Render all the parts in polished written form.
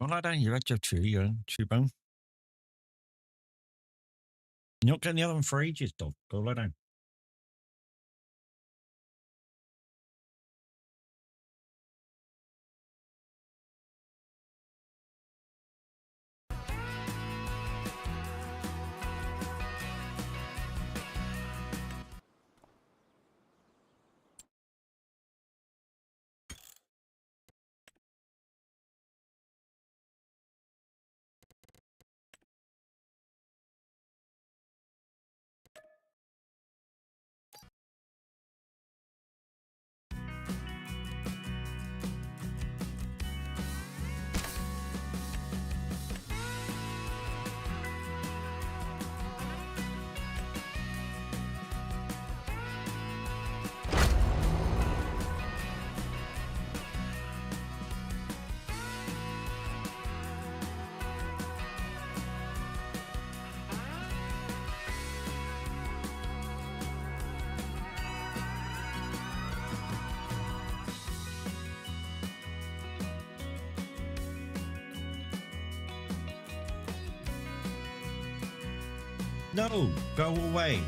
Well, lie down. You had your chew bone. You're not getting the other one for ages, dog. Go lie down. No, go away.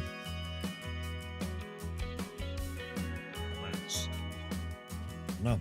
No.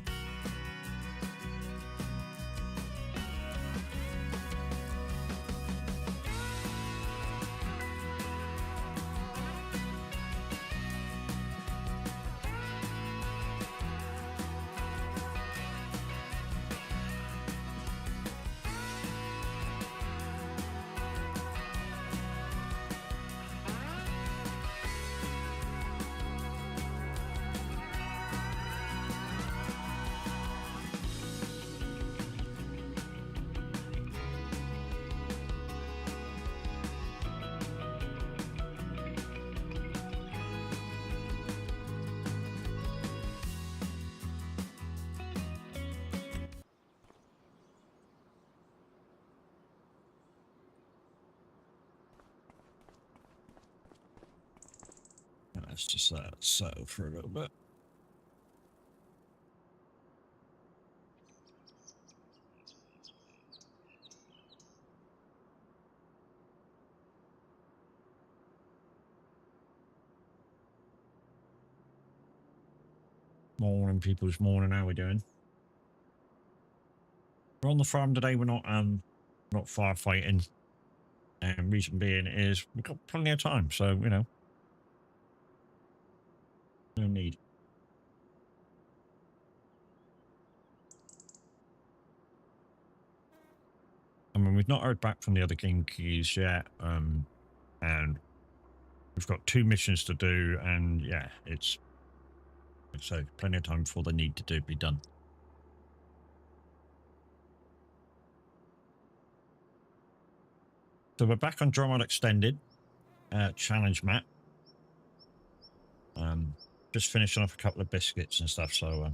Let's just let it settle for a little bit. Morning, people's morning. How we doing? We're on the farm today. We're not firefighting, and reason being is we've got plenty of time. So no need. I mean, we've not heard back from the other king keys yet, and we've got 2 missions to do, and yeah, it's so plenty of time before they need to be done. So we're back on Drumard Extended challenge map. Just finishing off a couple of biscuits and stuff. So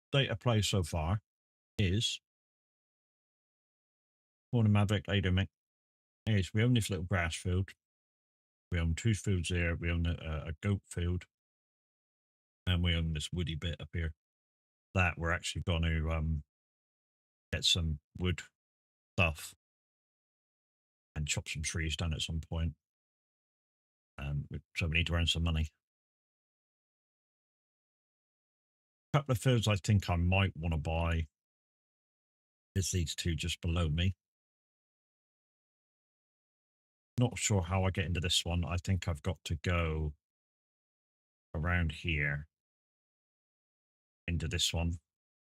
state of play so far is Morning Maverick, later mate. Is we own this little grass field. We own 2 fields there. We own a goat field, and we own this woody bit up here. That we're actually going to get some wood stuff and chop some trees down at some point. So we need to earn some money. A couple of fields I think I might want to buy is these 2 just below me. Not sure how I get into this one. I think I've got to go around here into this one,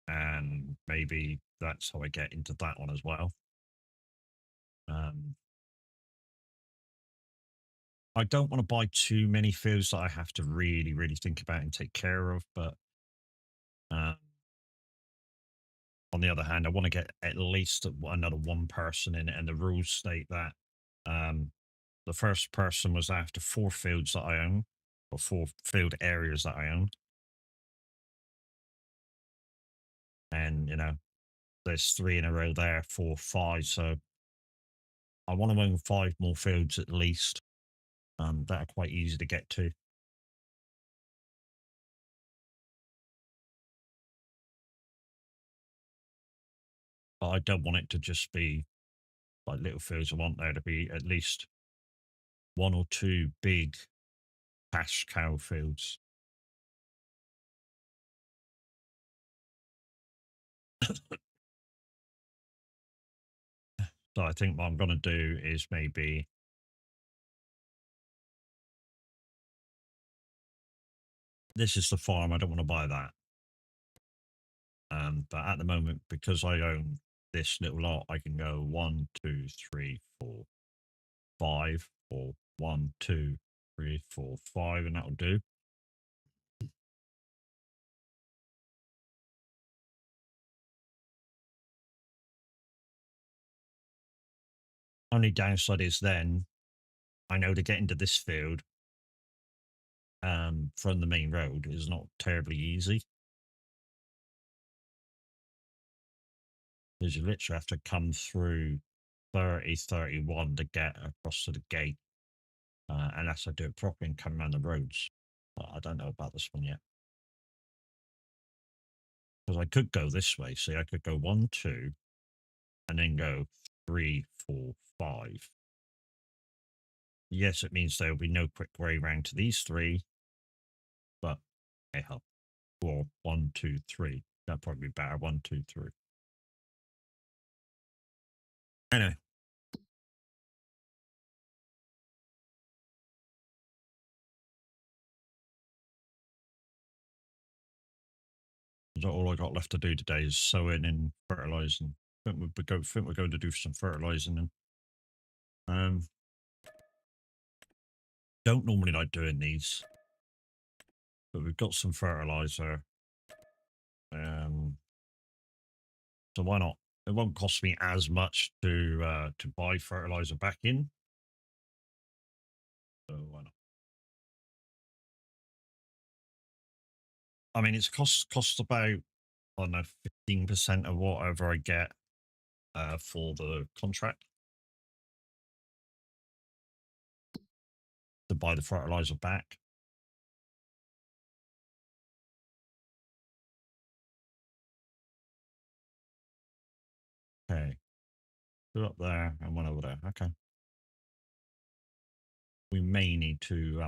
and maybe that's how I get into that one as well. I don't want to buy too many fields that I have to really, really think about and take care of, but on the other hand, I want to get at least another 1 person in it, and the rules state that the first person was after 4 fields that I own, or 4 field areas that I own. And, there's 3 in a row there, 4, 5. So I want to own 5 more fields at least that are quite easy to get to. But I don't want it to just be like little fields. I want there to be at least 1 or 2 big cash cow fields. So I think what I'm going to do is maybe this is the farm. I don't want to buy that. But at the moment, because I own this little lot, I can go 1, 2, 3, 4, 5, or 1, 2, 3, 4, 5, and that'll do. Only downside is then I know to get into this field from the main road is not terribly easy. Because you literally have to come through 30, 31 to get across to the gate. Unless I do it properly and come around the roads. But I don't know about this one yet. Because I could go this way. See, I could go 1, 2, and then go 3, 4, 5. Yes, it means there will be no quick way round to these 3. But hey ho. Or 1, 2, 3. That'd probably be better. 1, 2, 3. Anyway. So all I got left to do today is sowing and fertilizing. I think we're going to do some fertilizing. And don't normally like doing these, but we've got some fertilizer. So why not? It won't cost me as much to buy fertilizer back in. So why not? I mean, it's costs about, I don't know, 15% of whatever I get for the contract to buy the fertilizer back. Okay, put up there and one over there. Okay, we may need to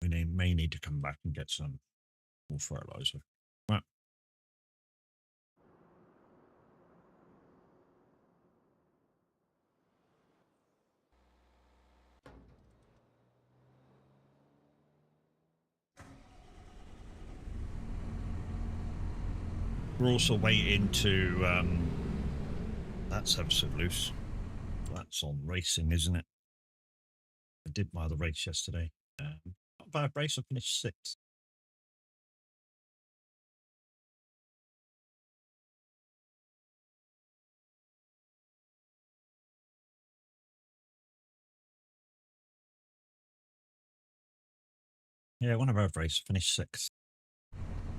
we may need to come back and get some more fertilizer. Right. We're also waiting to that's ever so loose. That's on racing, isn't it? I did my other race yesterday. Not a bad race. I finished 6th. Yeah, one of our races finished 6th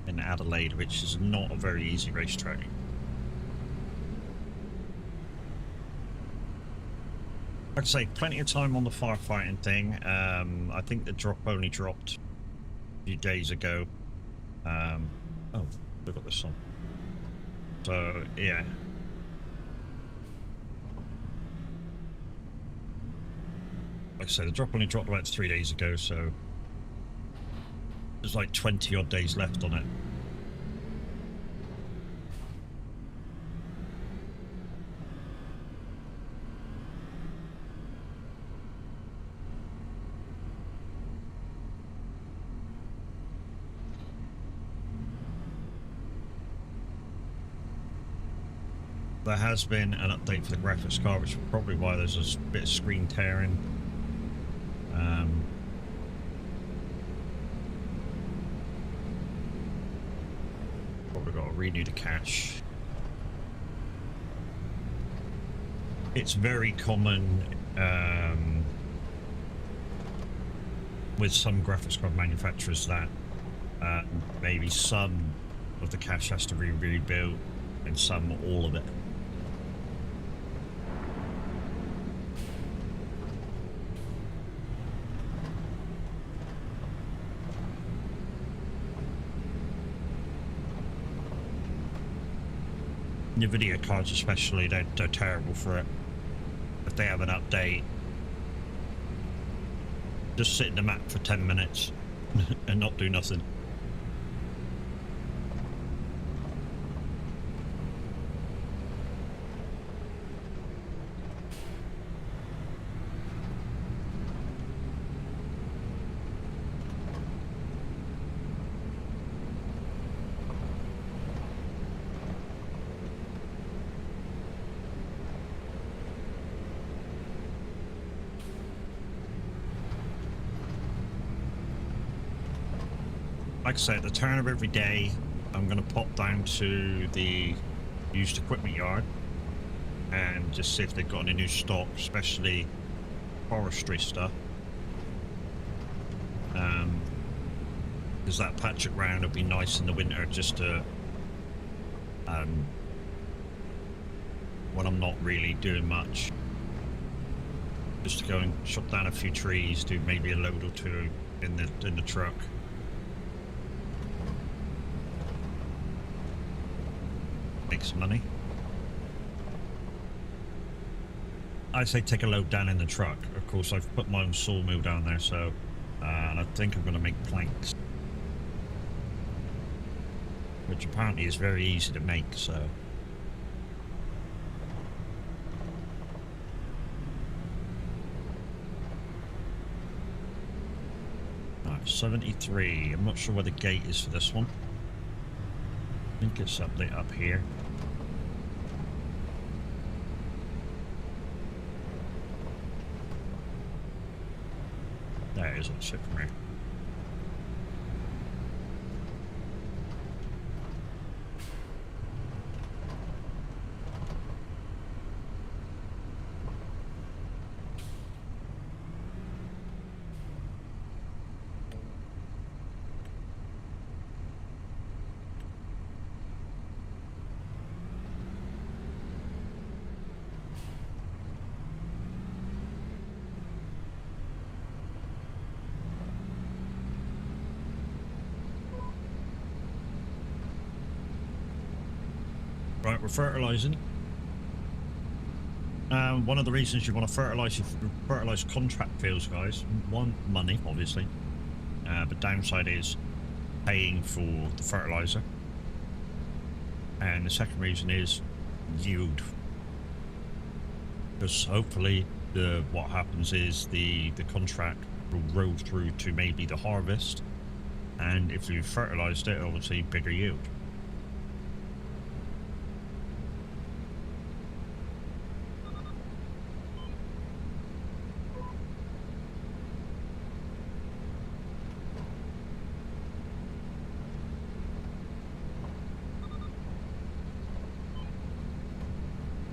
in Adelaide, which is not a very easy racetrack. I'd say plenty of time on the firefighting thing. I think the drop only dropped a few days ago. Oh, we've got this on. So yeah. Like I say, the drop only dropped about 3 days ago, so there's like 20 odd days left on it. There has been an update for the graphics card, which is probably why there's a bit of screen tearing. Probably got to renew the cache. It's very common with some graphics card manufacturers that maybe some of the cache has to be rebuilt and some all of it. Your video cards especially, they're terrible for it. If they have an update, just sit in the map for 10 minutes and not do nothing. Like I say, at the turn of every day, I'm going to pop down to the used equipment yard and just see if they've got any new stock, especially forestry stuff. Because that patch of ground would be nice in the winter just to, when I'm not really doing much, just to go and chop down a few trees, do maybe a load or two in the truck. Make some money. I say take a load down in the truck. Of course, I've put my own sawmill down there, so and I think I'm going to make planks, which apparently is very easy to make. So right, 73. I'm not sure where the gate is for this one. I think it's up here. There it is, let's sit from here. Right, we're fertilizing. One of the reasons you want to fertilize contract fields, guys. One, money, obviously. But downside is paying for the fertilizer. And the second reason is yield. Because hopefully what happens is the contract will roll through to maybe the harvest. And if you fertilized it, obviously bigger yield.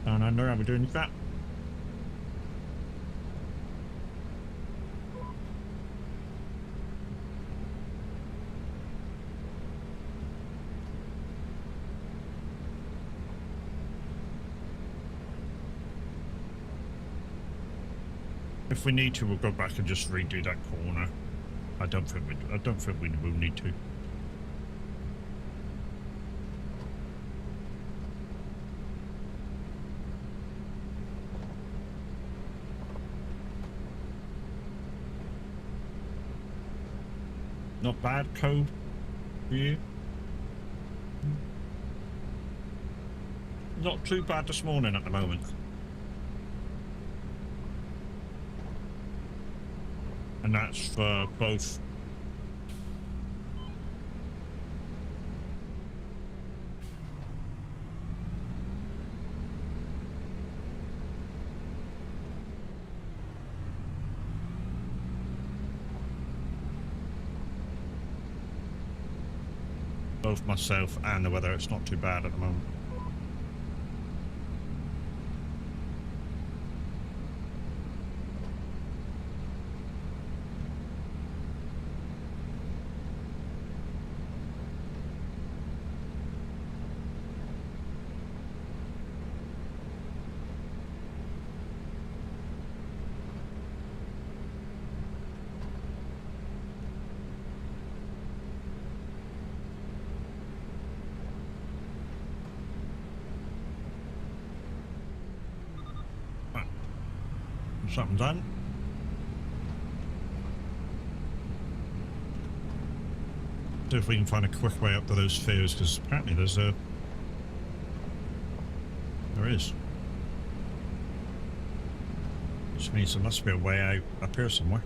Down under, how we doing with that? If we need to, we'll go back and just redo that corner. I don't think we will need to. Not bad code for you. Not too bad this morning at the moment. And that's for both. Both myself and the weather. It's not too bad at the moment. something done. See if we can find a quick way up to those fields, because apparently there is. Which means there must be a way out up here somewhere.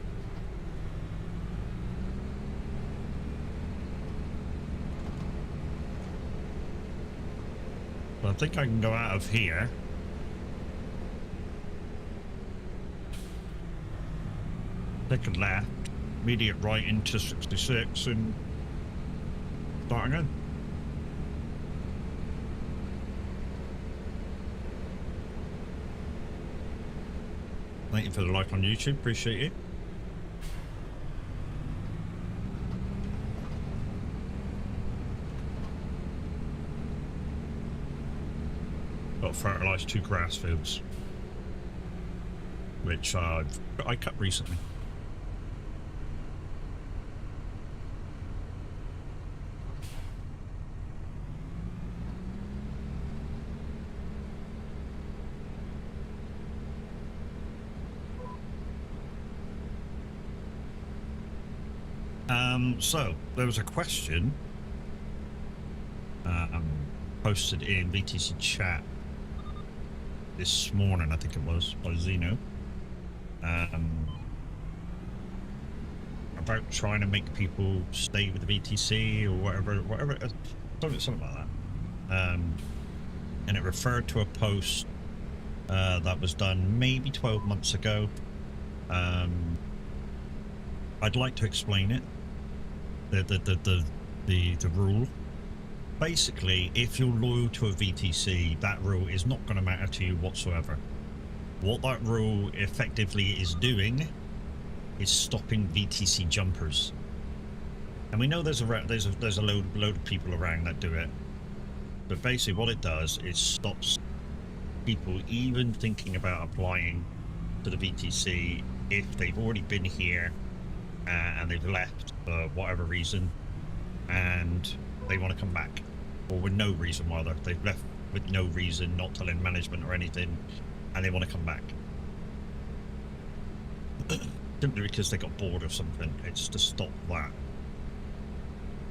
But I think I can go out of here. Take a left, immediate right into 66 and start again. Thank you for the like on YouTube, appreciate it. Got fertilised 2 grass fields, which I cut recently. So there was a question posted in VTC chat this morning, I think it was, by Zeno, about trying to make people stay with the VTC or whatever, something like that. And it referred to a post that was done maybe 12 months ago. I'd like to explain it. The rule. Basically, if you're loyal to a VTC, that rule is not going to matter to you whatsoever. What that rule effectively is doing is stopping VTC jumpers. And we know there's a load of people around that do it. But basically what it does is stops people even thinking about applying to the VTC if they've already been here and they've left for whatever reason and they want to come back, or with no reason rather. They've left with no reason, not telling management or anything, and they want to come back simply because they got bored of something. It's to stop that,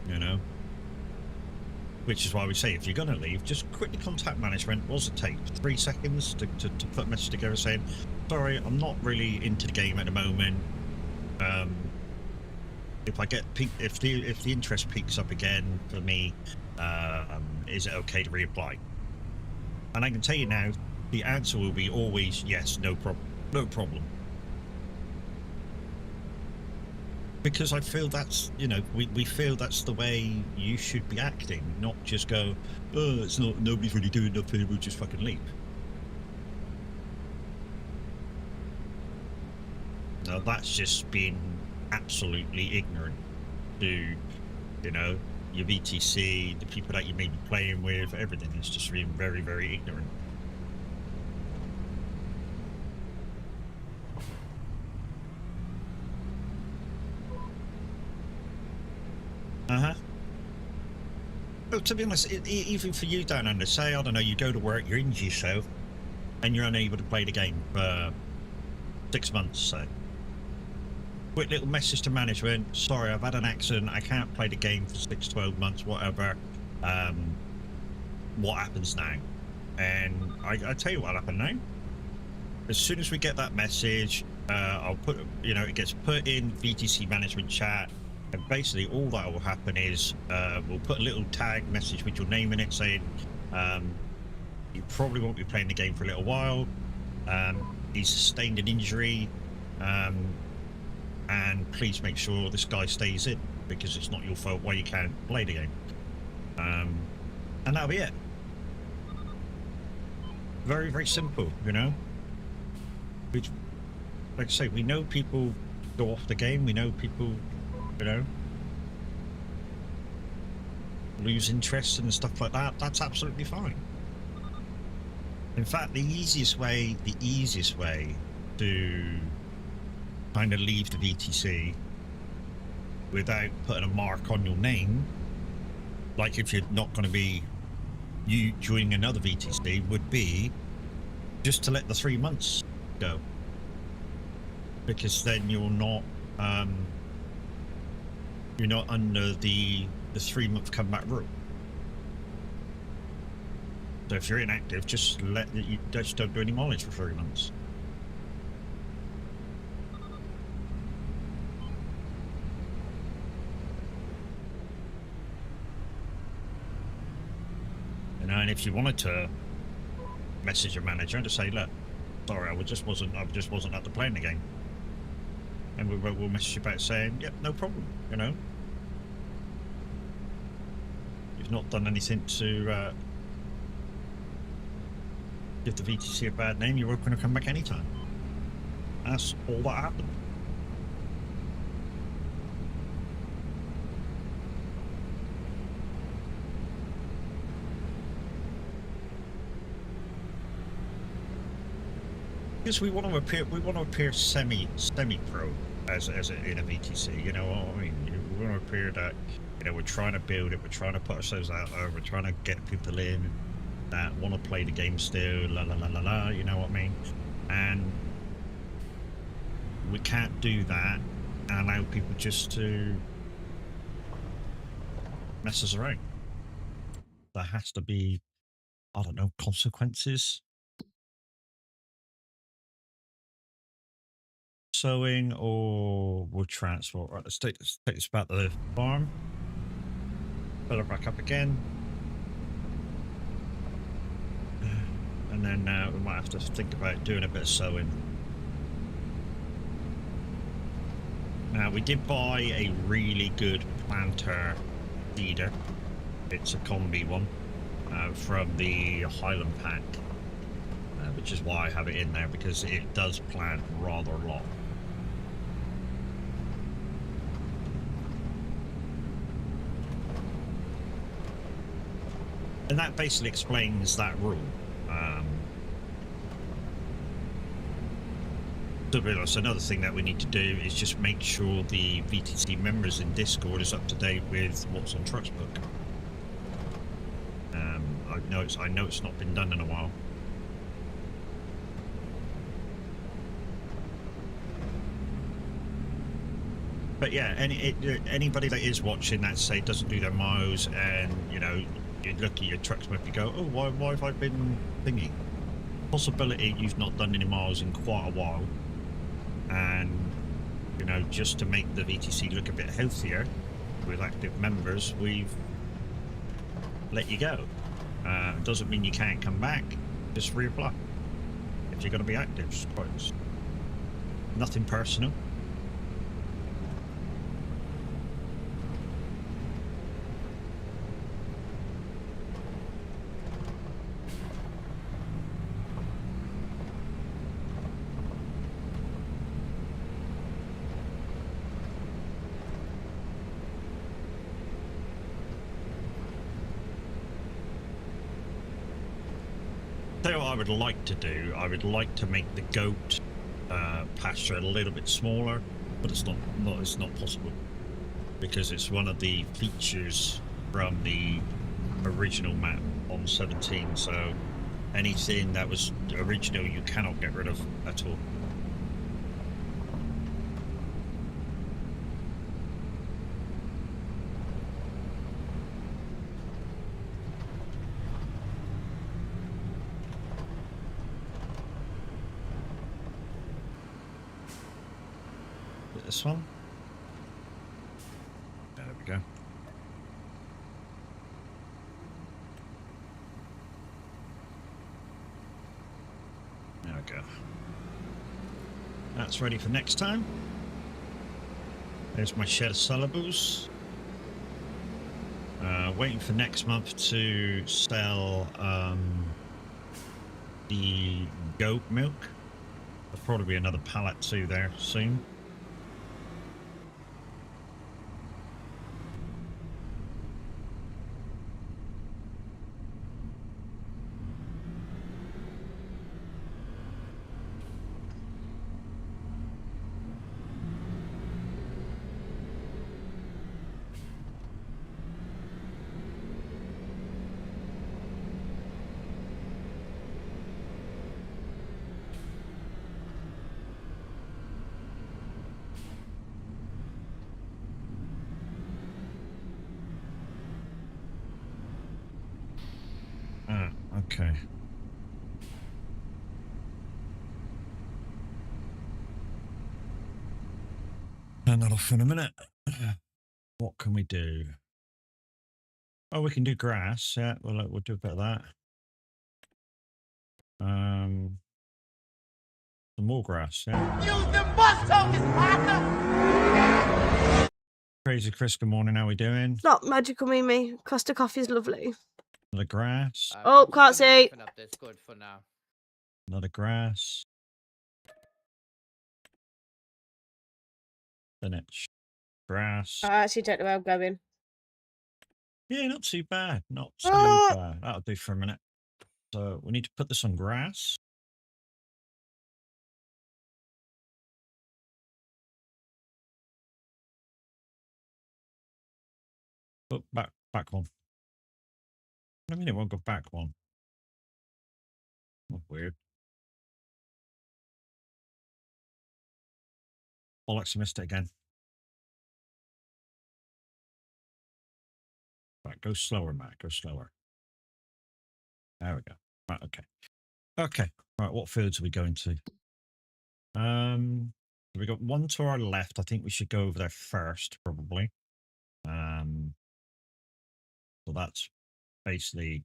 you know. Which is why we say, if you're going to leave, just quickly contact management. What does it take? 3 seconds to put a message together saying, sorry, I'm not really into the game at the moment. If I get if the interest peaks up again for me, is it okay to reapply? And I can tell you now, the answer will be always yes, no problem. Because I feel that's, you know, we feel that's the way you should be acting, not just go, oh, it's not, nobody's really doing nothing, we'll just fucking leave. Now that's just being absolutely ignorant to, you know, your VTC, the people that you may be playing with, everything is just being very, very ignorant. Well, to be honest, even for you down under, say, I don't know, you go to work, you're injured yourself, and you're unable to play the game for 6 months, say. Quick little message to management, sorry, I've had an accident, I can't play the game for 6, 12 months, whatever. What happens now? And I tell you what'll happen now. As soon as we get that message, I'll put, you know, it gets put in VTC management chat, and basically all that will happen is we'll put a little tag message with your name in it saying you probably won't be playing the game for a little while, he sustained an injury, and please make sure this guy stays in because it's not your fault why you can't play the game. And that'll be it. Very, very simple, you know. Which, like I say, we know people go off the game, we know people, you know, lose interest and stuff like that. That's absolutely fine. In fact, the easiest way to kind of leave the VTC without putting a mark on your name, like if you're not going to be you joining another VTC, would be just to let the 3 months go. because then you're not under the 3-month comeback rule. So if you're inactive, just don't do any mileage for 3 months. And if you wanted to message your manager and to say, look, sorry, I just wasn't up to playing the game, and we'll message you back saying, yep, no problem. You've not done anything to give the VTC a bad name. You're welcome to come back anytime. That's all that happened. Because we want to appear semi-pro as in a VTC. You know what I mean? We want to appear that we're trying to build it, we're trying to put ourselves out there, we're trying to get people in that want to play the game still, la la la la la. You know what I mean? And we can't do that and allow people just to mess us around. There has to be, I don't know, consequences. Sowing or wood transport. Right, let's take this back to the farm. Fill it back up again. And then we might have to think about doing a bit of sowing. Now, we did buy a really good planter feeder. It's a combi one from the Highland pack, which is why I have it in there, because it does plant rather a lot. And that basically explains that rule. To be honest, another thing that we need to do is just make sure the VTC members in Discord is up to date with what's on Trucksbook. I know it's not been done in a while. But yeah, anybody that is watching that, say, doesn't do their miles, and you look at your Trucksbook, you go, oh, why have I been thinking? Possibility you've not done any miles in quite a while, and just to make the VTC look a bit healthier with active members, we've let you go. Doesn't mean you can't come back. Just reapply if you're going to be active. It's nothing personal. What I would like to do, I would like to make the goat pasture a little bit smaller, but it's not possible, because it's one of the features from the original map on 17. So anything that was original, you cannot get rid of at all. This one. There we go. There we go. That's ready for next time. There's my shed of syllables. Waiting for next month to sell the goat milk. There'll probably be another pallet too there soon. Okay. Turn that off in a minute. What can we do? Oh, we can do grass. Yeah, we'll do a bit of that. Some more grass. Yeah. Use the bus tokens, partner. Crazy Chris, good morning. How we doing? Not magical, Mimi. Costa coffee's lovely. Another grass. Oh, can't see. Up this good for now. Another grass. Then it's grass. I actually don't know where I'm going. Yeah, not too bad. Not too Ah! bad. That'll do for a minute. So we need to put this on grass. Oh, back one. I mean, it won't go back one. Oh, weird. Bollocks, I missed it again. Right, go slower, Matt. Go slower. There we go. Right, okay. Okay. Right, what fields are we going to? We got one to our left. I think we should go over there first, probably. So that's basically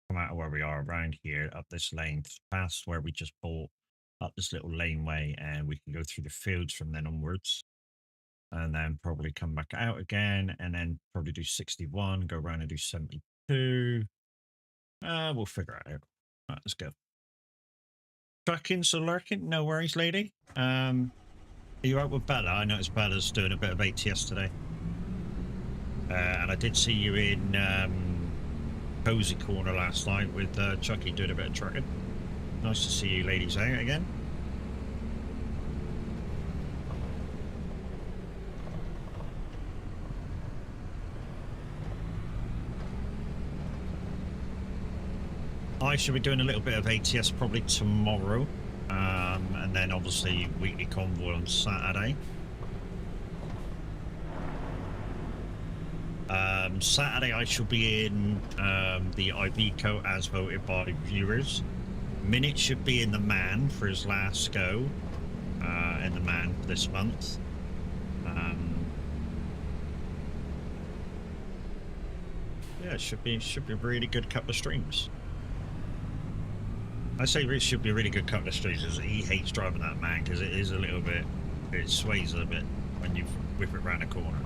come out of where we are around here, up this lane, past where we just bought, up this little laneway, and we can go through the fields from then onwards. And then probably come back out again, and then probably do 61, go around and do 72. We'll figure it out. Right, let's go. Trucking, so lurking, no worries, lady. Are you out with Bella? I noticed Bella's doing a bit of ATS today. And I did see you in Cozy Corner last night with Chucky doing a bit of trucking. Nice to see you ladies out again. I should be doing a little bit of ATS probably tomorrow. And then obviously weekly convoy on Saturday. Saturday I shall be in the Iveco as voted by viewers. Minute should be in the Man for his last go in the Man this month. Yeah, it should be a really good couple of streams. I say it should be a really good couple of streams because he hates driving that Man because it is a little bit, it sways a little bit when you whip it around a corner.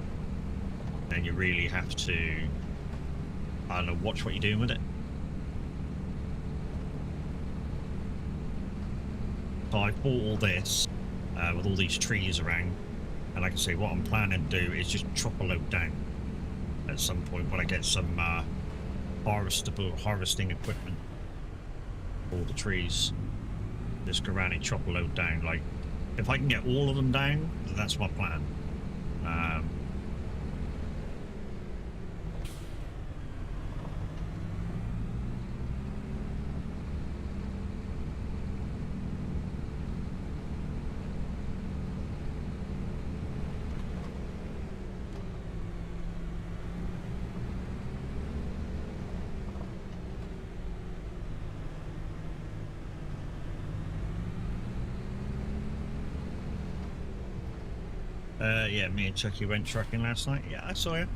And you really have to, I don't know, watch what you're doing with it. So I bought all this with all these trees around, and like I say, what I'm planning to do is just chop a load down at some point when I get some harvesting equipment for all the trees. Just go around and chop a load down. Like, if I can get all of them down, that's my plan. Yeah, me and Chucky went trucking last night. Yeah, I saw you.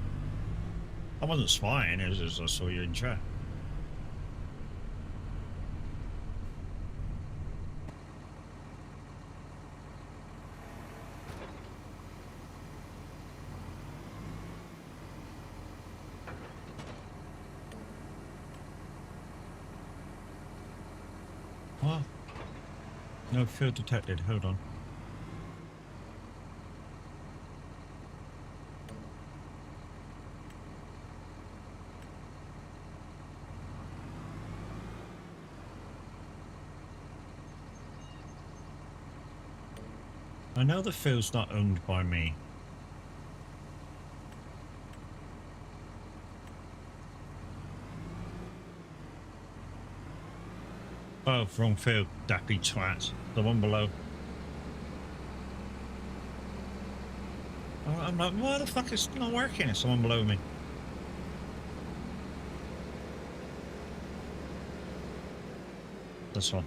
I wasn't spying, it was just I saw you in chat. What? No field detected, hold on. I know the field's not owned by me. Oh, wrong field, dappy twat. The one below. Oh, I'm like, why the fuck is it not working? It's the one below me. This one.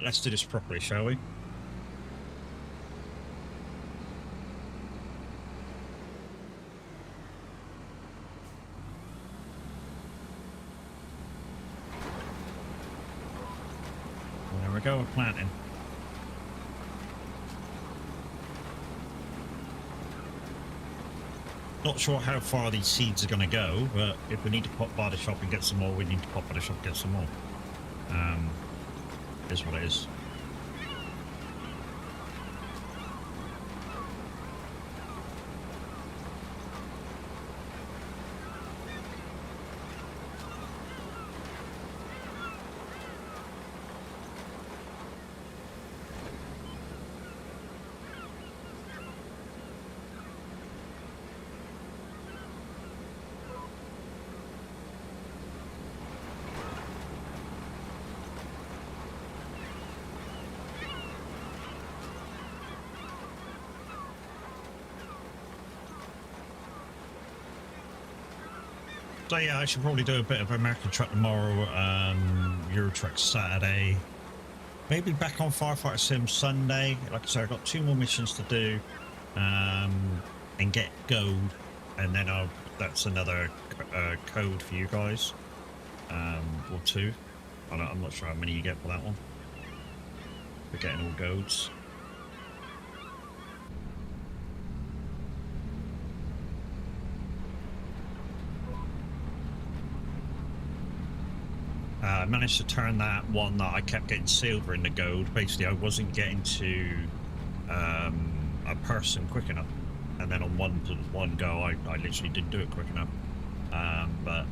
Let's do this properly, shall we? There we go, we're planting. Not sure how far these seeds are going to go, but if we need to pop by the shop and get some more, we need to pop by the shop and get some more. Is what it is. So yeah, I should probably do a bit of American Truck tomorrow, Euro Truck Saturday, maybe back on Firefighter Sim Sunday. Like I said, I've got 2 more missions to do, and get gold, and then that's another code for you guys, or 2. I'm not sure how many you get for that one. We're getting all golds. I managed to turn that one that I kept getting silver into gold. Basically, I wasn't getting to a person quick enough, and then on one go, I literally didn't do it quick enough. But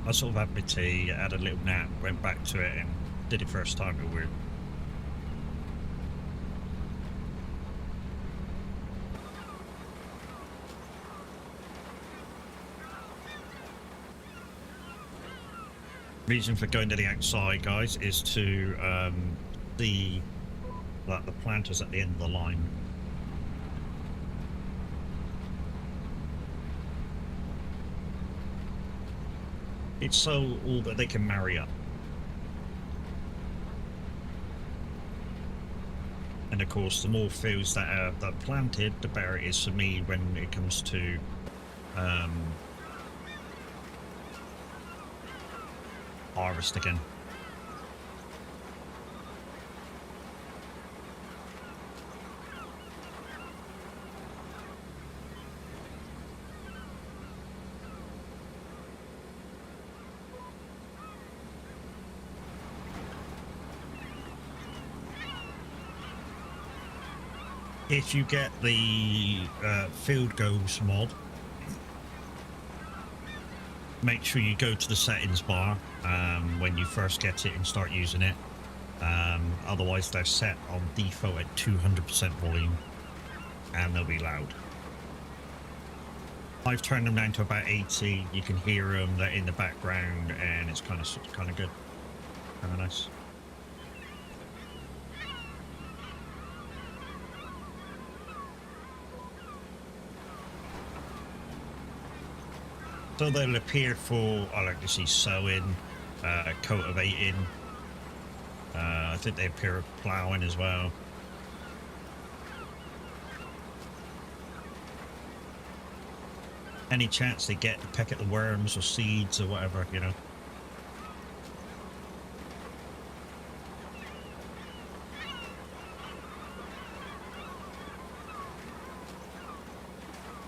I sort of had my tea, had a little nap, went back to it, and did it first time. It was weird. Reason for going to the outside, guys, is to see that the planters at the end of the line. It's so all that they can marry up. And of course, the more fields that are planted, the better it is for me when it comes to harvest again. If you get the field goals mod, make sure you go to the settings bar when you first get it and start using it. Otherwise they're set on default at 200% volume and they'll be loud. I've turned them down to about 80. You can hear them, they're in the background, and it's kind of good, kind of nice. So they'll appear for, I like to see sowing, cultivating. I think they appear with ploughing as well. Any chance they get to peck at the worms or seeds or whatever, you know.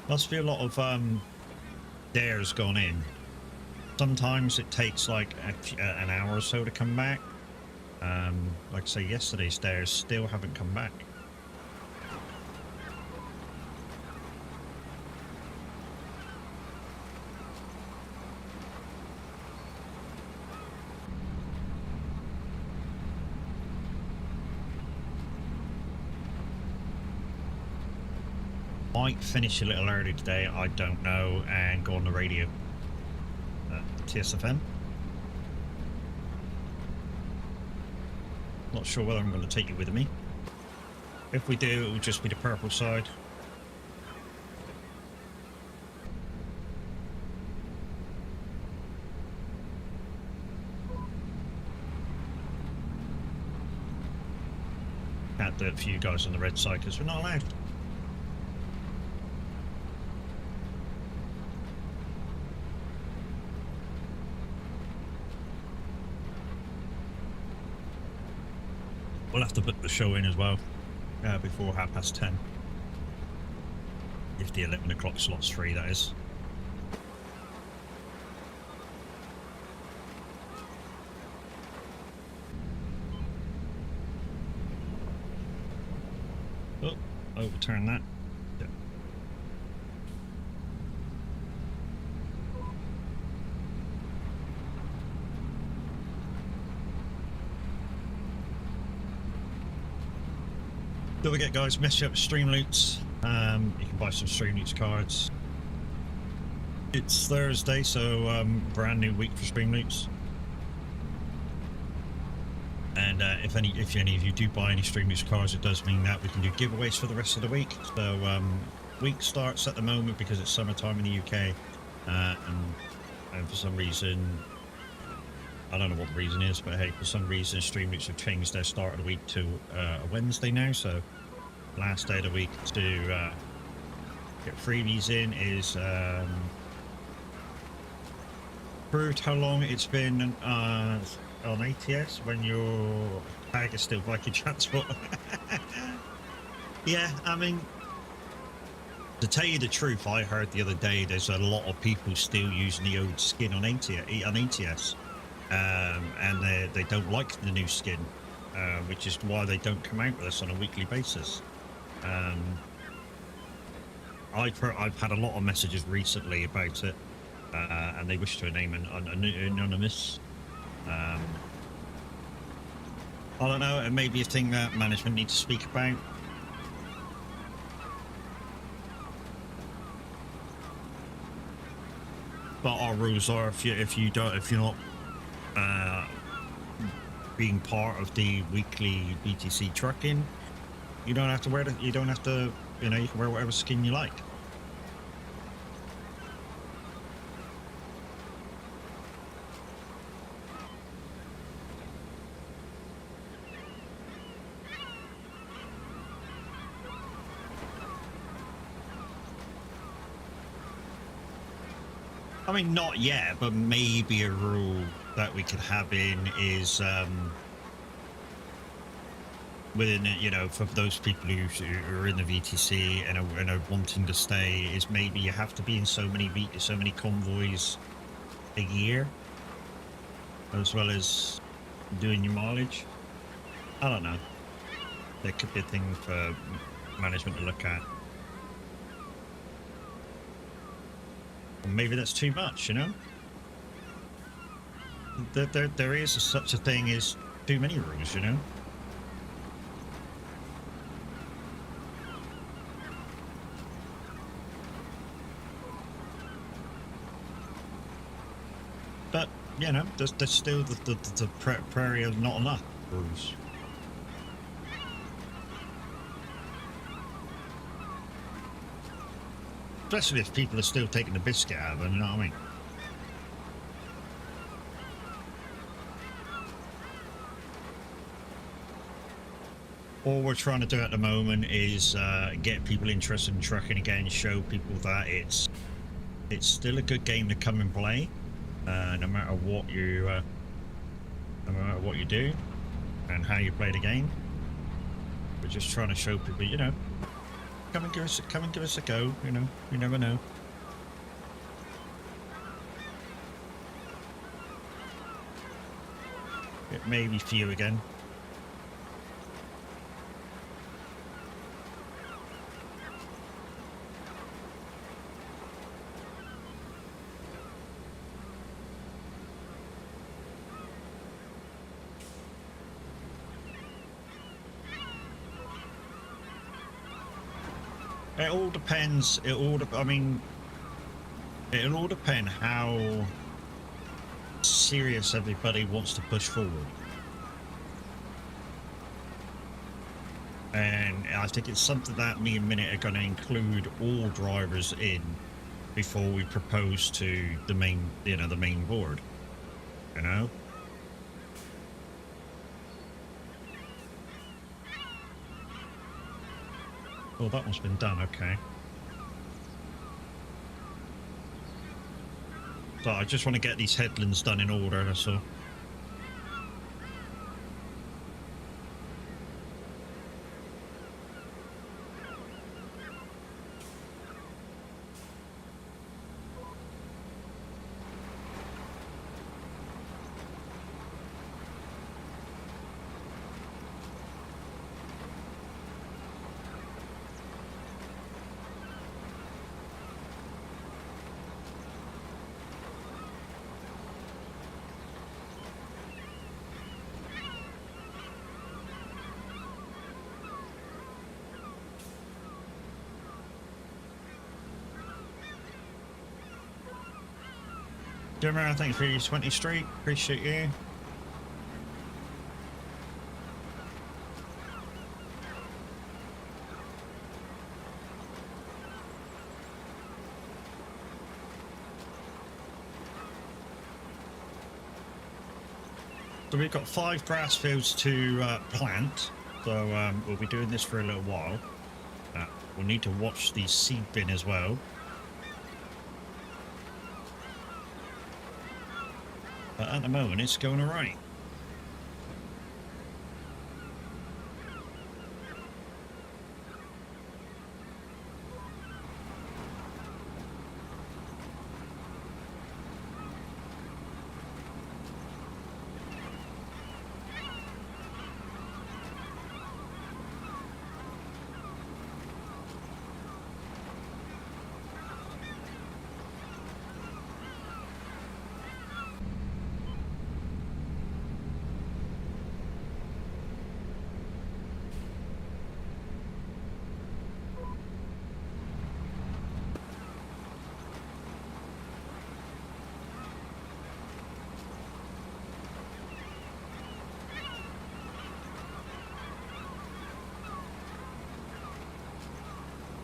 Must be a lot of dares gone in. Sometimes it takes like an hour or so to come back. Like I say, yesterday's dares still haven't come back. Might finish a little early today, I don't know, and go on the radio. TSFM. Not sure whether I'm going to take you with me. If we do, it will just be the purple side. can't do it for you guys on the red side because we're not allowed. We'll have to put the show in as well before 10:30. If the 11 o'clock slot's free, that is. Oh, overturn that. Yeah. Don't forget, guys, mess up stream loots. You can buy some stream loots cards. It's Thursday, so brand new week for stream loots. And if any of you do buy any stream loots cards, it does mean that we can do giveaways for the rest of the week. So week starts at the moment because it's summertime in the UK, and for some reason, I don't know what the reason is, but hey, for some reason Streamloots have changed their start of the week to a Wednesday now, so last day of the week to get freebies in is proved how long it's been on ATS when your tag is still Viking Transport. Yeah, I mean, to tell you the truth, I heard the other day there's a lot of people still using the old skin on ATS. And they don't like the new skin, which is why they don't come out with us on a weekly basis. I've had a lot of messages recently about it, and they wish to remain anonymous. I don't know, it may be a thing that management need to speak about. But our rules are if you're not being part of the weekly BTC trucking, you don't have to wear you can wear whatever skin you like. I mean, not yet, but maybe a rule that we could have in is within it, for those people who are in the VTC and are wanting to stay, is maybe you have to be in so many convoys a year, as well as doing your mileage. I don't know. There could be a thing for management to look at. Or maybe that's too much, There is such a thing as too many rules, But, there's still the prairie of not enough rules. Especially if people are still taking the biscuit out of them, you know what I mean? All we're trying to do at the moment is get people interested in trucking again, show people that it's still a good game to come and play, no matter what you do and how you play the game. We're just trying to show people, come and give us a go. You never know. It may be for you again. It all depends. It'll all depend how serious everybody wants to push forward. And I think it's something that me and Minute are going to include all drivers in before we propose to the main, the main board. Oh, that one's been done, okay. So I just want to get these headlands done in order, that's all. Jimmer, thanks for your 20 street. Appreciate you. So we've got 5 grass fields to plant. So we'll be doing this for a little while. We'll need to watch the seed bin as well. But at the moment, it's going all right.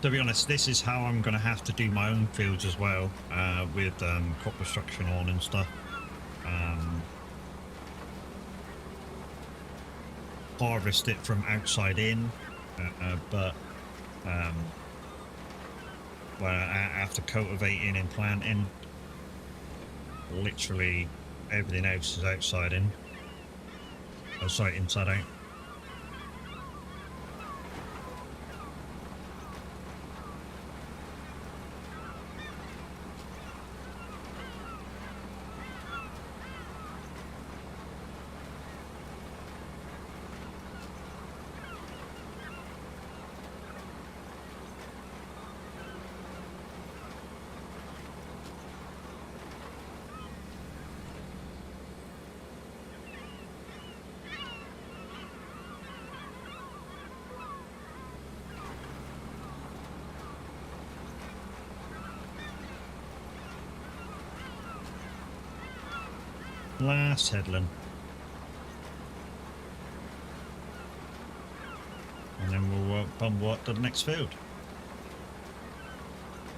To be honest, this is how I'm going to have to do my own fields as well, with crop destruction on and stuff. Harvest it from outside in, but well, after cultivating and planting, literally everything else is outside in. Oh, sorry, inside out. Last headland. And then we'll bumble up to the next field.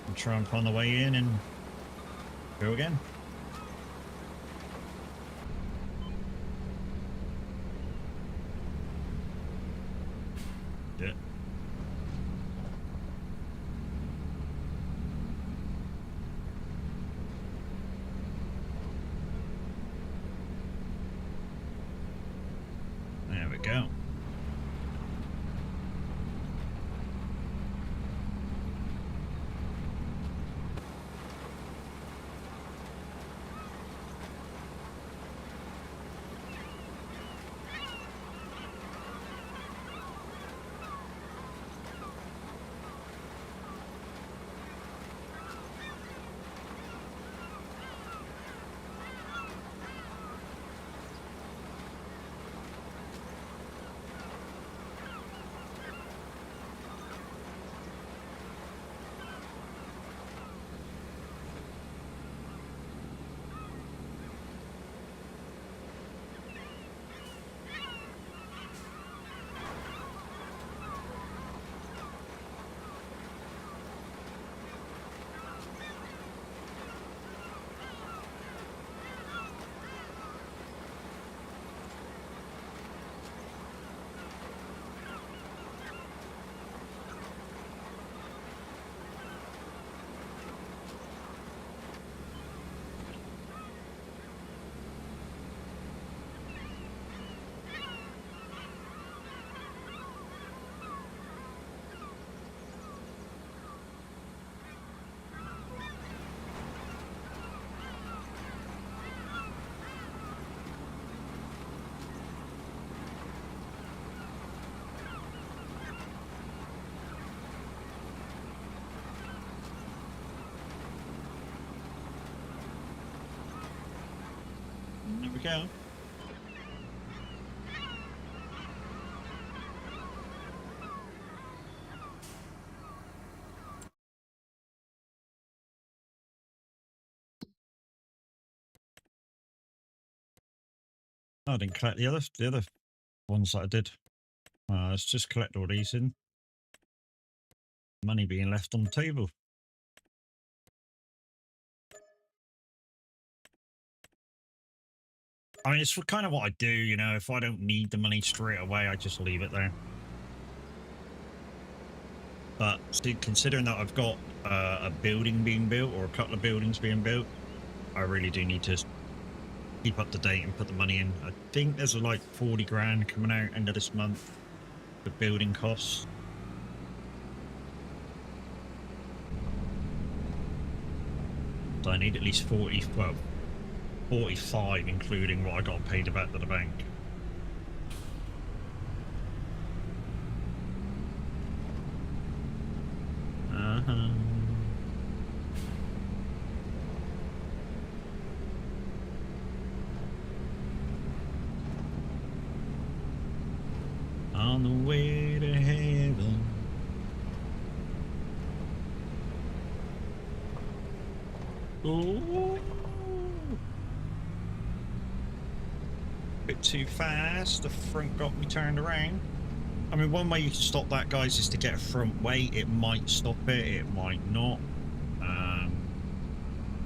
And try and find the way in and go again. Yeah. There we go. we go. I didn't collect the other ones that I did. Let's just collect all these in. Money being left on the table. I mean, it's kind of what I do, you know. If I don't need the money straight away, I just leave it there. But see, considering that I've got a building being built, or a couple of buildings being built, I really do need to keep up to date and put the money in. I think there's like 40 grand coming out end of this month for building costs. So I need at least 40, well, 45 including what I got paid back to the bank. On the way to heaven. Ooh. Bit too fast. The front got me turned around. I mean, one way you can stop that, guys, is to get a front weight. It might stop it, it might not.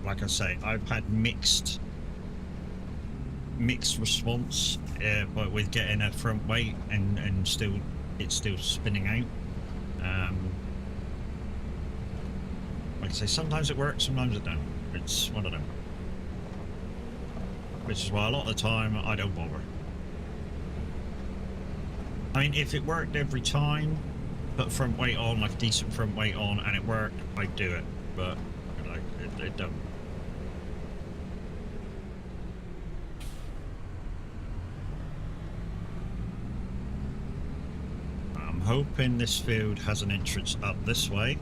Like I say, I've had mixed response, but with getting a front weight and it's still spinning out. Like I say, sometimes it works, sometimes it don't. It's one of them. Which is why a lot of the time I don't bother. I mean, if it worked every time, put front weight on, like a decent front weight on, and it worked, I'd do it. But like it don't. I'm hoping this field has an entrance up this way.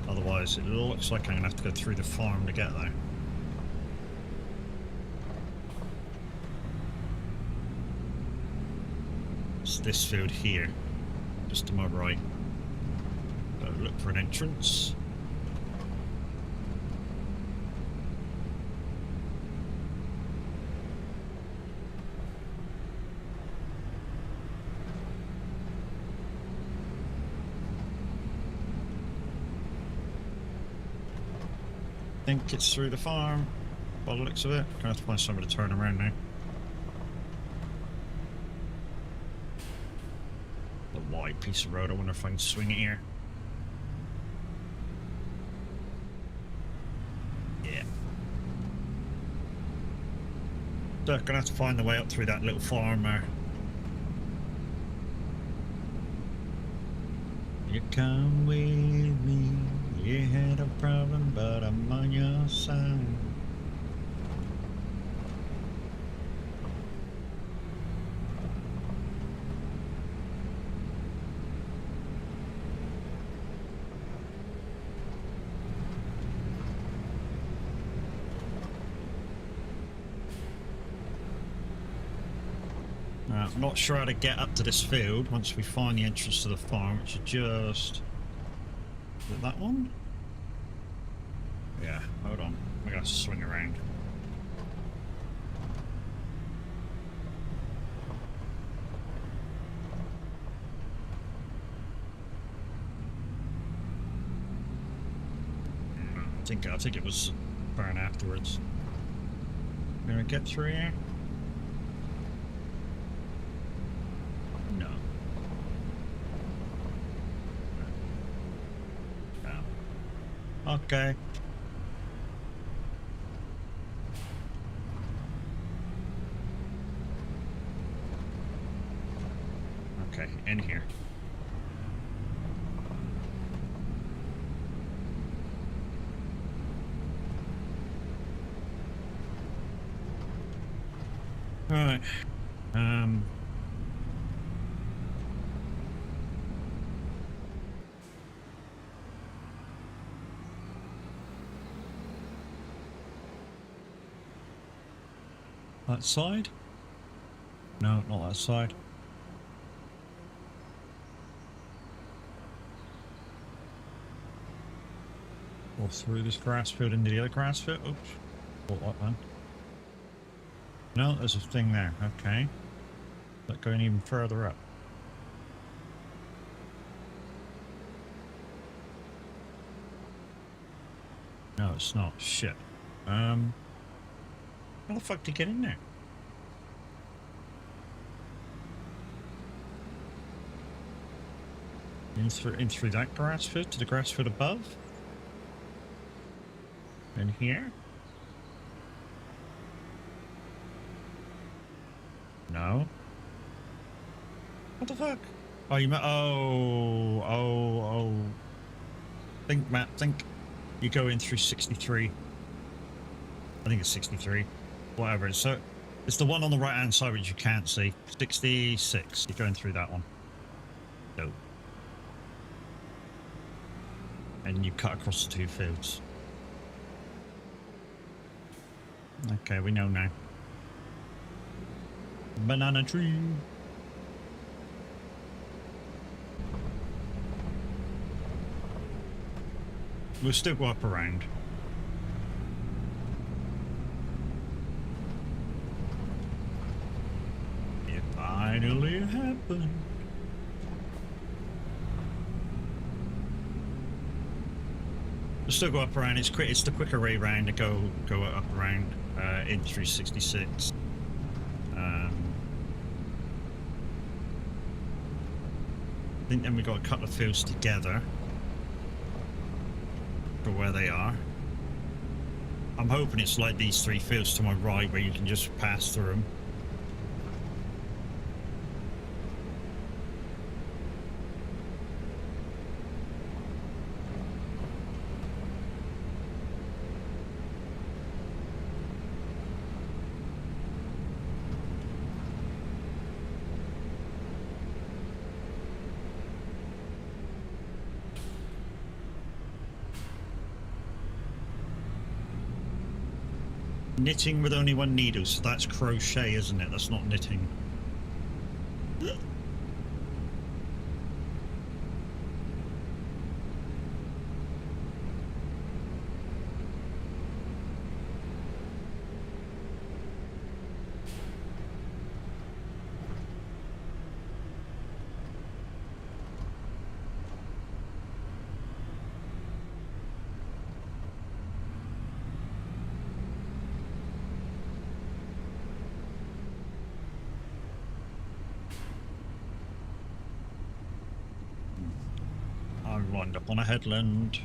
Otherwise, it looks like I'm gonna have to go through the farm to get there. It's this field here, just to my right. So look for an entrance. I think it's through the farm, by the looks of it. Gonna have to find somewhere to turn around now. The wide piece of road, I wonder if I can swing it here. Yeah. So, gonna have to find the way up through that little farm there. You come with me. You had a problem, but I'm on your side. I'm not sure how to get up to this field once we find the entrance to the farm, which is just... Is it that one? Yeah, hold on. We're gonna swing around. I think it was burn afterwards. Can I get through here? No. No. Okay. Okay, in here. All right. That side? No, not that side. Or through this grass field into the other grass field. Oops. What like that? No, there's a thing there. Okay. That going even further up. No, it's not. Shit. How the fuck did you get in there? In through that grass field to the grass field above? In here? No. What the fuck? Oh, you oh. Think, Matt, think. You go in through 63. I think it's 63. Whatever. So it's the one on the right hand side which you can't see. 66. You're going through that one. No. And you cut across the two fields. Okay, we know now. Banana tree. We'll still go up around. It finally happened. We'll still go up around. It's the quicker way round to go up around in through 66. I think then we got a couple of fields together for where they are. I'm hoping it's like these three fields to my right where you can just pass through them. Knitting with only one needle, so that's crochet, isn't it? That's not knitting. I wind up on a headland.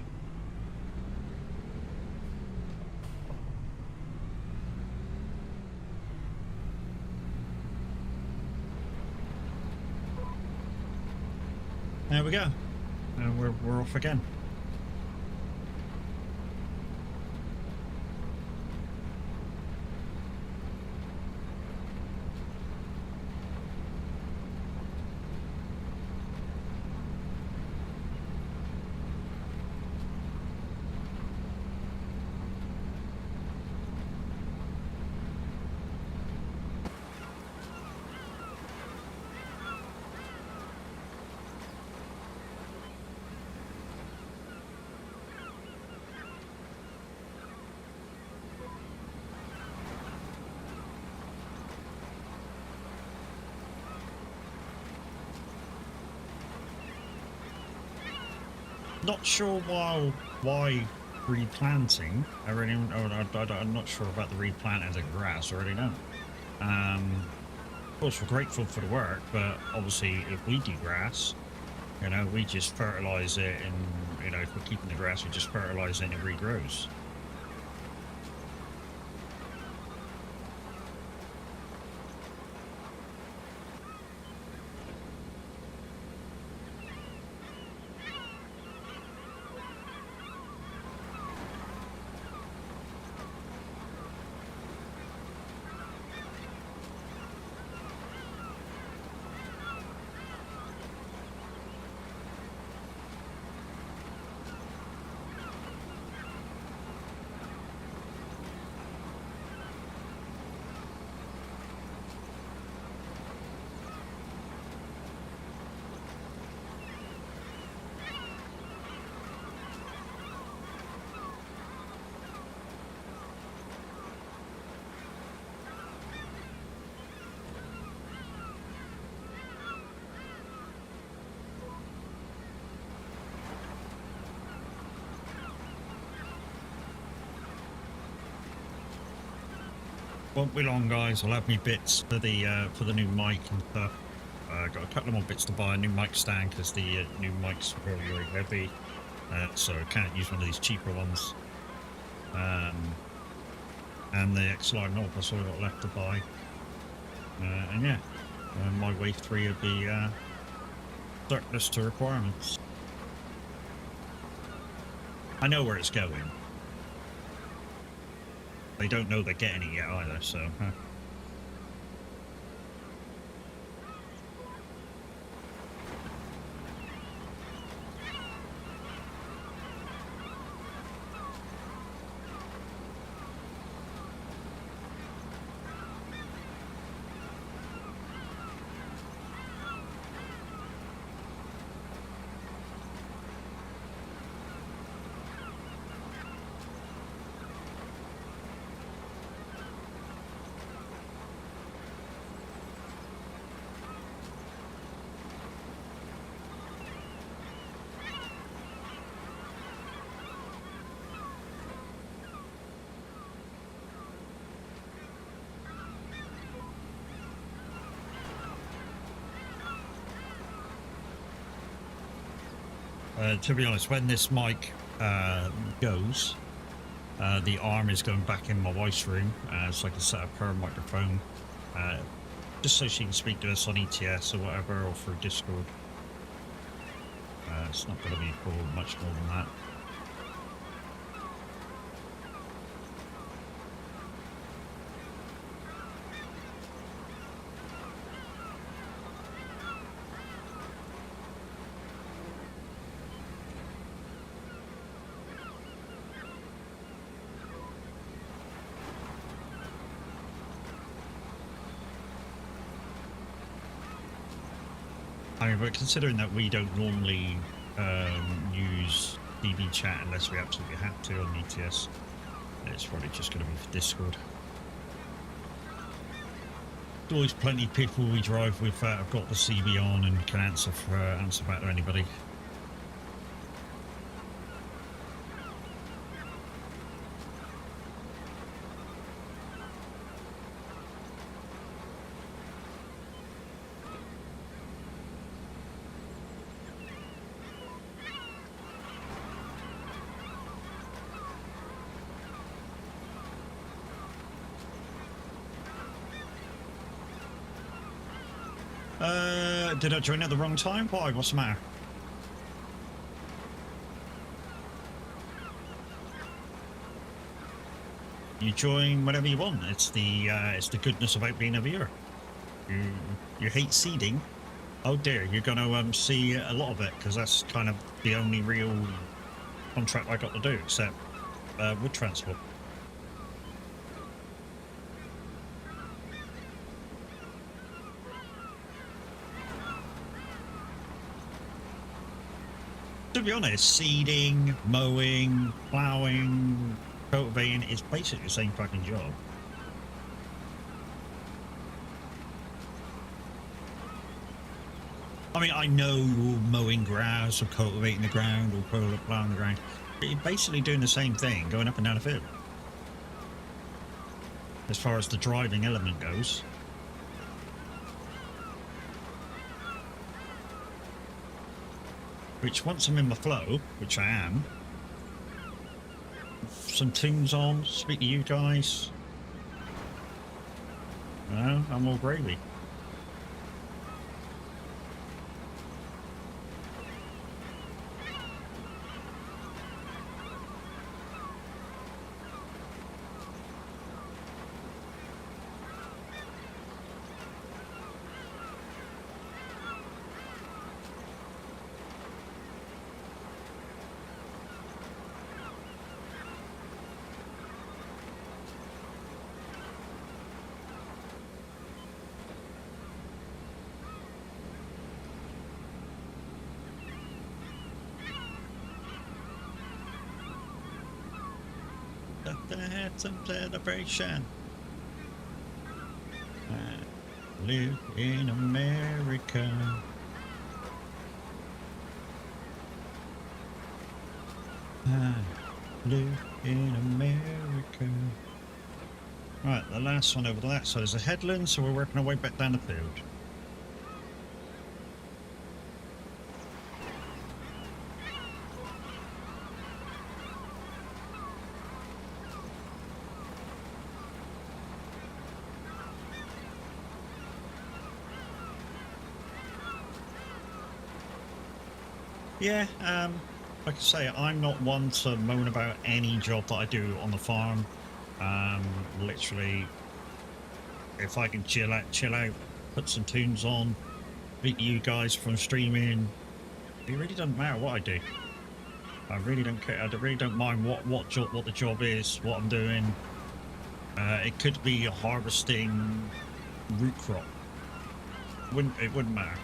There we go. And we're off again. Not sure why replanting. I'm not sure about the replanting of the grass. I really don't. Of course, we're grateful for the work, but obviously, if we do grass, you know, we just fertilize it, and you know, if we're keeping the grass, we just fertilize it and it regrows. Won't be long, guys. I'll have me bits for the new mic and stuff. Got a couple more bits to buy, a new mic stand because the new mic's very, very heavy, so I can't use one of these cheaper ones. And the XLR knob, that's all I've got left to buy. And yeah, my wave 3 will be surplus to requirements. I know where it's going. They don't know they're getting it yet either, so... to be honest, when this mic goes, the arm is going back in my wife's room, so I can set up her microphone, just so she can speak to us on ETS or whatever, or through Discord. It's not going to be for much more than that. I mean, but considering that we don't normally use DB chat unless we absolutely have to on ETS, it's probably just going to be for Discord. There's always plenty of people we drive with that have got the CB on and can answer back to anybody. Did I join at the wrong time? Why? What's the matter? You join whenever you want. It's the goodness about being a viewer. You hate seeding? Oh dear, you're gonna see a lot of it because that's kind of the only real contract I got to do, except wood transport. To be honest, seeding, mowing, ploughing, cultivating is basically the same fucking job. I mean, I know you're mowing grass or cultivating the ground or ploughing the ground, but you're basically doing the same thing, going up and down a field. As far as the driving element goes. Which, once I'm in my flow, which I am, some tunes on, speak to you guys, I'm all gravy. Had some celebration. I live in America. I live in America. Right, the last one over to that side is a headland, so we're working our way back down the field. Yeah, like I say, I'm not one to moan about any job that I do on the farm. Literally, if I can chill out, put some tunes on, beat you guys from streaming, it really doesn't matter what I do. I really don't care. I really don't mind what the job is, what I'm doing. It could be harvesting root crop. It wouldn't matter.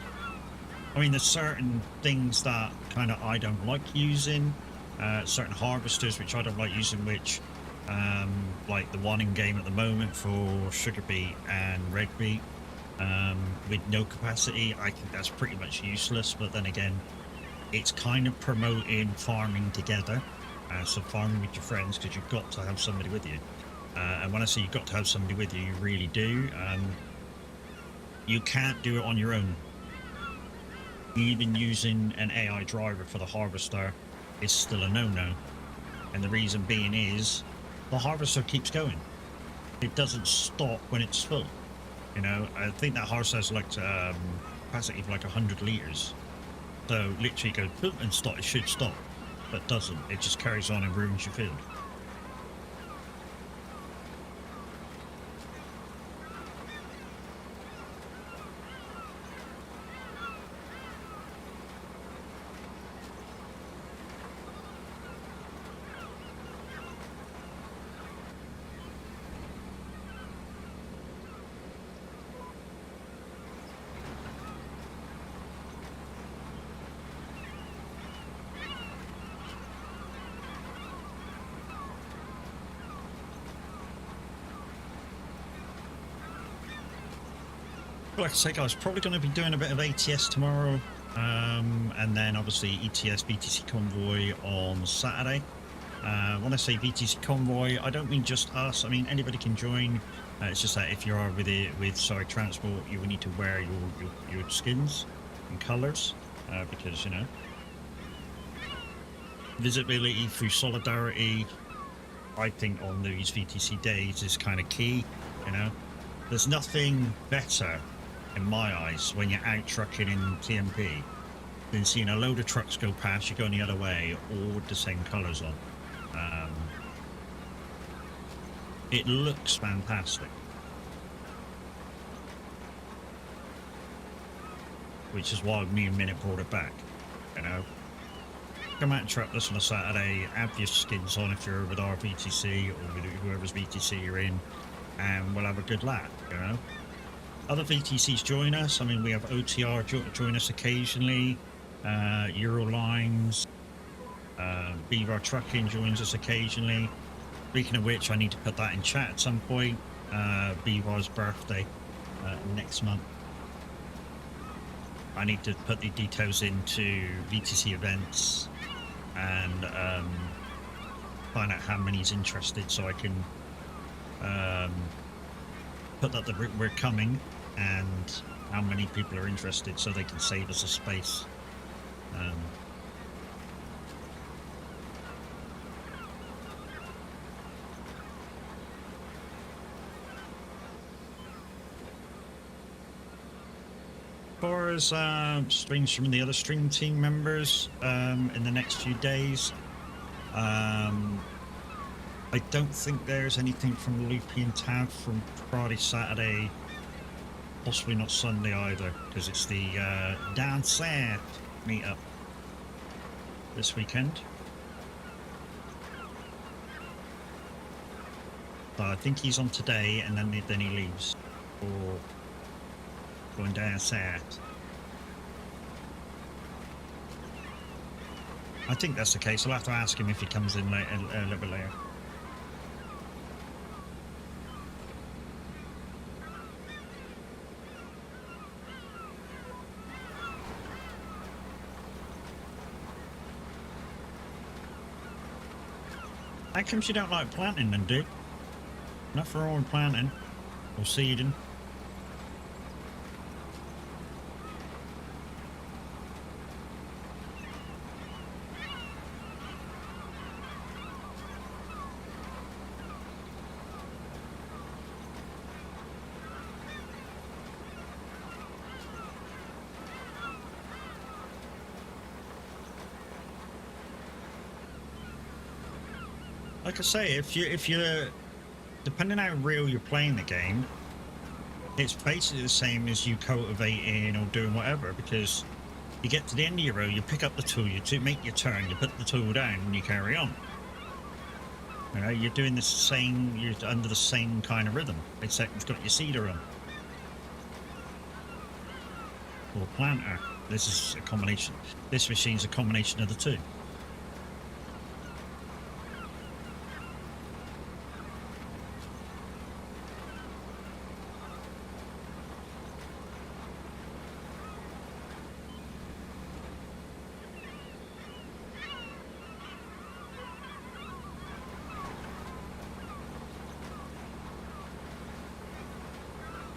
I mean, there's certain things that kind of I don't like using, certain harvesters which I don't like using, which like the one in game at the moment for sugar beet and red beet, with no capacity. I think that's pretty much useless, but then again, it's kind of promoting farming together, so farming with your friends, because you've got to have somebody with you. And when I say you've got to have somebody with you, you really do. You can't do it on your own. Even using an AI driver for the harvester is still a no-no. And the reason being is the harvester keeps going. It doesn't stop when it's full. You know, I think that harvester has like capacity for like 100 liters. So literally goes boom and stop. It should stop, but doesn't. It just carries on and ruins your field. Like I say, guys, probably going to be doing a bit of ATS tomorrow, and then obviously ETS BTC Convoy on Saturday. When I say BTC Convoy, I don't mean just us. I mean anybody can join. It's just that if you are with transport, you will need to wear your skins and colours, because you know, visibility through solidarity, I think on these VTC days is kind of key. You know, there's nothing better in my eyes when you're out trucking in TMP than seeing a load of trucks go past, you're going the other way, all with the same colours on. It looks fantastic, which is why me and Minute brought it back. You know, come out and truck this on a Saturday, have your skins on if you're with our VTC or with whoever's VTC you're in, and we'll have a good laugh. You know, other VTCs join us. I mean, we have OTR join us occasionally, Eurolines, Beaver Trucking joins us occasionally. Speaking of which, I need to put that in chat at some point. Beaver's birthday next month. I need to put the details into VTC events and find out how many's interested, so I can put that we're coming and how many people are interested, so they can save us a space. As far as streams from the other stream team members in the next few days, I don't think there's anything from Loopy and Tav from Friday, Saturday, possibly not Sunday either, because it's the Down South meetup this weekend. So I think he's on today, and then he leaves for going down south. I think that's the case. I'll have to ask him if he comes in later, a little bit later. How comes you don't like planting then, dude? Nothing wrong with planting or seeding. Like I say, if you're depending how real you're playing the game, it's basically the same as you cultivating or doing whatever, because you get to the end of your row, you pick up the tool, you make your turn, you put the tool down, and you carry on. You know, you're doing the same, you're under the same kind of rhythm, except you've got your seeder on. Or planter. This is a combination. This machine's a combination of the two.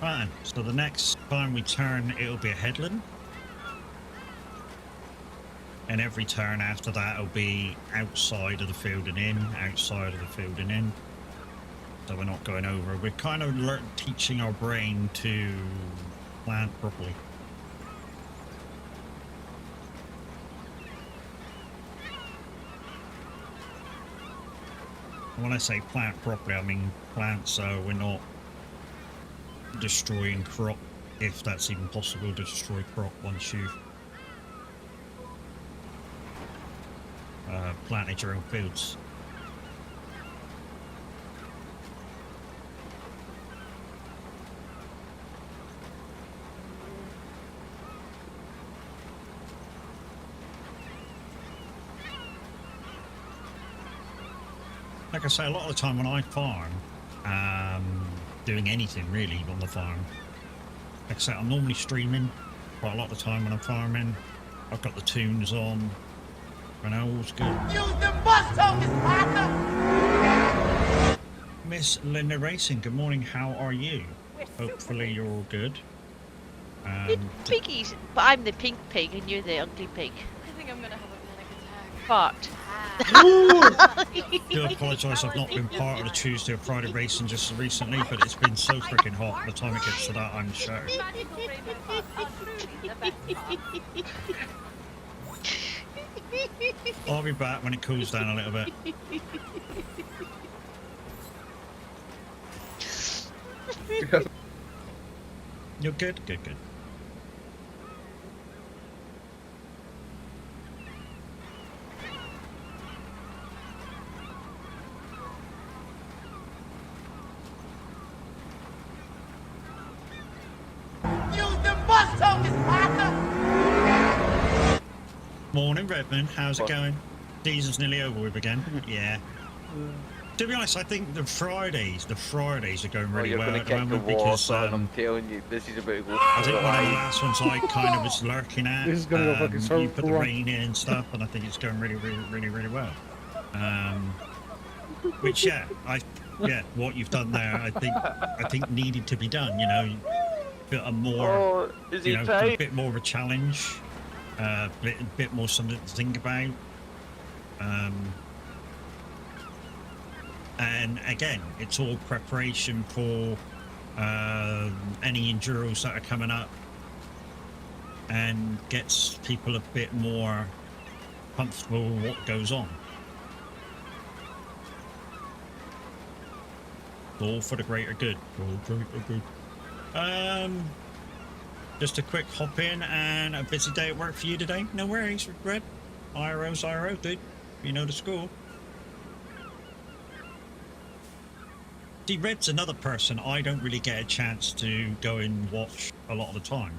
Right, so the next time we turn, it'll be a headland. And every turn after that will be outside of the field and in, outside of the field and in. So we're not going over. We're kind of teaching our brain to plant properly. And when I say plant properly, I mean plant so we're not destroying crop, if that's even possible to destroy crop once you've planted your own fields. Like I say, a lot of the time when I farm, doing anything really on the farm, like I say, I'm normally streaming quite a lot of the time when I'm farming. I've got the tunes on, and all's good. Use the bus tokens, partner! Miss Linda Racing, good morning, how are you? Hopefully you're all good. Piggies, but I'm the pink pig and you're the ugly pig. I think I'm gonna have a panic attack. Fart. Do apologise, I've not been part of the Tuesday or Friday racing just recently, but it's been so freaking hot. By the time it gets to that, I'm shattered. Magical rainbow parts are truly the best part. I'll be back when it cools down a little bit. You're good? Good, good. Use the bus tokens, partner! Morning, Redmond. How's it going? Season's nearly over with again. Yeah. To be honest, I think the Fridays are going really well at the moment because I'm telling you, this is about to go. I think one of the last ones I kind of was lurking at. This is gonna go fucking so you put the wrong. rain in and stuff, and I think it's going really well. Which what you've done there, I think needed to be done. You know, bit a more, Oh, is he a tight? bit more of a challenge, bit more something to think about. And again, it's all preparation for any enduros that are coming up, and gets people a bit more comfortable with what goes on. All for the greater good. All for the greater good. Just a quick hop in and a busy day at work for you today. No worries, Red. IRO's IRO, dude. You know the score. See, Red's another person I don't really get a chance to go and watch a lot of the time.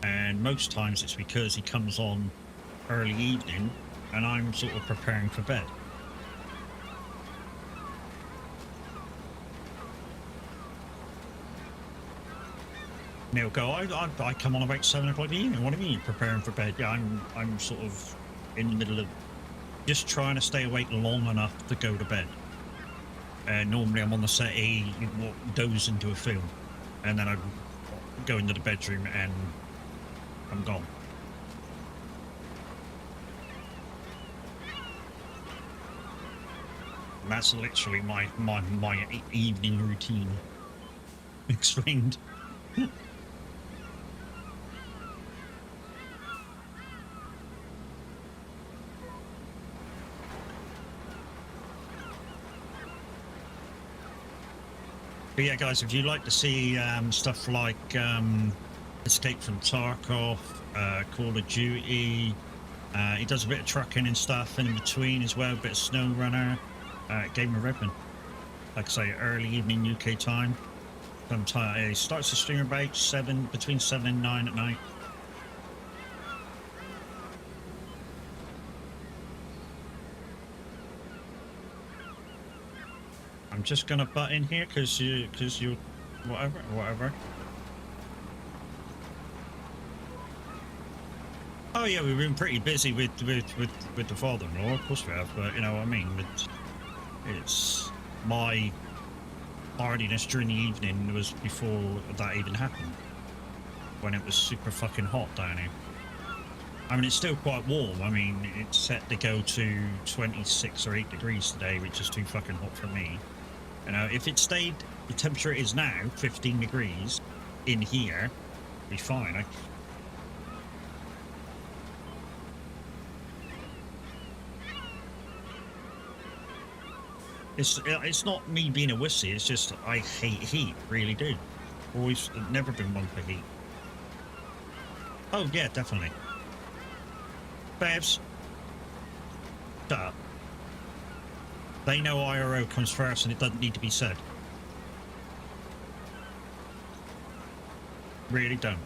And most times it's because he comes on early evening and I'm sort of preparing for bed. And he'll go, I come on about 7 o'clock in the evening. What do you mean preparing for bed? Yeah, I'm sort of in the middle of just trying to stay awake long enough to go to bed. Normally I'm on the settee, doze into a film, and then I go into the bedroom and I'm gone. And that's literally my evening routine explained. But yeah, guys, if you like to see stuff like Escape from Tarkov, Call of Duty, he does a bit of trucking and stuff in between as well, a bit of SnowRunner, Game of Ribbon. Like I say, early evening UK time. Sometime he starts the stream about between 7 and 9 at night. I'm just gonna butt in here because you whatever. Oh yeah, we've been pretty busy with the father-in-law, of course we have, but you know what I mean. It's my hardiness during the evening was before that even happened, when it was super fucking hot down here. I mean, it's still quite warm. I mean, it's set to go to 26 or 8 degrees today, which is too fucking hot for me. You know, if it stayed the temperature it is now, 15 degrees in here, it'd be fine. It's not me being a wussy, it's just I hate heat, really do. Always, never been one for heat. Oh yeah, definitely. Babs, shut up. They know IRO comes first and it doesn't need to be said. Really don't.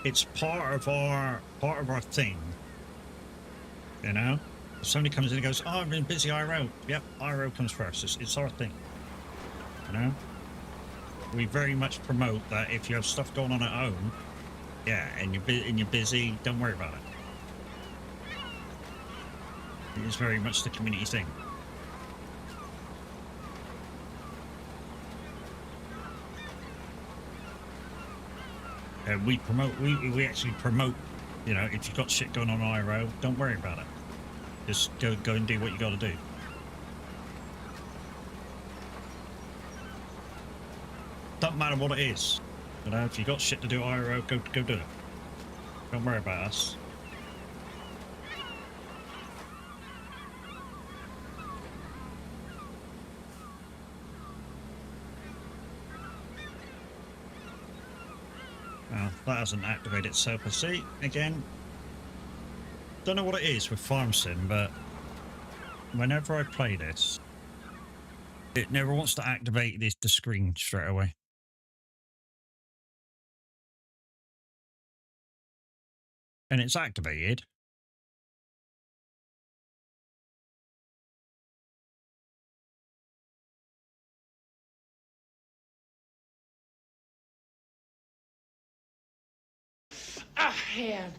It's part of our thing, you know. If somebody comes in and goes, "Oh, I've been busy IRO." Yep, IRO comes first. It's our thing, you know. We very much promote that if you have stuff going on at home, yeah, and you're busy, don't worry about it. It is very much the community thing. We actually promote, you know, if you've got shit going on IRO, don't worry about it. Just go and do what you got to do. Doesn't matter what it is. You know, if you got shit to do IRO, go do it. Don't worry about us. Well, that hasn't activated itself. I see. Again, don't know what it is with Farm Sim, but whenever I play this, it never wants to activate the screen straight away. And it's activated. I have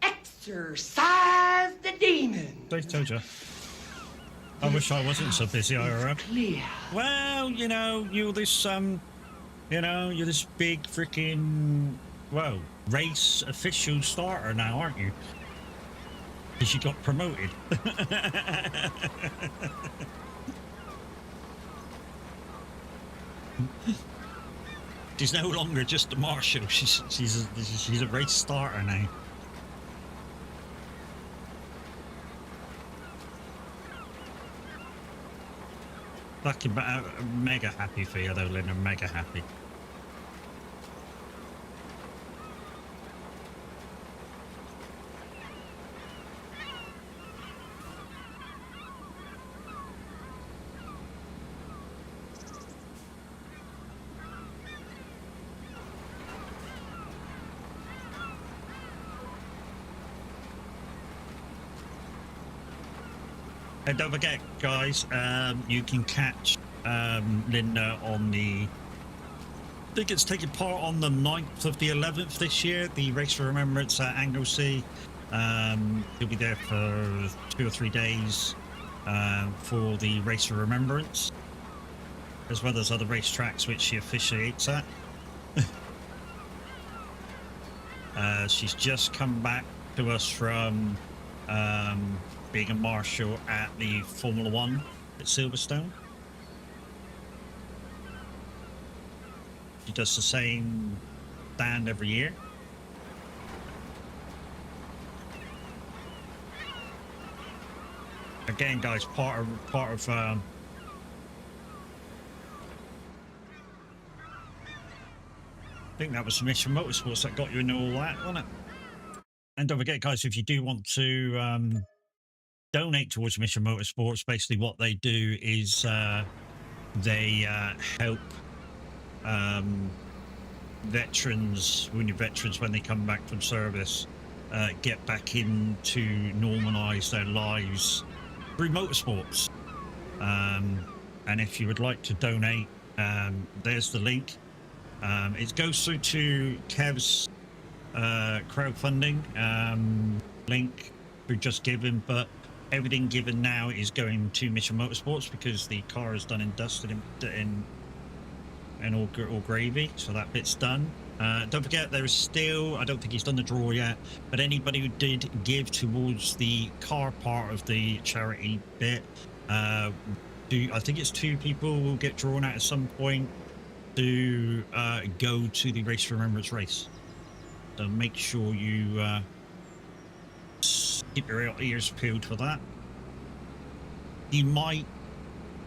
exorcised the demon. I told you. I wish I wasn't so busy, IRO. Clear. Well, you know, you're this big freaking, well, race official starter now, aren't you? Because you got promoted. She's no longer just a marshal. She's a race starter now. Fucking mega happy for you though, Linda. Mega happy. And don't forget, guys, you can catch Linda on the... I think it's taking part on the 9th of the 11th this year, the Race for Remembrance at Anglesey. You'll be there for 2 or 3 days for the Race for Remembrance, as well as other racetracks which she officiates at. She's just come back to us from being a marshal at the Formula 1 at Silverstone. She does the same stand every year. Again, guys, part of I think that was Mission Motorsports that got you into all that, wasn't it? And don't forget, guys, if you do want to donate towards Mission Motorsports, basically what they do is they help veterans, wounded veterans, when they come back from service, get back into normalise their lives through motorsports. And if you would like to donate, there's the link. It goes through to Kev's crowdfunding link through Just Giving, but everything given now is going to Mission Motorsports because the car is done and dusted and all gravy, so that bit's done. Don't forget, there is still, I don't think he's done the draw yet, but anybody who did give towards the car part of the charity bit, I think it's 2 people will get drawn out at some point to go to the Race for Remembrance race. So make sure you keep your ears peeled for that. He might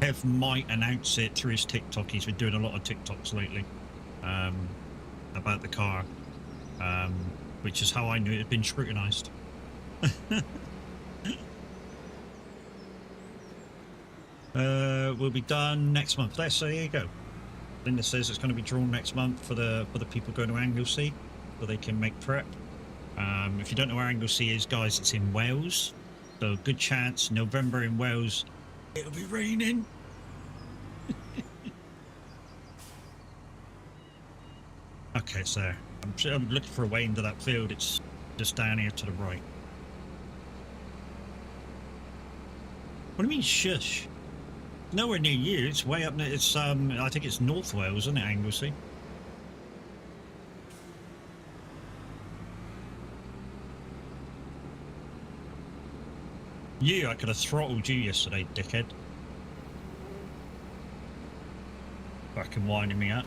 announce it through his TikTok. He's been doing a lot of TikToks lately about the car, which is how I knew it had been scrutinized. Will be done next month. So there you go. Linda says it's going to be drawn next month for the people going to Anglesey, so they can make prep. If you don't know where Anglesey is, guys, it's in Wales, so good chance November in Wales it'll be raining. Okay, so I'm looking for a way into that field. It's just down here to the right. What do you mean shush? Nowhere near you. It's way up there. It's I think it's North Wales, isn't it, Anglesey? I could have throttled you yesterday, dickhead. Fucking winding me up.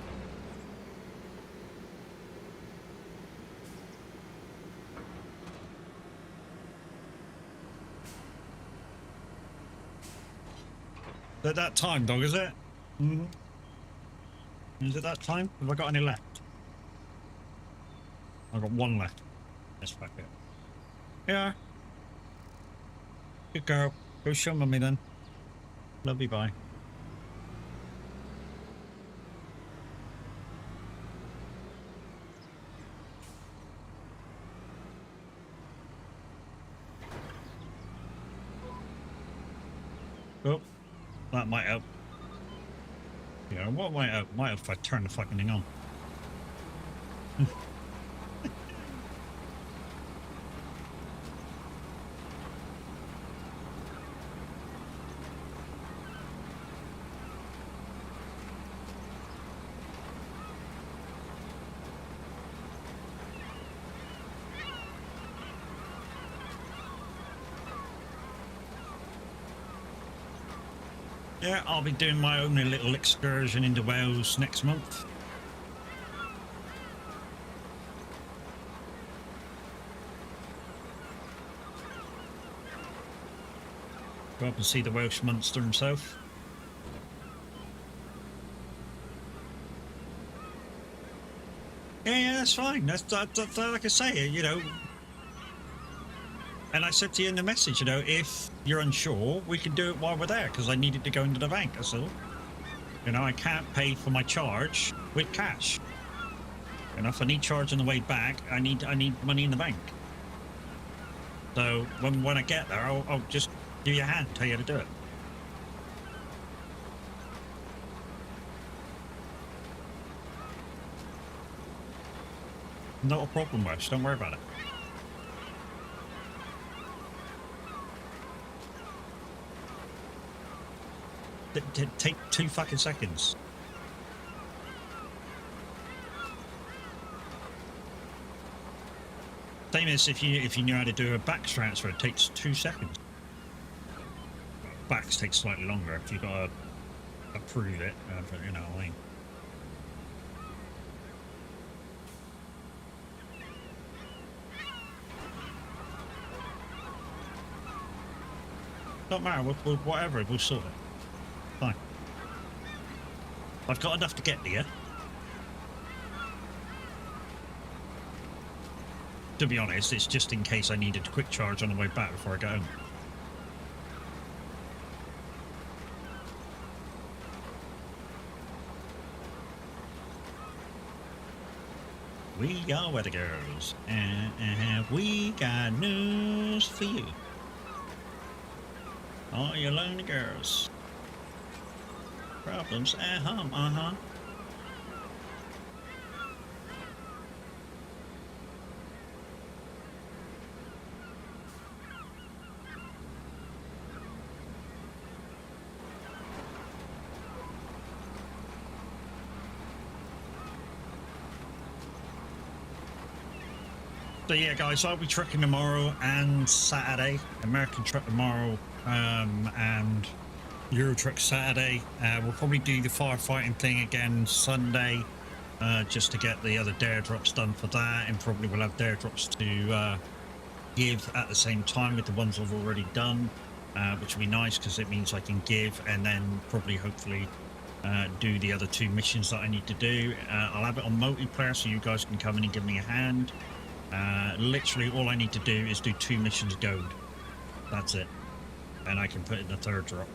At that time, dog, is it? Mm-hmm. Is it that time? Have I got any left? I've got 1 left. Let's back it. Yeah. Good girl. Go show mummy then. Love you, bye. Oh, that might help. Yeah, what might help? Might help if I turn the fucking thing on. Yeah, I'll be doing my own little excursion into Wales next month. Go up and see the Welsh monster himself. Yeah, that's fine. That's like I say, you know. And I said to you in the message, you know, if you're unsure, we can do it while we're there, because I needed to go into the bank, that's all. You know, I can't pay for my charge with cash. You know, if I need charge on the way back, I need money in the bank. So when I get there, I'll just Give you a hand, tell you how to do it. Not a problem, Wes. Don't worry about it. Take 2 fucking seconds. Same as if you knew how to do a backs transfer, it takes 2 seconds. Backs takes slightly longer if you've got to approve it, but you know what I mean. Don't matter, we'll whatever, we'll sort it. Fine. I've got enough to get to you. To be honest, it's just in case I needed a quick charge on the way back before I go home. We got weather girls, and we got news for you. All you lonely girls. Problems at home, So yeah, guys, I'll be trucking tomorrow and Saturday. American truck tomorrow, and Euro truck Saturday. We'll probably do the firefighting thing again Sunday, just to get the other dare drops done for that, and probably we'll have dare drops to give at the same time with the ones I've already done, which will be nice because it means I can give and then probably hopefully do the other 2 missions that I need to do. I'll have it on multiplayer so you guys can come in and give me a hand. Literally all I need to do is do 2 missions gold. That's it. And I can put in the 3rd drop.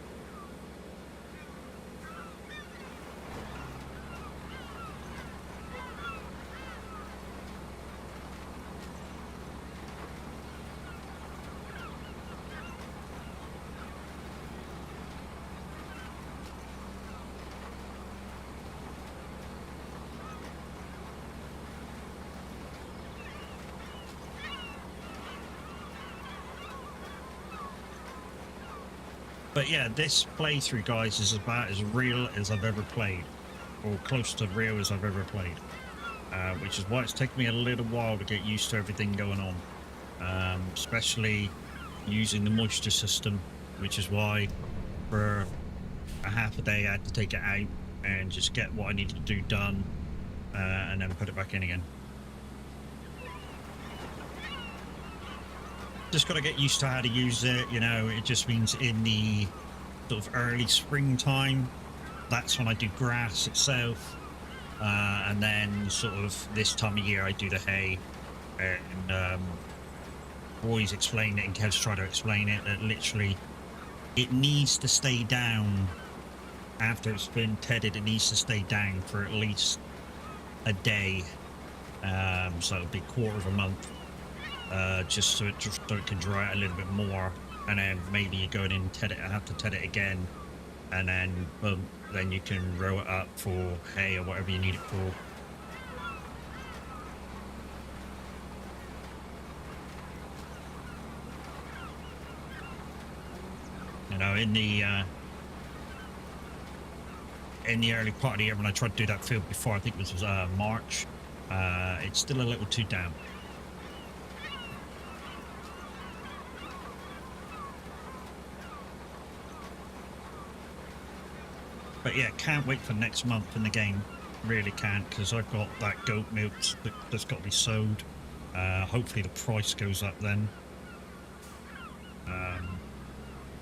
But yeah, this playthrough, guys, is about as real as I've ever played, or close to real as I've ever played, which is why it's taken me a little while to get used to everything going on, especially using the moisture system, which is why for a half a day I had to take it out and just get what I needed to do done, and then put it back in again. Just got to get used to how to use it, you know. It just means in the sort of early springtime, that's when I do grass itself, and then sort of this time of year I do the hay, and always explain it, and Kev's try to explain it, that literally it needs to stay down after it's been tedded. It needs to stay down for at least a day, so it'll be a quarter of a month. Just so it can dry out a little bit more, and then maybe you go in and ted it, have to ted it again, and then then you can row it up for hay or whatever you need it for. You know, in the early part of the year when I tried to do that field before, I think this was March, it's still a little too damp. But yeah, can't wait for next month in the game. Really can't, because I've got that goat milk that's got to be sold. Hopefully the price goes up then.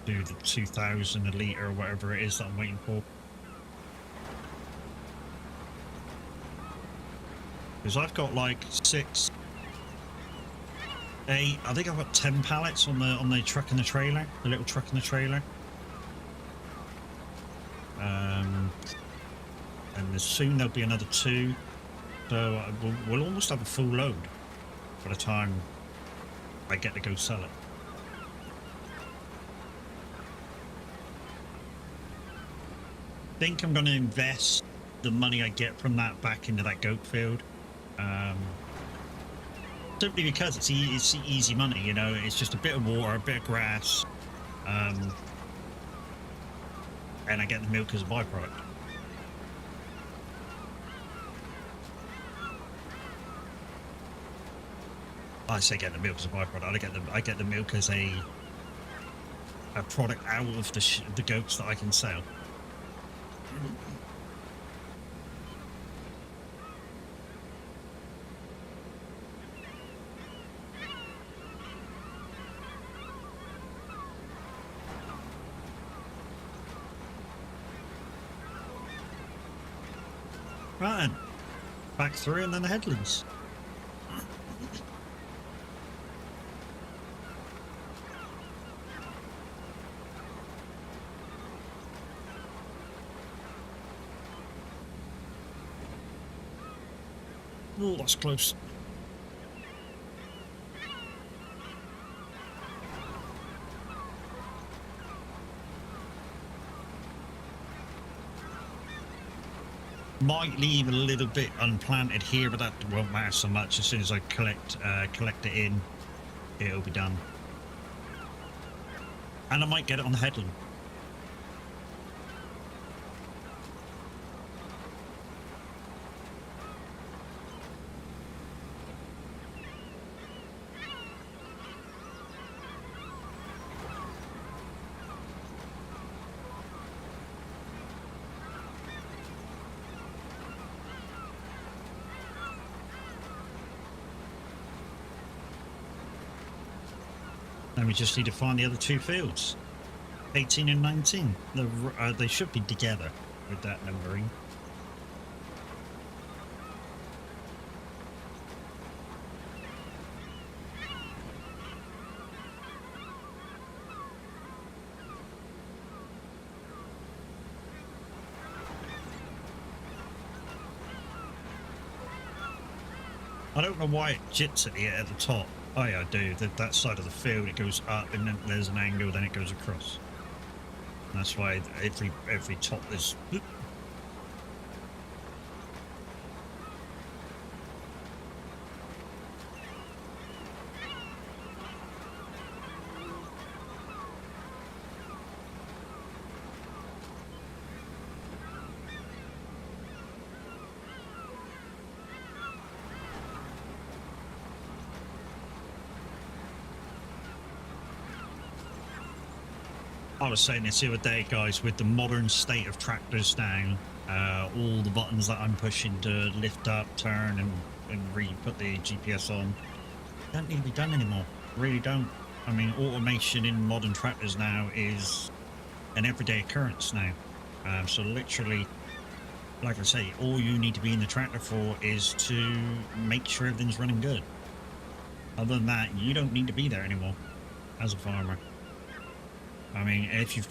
Do the 2,000 a litre or whatever it is that I'm waiting for. Because I've got like 6, 8, I think I've got 10 pallets on the truck and the trailer, the little truck and the trailer. And soon there'll be another 2, so we'll almost have a full load by the time I get to go sell it. think I'm going to invest the money I get from that back into that goat field. Simply because it's easy money, you know. It's just a bit of water, a bit of grass, and I get the milk as a byproduct. I say get the milk as a byproduct. I get the milk as a product out of the goats that I can sell. Right then, back through and then the headlands. Oh, that's close. Might leave a little bit unplanted here, but that won't matter so much. As soon as I collect it in, it'll be done. And I might get it on the headland. Then we just need to find the other two fields, 18 and 19. They should be together with that numbering. I don't know why it jits at the top. Oh yeah, I do. That side of the field, it goes up and then there's an angle, then it goes across. And that's why every top is... I was saying this the other day, guys, with the modern state of tractors now, all the buttons that I'm pushing to lift up, turn, and re-put the GPS on, don't need to be done anymore. Really don't. I mean, automation in modern tractors now is an everyday occurrence now. So literally, like I say, all you need to be in the tractor for is to make sure everything's running good. Other than that, you don't need to be there anymore as a farmer. I mean, if you've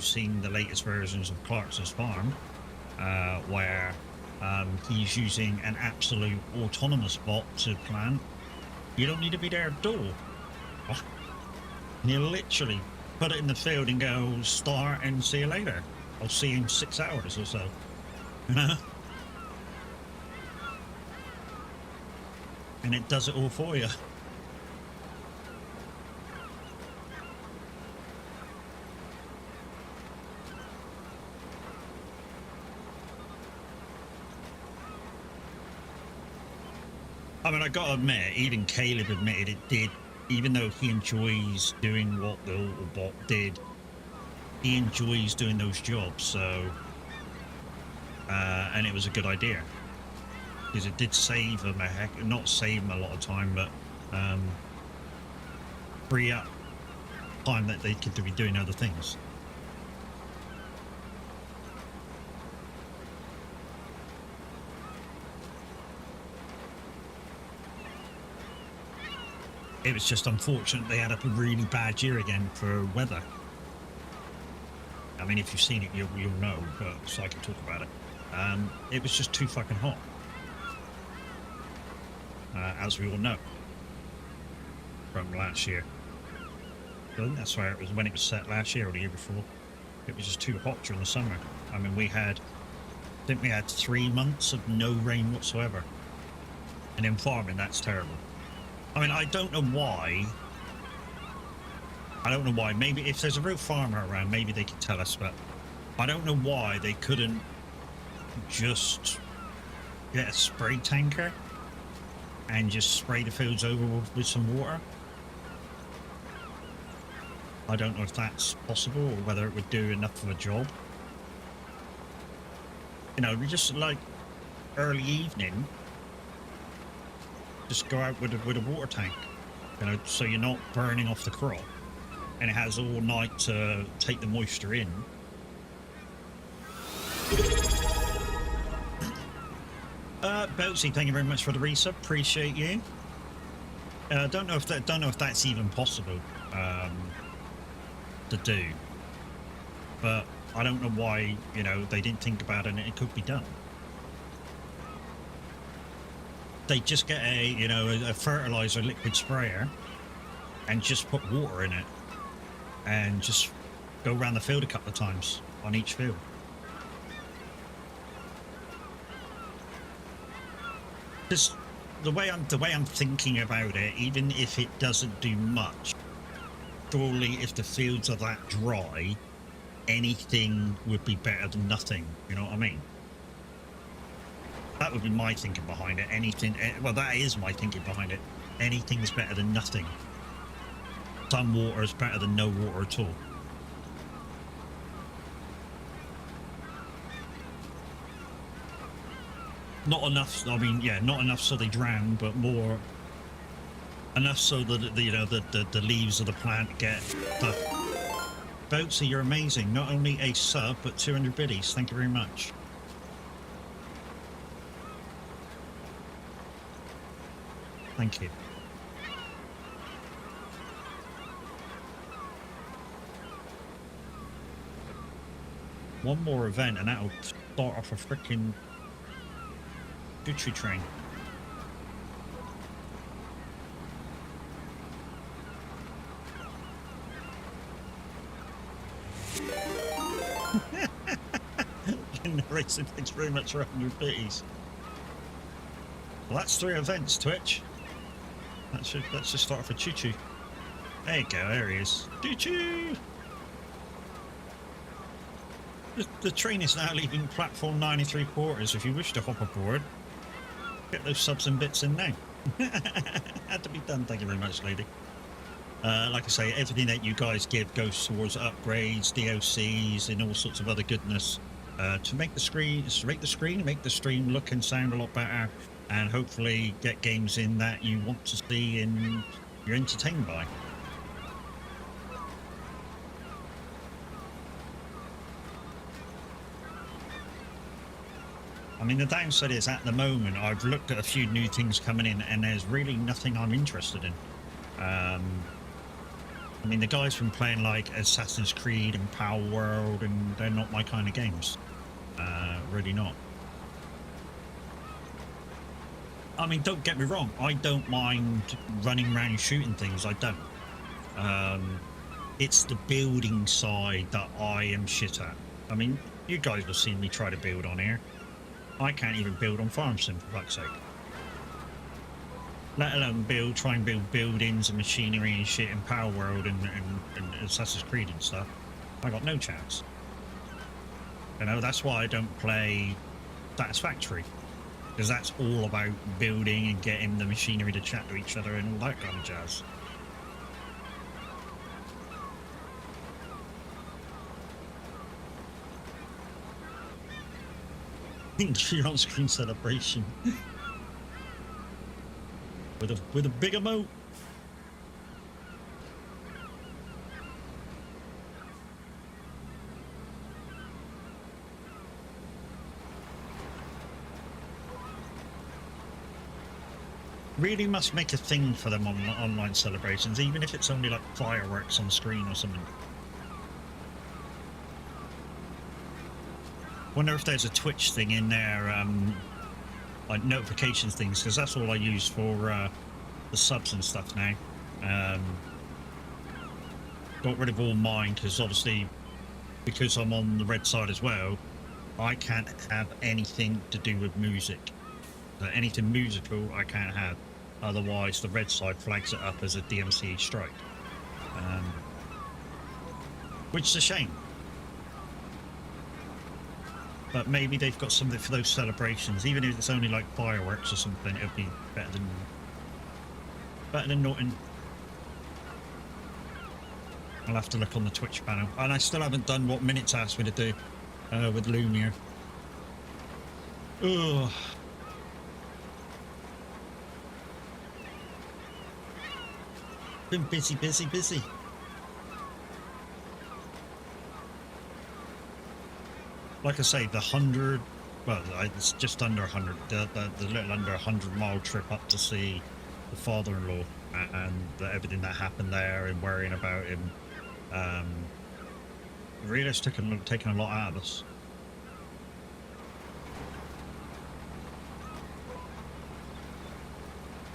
seen the latest versions of Clarkson's farm, where he's using an absolute autonomous bot to plant, you don't need to be there at all. You literally put it in the field and go start and see you later. I'll see you in 6 hours or so. You know? And it does it all for you. I mean, I gotta admit, even Caleb admitted it did, even though he enjoys doing what the little bot did, he enjoys doing those jobs, so, and it was a good idea. Because it did save them not save them a lot of time, but free up time that they could be doing other things. It was just unfortunate they had a really bad year again for weather. I mean, if you've seen it, you'll know, but so I can talk about it. It was just too fucking hot, as we all know from last year. I think that's where it was when it was set last year or the year before. It was just too hot during the summer. I mean, I think we had 3 months of no rain whatsoever. And in farming, that's terrible. I mean, I don't know why. Maybe if there's a real farmer around, maybe they could tell us, but I don't know why they couldn't just get a spray tanker and just spray the fields over with some water. I don't know if that's possible or whether it would do enough of a job. You know, we just like early evening, just go out with a water tank, you know, so you're not burning off the crop, and it has all night to take the moisture in. Boatsy, thank you very much for the resub. Appreciate you. Don't know if that's even possible to do, but I don't know why, you know, they didn't think about it and it could be done. They just get a fertilizer liquid sprayer and just put water in it and just go around the field a couple of times on each field. Just the way I'm thinking about it, even if it doesn't do much, surely if the fields are that dry, anything would be better than nothing. You know what I mean? That would be my thinking behind it. Well, that is my thinking behind it. Anything's better than nothing. Some water is better than no water at all. Not enough. I mean, yeah, not enough so they drown, but more enough so that the leaves of the plant get the. Boatsy, you're amazing. Not only a sub, but 200 biddies. Thank you very much. Thank you. One more event and that'll start off a freaking Gucci train. Racing, thanks very much for 100 biddies. Well, that's 3 events, Twitch. Let's just start off a choo-choo. There you go, there he is. Choo-choo! The train is now leaving platform 93 quarters. If you wish to hop aboard, get those subs and bits in now. Had to be done, thank you very much, lady. Like I say, everything that you guys give goes towards upgrades, DLCs, and all sorts of other goodness to make the stream look and sound a lot better, and hopefully get games in that you want to see and you're entertained by. I mean, the downside is at the moment I've looked at a few new things coming in and there's really nothing I'm interested in. I mean, the guys from playing like Assassin's Creed and Power World, and they're not my kind of games. Really not. I mean, don't get me wrong, I don't mind running around shooting things, I don't. It's the building side that I am shit at. I mean, you guys have seen me try to build on here. I can't even build on farm sim, for fuck's sake. Let alone try and build buildings and machinery and shit in Power World and Assassin's Creed and stuff. I got no chance. You know, that's why I don't play Satisfactory. Because that's all about building and getting the machinery to chat to each other and all that kind of jazz. Your on-screen celebration with a big emote. Really must make a thing for them on online celebrations, even if it's only like fireworks on screen or something. Wonder if there's a Twitch thing in there, like notifications things, because that's all I use for the subs and stuff now. Got rid of all mine because obviously because I'm on the red side as well, I can't have anything to do with music. Anything musical I can't have. Otherwise, the red side flags it up as a DMCA strike. Which is a shame. But maybe they've got something for those celebrations. Even if it's only like fireworks or something, it'll be better than nothing. I'll have to look on the Twitch panel. And I still haven't done what Minutes asked me to do with Lumiere. Ugh. Been busy. Like I say, the 100, well, it's just under 100, the little under 100-mile trip up to see the father-in-law and everything that happened there and worrying about him. Really, it's taken a lot out of us.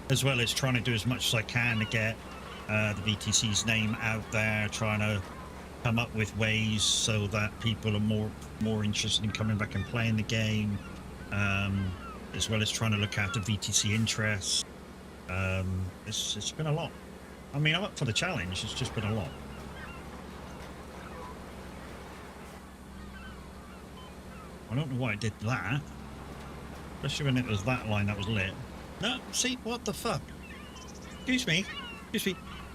As well as trying to do as much as I can to get the VTC's name out there, trying to come up with ways so that people are more interested in coming back and playing the game, as well as trying to look after VTC interests. It's been a lot. I mean, I'm up for the challenge. It's just been a lot. I don't know why I did that, especially when it was that line that was lit. No, see, what the fuck? Excuse me.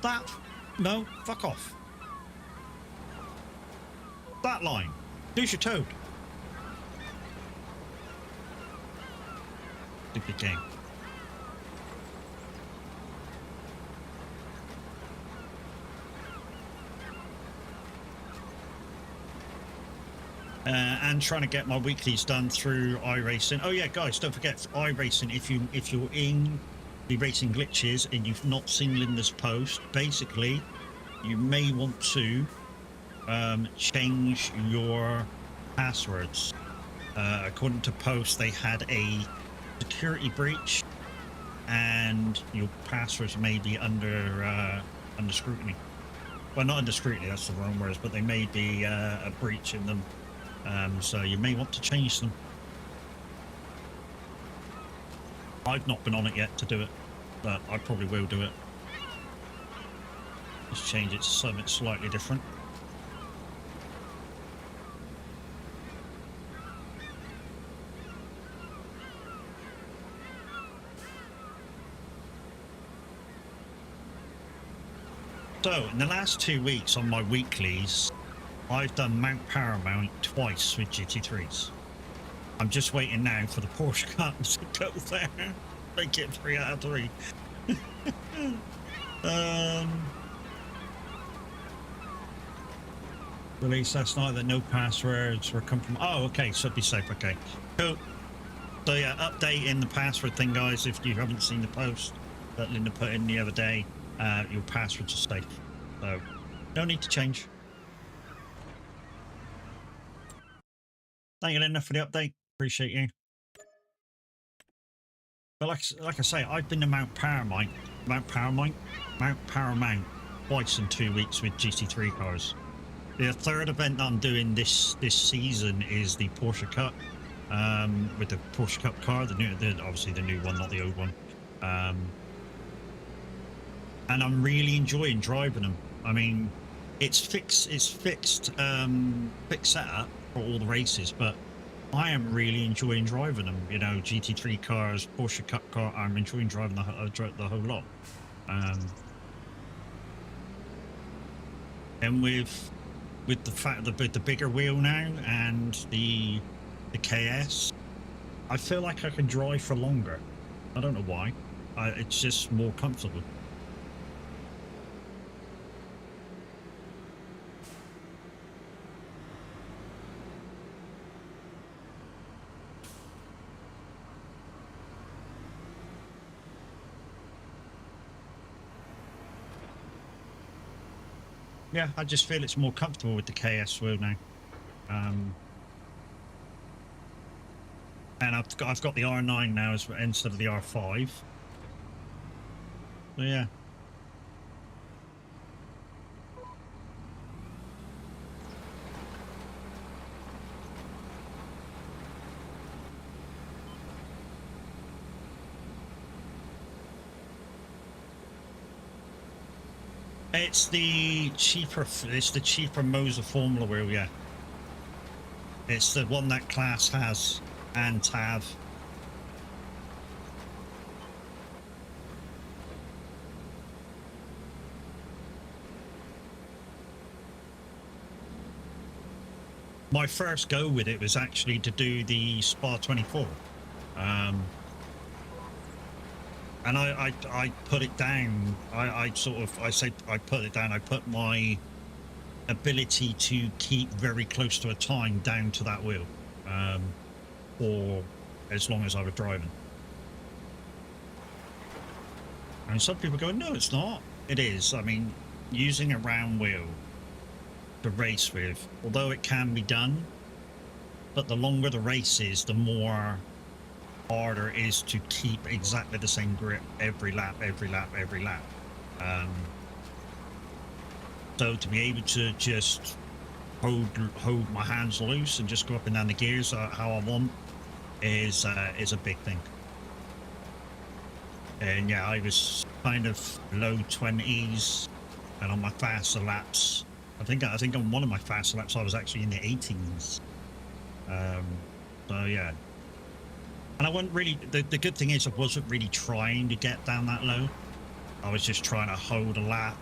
That, no, fuck off. That line. Lose your toad. Stupid game. And trying to get my weeklies done through iRacing. Oh yeah, guys, don't forget iRacing. If you're in the racing glitches and you've not seen Linda's post, basically, you may want to change your passwords. According to post, they had a security breach, and your passwords may be under scrutiny. Well, not under scrutiny. That's the wrong words, but they may be a breach in them. So you may want to change them. I've not been on it yet to do it, but I probably will do it. Just change it to something slightly different. So, in the last 2 weeks on my weeklies, I've done Mount Paramount twice with GT3s. I'm just waiting now for the Porsche Cups to go there. Make it 3 out of 3. Released last night that no passwords were compromised. Oh, okay, so be safe. Okay, cool. So yeah, updating the password thing, guys. If you haven't seen the post that Linda put in the other day, your passwords are safe. So no need to change. Thank you, Linda, for the update. Appreciate you. But like I say, I've been to Mount Paramount twice in 2 weeks with GT3 cars. The third event that I'm doing this season is the Porsche Cup, with the Porsche Cup car, obviously the new one, not the old one. And I'm really enjoying driving them. I mean, it's fixed setup for all the races, but I am really enjoying driving them. You know, GT3 cars, Porsche Cup car. I'm enjoying driving the whole lot. And with the fact that the bigger wheel now and the KS, I feel like I can drive for longer. I don't know why. It's just more comfortable. Yeah, I just feel it's more comfortable with the KS wheel now. And I've got the R9 now instead of the R5. So yeah. It's the cheaper Moser Formula wheel, yeah. It's the one that Class has and Tav. My first go with it was actually to do the Spa 24. And I put it down. I put it down. I put my ability to keep very close to a time down to that wheel, for as long as I was driving. And some people go, no, it's not. It is. I mean, using a round wheel to race with, although it can be done, but the longer the race is, the more harder it is to keep exactly the same grip every lap. So to be able to just hold my hands loose and just go up and down the gears how I want is a big thing. And yeah, I was kind of low 20s, and on my faster laps, I think on one of my faster laps I was actually in the 18s. So yeah. And I wasn't really, the good thing is I wasn't really trying to get down that low. I was just trying to hold a lap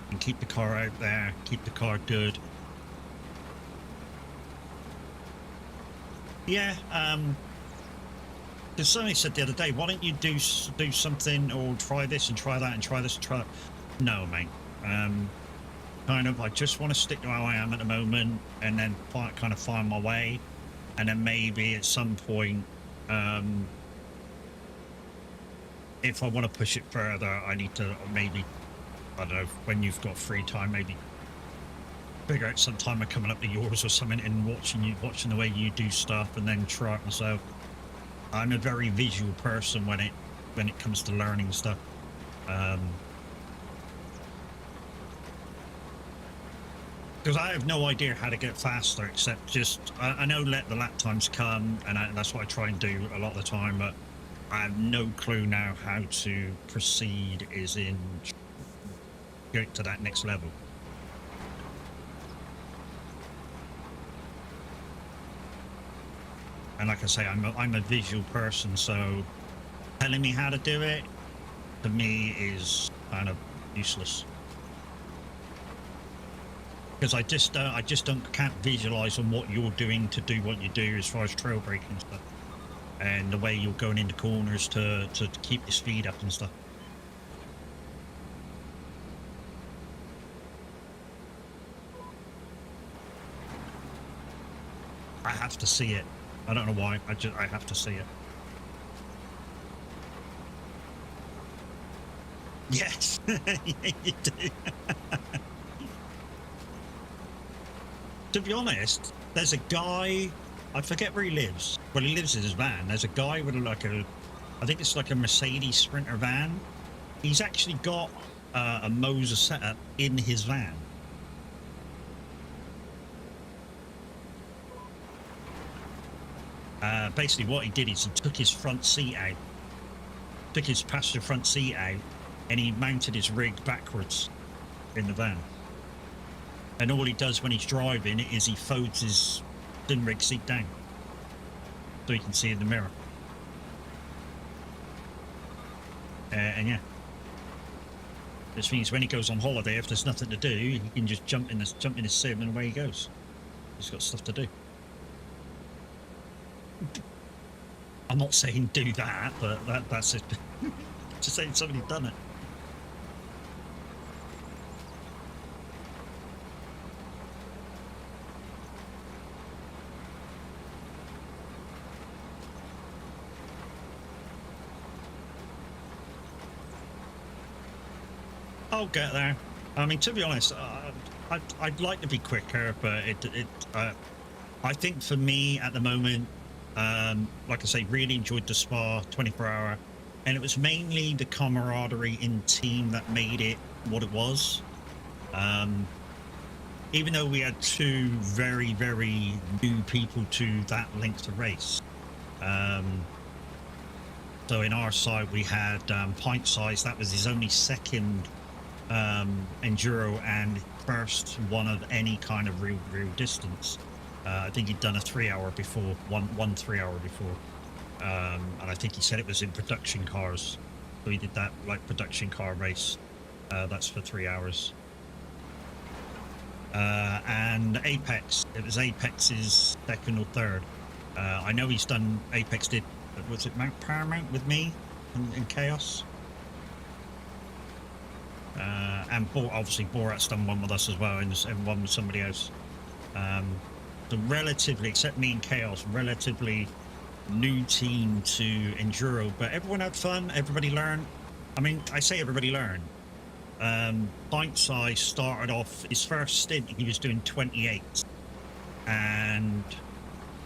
and keep the car out there, keep the car good. Yeah, because somebody said the other day, why don't you do something or try this and try that and try this and try that? No, mate. Kind of, I just want to stick to how I am at the moment and then kind of find my way. And then maybe at some point, if I want to push it further, I need to maybe, I don't know, when you've got free time, maybe figure out some time of coming up to yours or something and watching the way you do stuff and then try it myself. I'm a very visual person when it comes to learning stuff. Because I have no idea how to get faster, except just I know let the lap times come, and that's what I try and do a lot of the time. But I have no clue now how to proceed, is in get to that next level. And like I say, I'm a visual person, so telling me how to do it to me is kind of useless. Because I just can't visualize on what you're doing to do what you do as far as trail braking stuff, and the way you're going into corners to keep your speed up and stuff. I have to see it. I don't know why. I have to see it. Yes, you do. To be honest, there's a guy, I forget where he lives. Well, he lives in his van. There's a guy with I think it's like a Mercedes Sprinter van. He's actually got a Moser setup in his van. Basically what he did is he took his front seat out, took his passenger front seat out, and he mounted his rig backwards in the van. And all he does when he's driving is he folds his thin rig seat down so he can see in the mirror. And yeah, this means when he goes on holiday, if there's nothing to do, he can just jump in his sim and away he goes. He's got stuff to do. I'm not saying do that, but that's it. Just saying somebody done it. I'll get there. I mean, to be honest, I'd like to be quicker, but I think for me at the moment, like I say, really enjoyed the Spa 24-hour, and it was mainly the camaraderie in team that made it what it was. Even though we had two very, very new people to that length of race. So in our side, we had Pint Size. That was his only second enduro and first one of any kind of real distance. I think he'd done a 3 hour before, one 3 hour before, and I think he said it was in production cars, so he did that like production car race. That's for 3 hours. And Apex, it was Apex's second or third. I know he's done, Apex did, was it Mount Paramount with me in Chaos? And obviously Borat's done one with us as well, and one with somebody else. So relatively, except me and Chaos, relatively new team to Enduro, but everyone had fun, everybody learned. I mean, I say everybody learned. Pint Size started off, his first stint, he was doing 28. And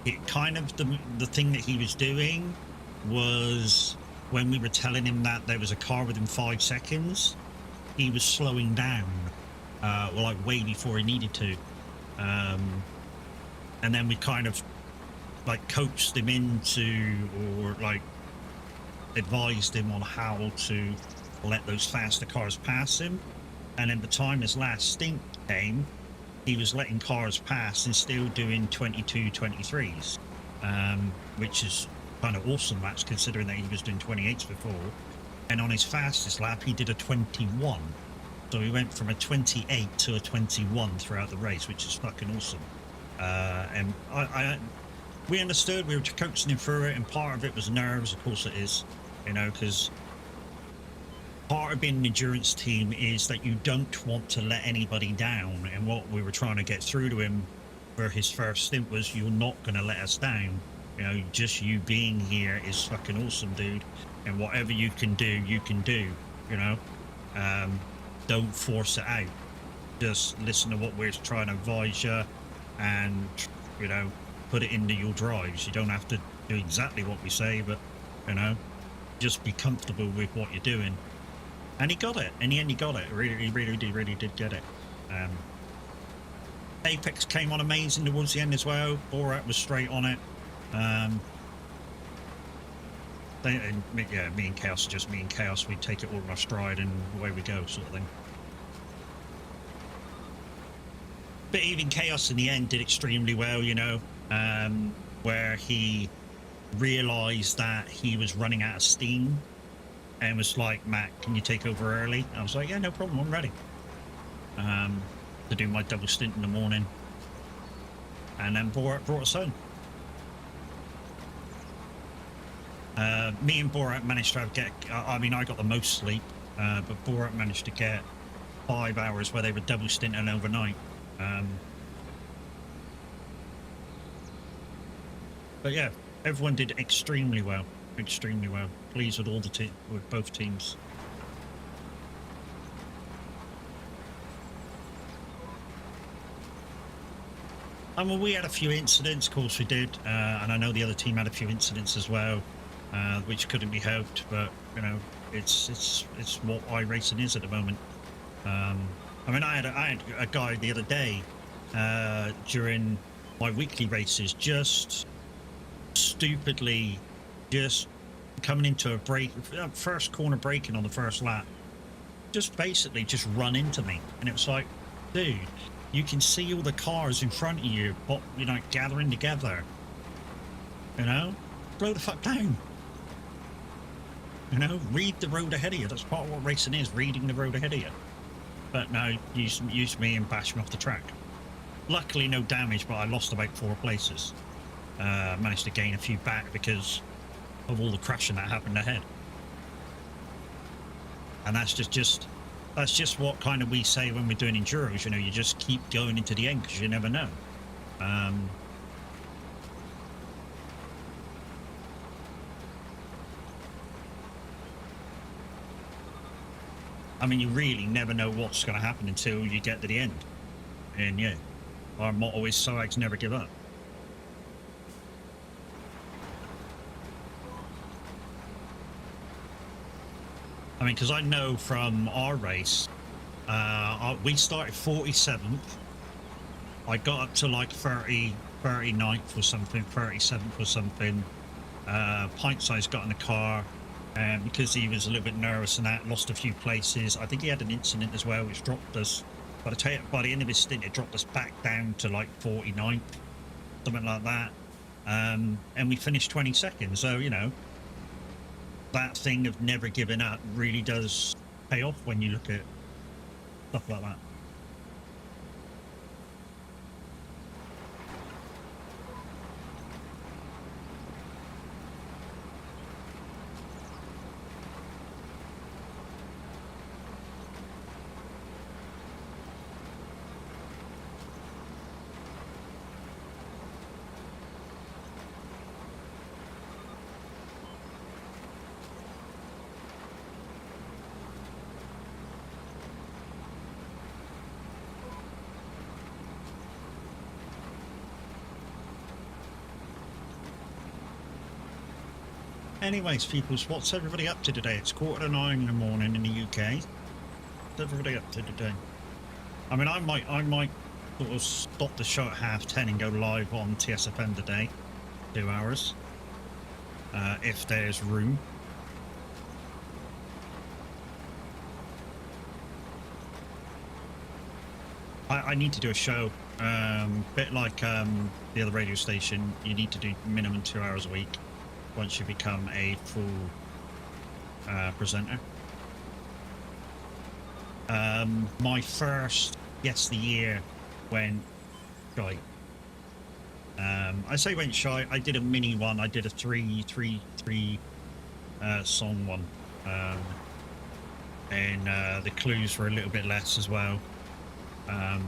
it kind of, the thing that he was doing was, when we were telling him that there was a car within 5 seconds, he was slowing down, well, like way before he needed to. And then we kind of like coaxed him into, or like advised him on how to let those faster cars pass him. And at the time his last stint came, he was letting cars pass and still doing 22, 23s, which is kind of awesome, that's considering that he was doing 28s before. And on his fastest lap, he did a 21. So he went from a 28 to a 21 throughout the race, which is fucking awesome. And we understood, we were coaxing him through it, and part of it was nerves, of course it is, you know, because part of being an endurance team is that you don't want to let anybody down. And what we were trying to get through to him for his first stint was, you're not going to let us down. You know, just you being here is fucking awesome, dude. And whatever you can do, you know. Don't force it out. Just listen to what we're trying to advise you, and, you know, put it into your drives. You don't have to do exactly what we say, but, you know, just be comfortable with what you're doing. And he got it. In the end, he got it. He really did get it. Apex came on amazing towards the end as well. Borat was straight on it. Yeah, me and Chaos, just me and Chaos, we take it all in our stride and away we go, sort of thing. But even Chaos in the end did extremely well, you know, where he realised that he was running out of steam and was like, Matt, can you take over early? I was like, yeah, no problem, I'm ready. To do my double stint in the morning. And then Borat brought us home. Me and Borat managed to I mean, I got the most sleep, but Borat managed to get 5 hours where they were double stinting overnight. But yeah, everyone did extremely well, extremely well. Pleased with all the with both teams. I mean, we had a few incidents, of course we did, and I know the other team had a few incidents as well. Which couldn't be helped, but you know, it's what iRacing is at the moment. I mean, I had a guy the other day during my weekly races just stupidly just coming into a break, first corner braking on the first lap, just basically just run into me, and it was like, dude, you can see all the cars in front of you, you know, gathering together. You know, slow the fuck down. You know, read the road ahead of you. That's part of what racing is, reading the road ahead of you. But no, use me and bash me off the track. Luckily, no damage, but I lost about 4 places. Managed to gain a few back because of all the crashing that happened ahead. And that's just what kind of we say when we're doing enduros. You know, you just keep going into the end because you never know. I mean, you really never know what's going to happen until you get to the end. And yeah, our motto is SOAGs never give up. I mean, because I know from our race, we started 47th. I got up to like 39th or something, 37th or something. Pint Size got in the car. because he was a little bit nervous and that, lost a few places. I think he had an incident as well, which dropped us. But I tell you, by the end of his stint, it dropped us back down to like 49th, something like that. And we finished 22nd. So, you know, that thing of never giving up really does pay off when you look at stuff like that. Anyways, peoples, what's everybody up to today? It's 8:45 in the morning in the UK. What's everybody up to today? I mean, I might sort of stop the show at 10:30 and go live on TSFM today, 2 hours, if there's room. I need to do a show, bit like the other radio station. You need to do minimum 2 hours a week once you become a full presenter. My first Yes the Year went shy. I say went shy. I did a mini one. I did a three song one, and the clues were a little bit less as well. I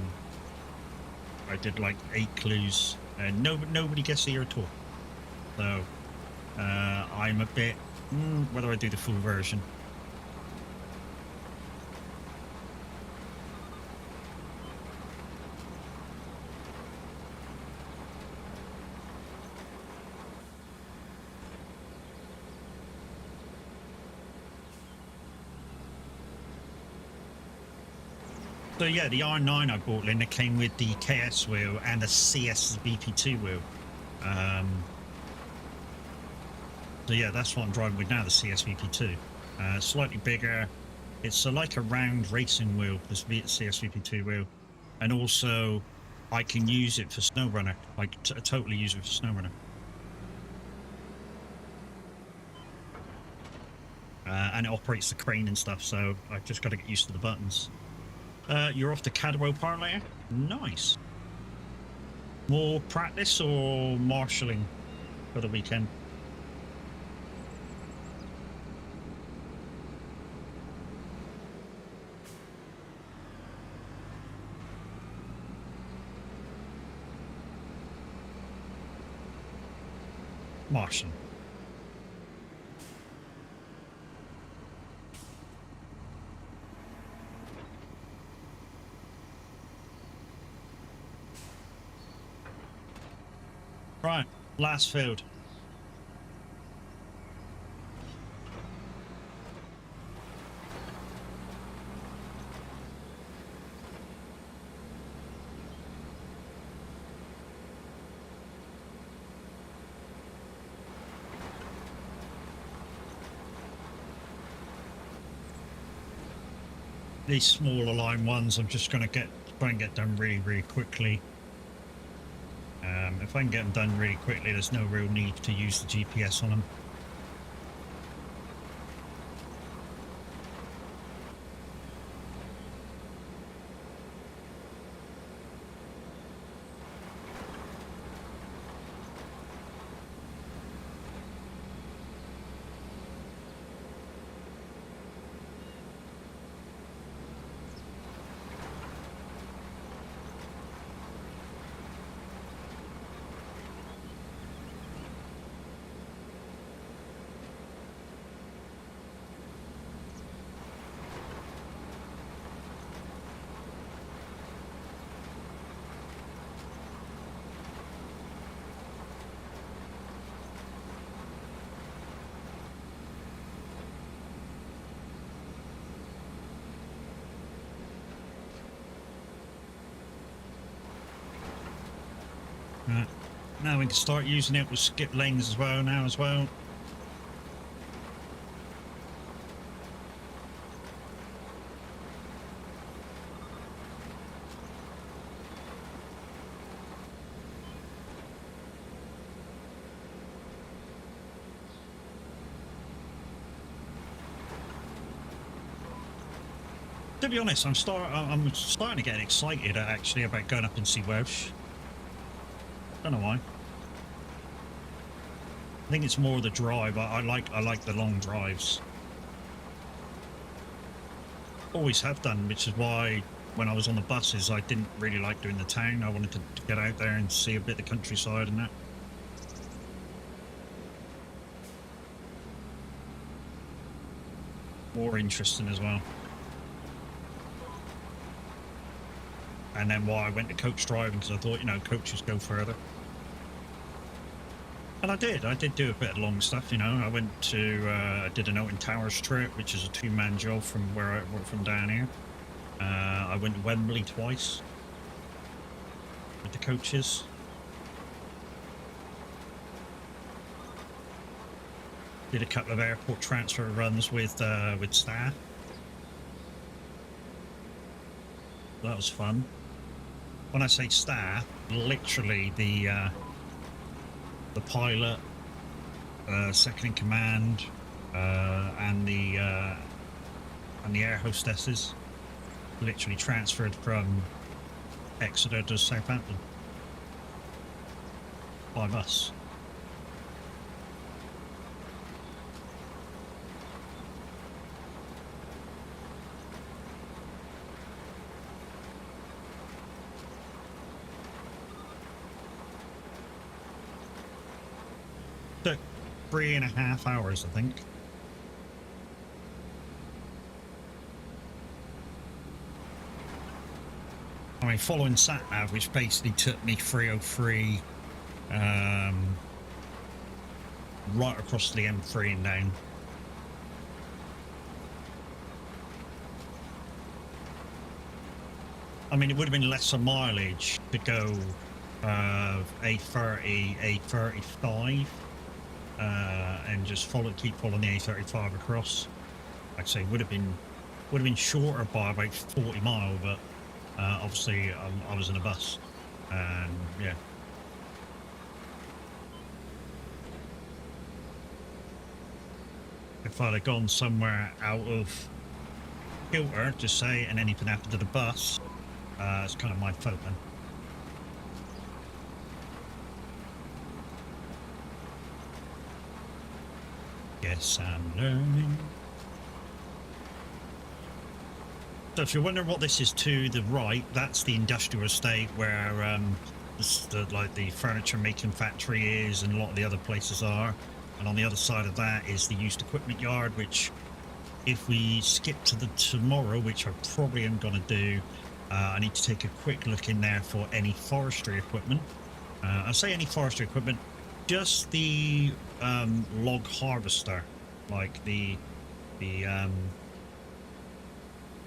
did like 8 clues, and nobody gets to hear at all. So I'm a bit whether I do the full version. So yeah, the R9 I bought, Linda, came with the KS wheel and the CS BP2 wheel. So yeah, that's what I'm driving with now, the CS BP2. Slightly bigger. It's like a round racing wheel, this CS BP2 wheel. And also, I can use it for SnowRunner. Like, totally use it for SnowRunner. And it operates the crane and stuff, so I've just got to get used to the buttons. You're off to Cadwell Park later? Nice. More practice or marshalling for the weekend? Marshalling. Right, last field. These smaller line ones, I'm just going to try and get done really, really quickly. If I can get them done really quickly, there's no real need to use the GPS on them. Right. Now we can start using it with skip lanes as well now as well. To be honest, I'm starting to get excited actually about going up and see Welsh. Don't know why. I think it's more the drive. I like the long drives. Always have done, which is why when I was on the buses, I didn't really like doing the town. I wanted to get out there and see a bit of the countryside and that. More interesting as well. And then why I went to coach driving, because I thought, you know, coaches go further. And I did do a bit of long stuff, you know. I went to, I did an Owen Towers trip, which is a 2-man job from where I work from down here. I went to Wembley twice with the coaches. Did a couple of airport transfer runs with staff. That was fun. When I say staff, literally the pilot, second in command, and the air hostesses literally transferred from Exeter to Southampton by bus. Took 3.5 hours, I think. I mean, following sat-nav, which basically took me 303 right across the M3 and down. I mean, it would have been lesser mileage to go A30, A35, and just keep following the A35 across. Like I say, would have been shorter by about 40 miles, but obviously I was in a bus, and yeah. If I'd have gone somewhere out of kilter, just say, and anything happened to the bus, it's kind of my fault then. Yes, I'm learning. So if you're wondering what this is to the right, that's the industrial estate where the furniture making factory is, and a lot of the other places are. And on the other side of that is the used equipment yard, which if we skip to the tomorrow, which I probably am going to do, I need to take a quick look in there for any forestry equipment. I say any forestry equipment, just the log harvester, like the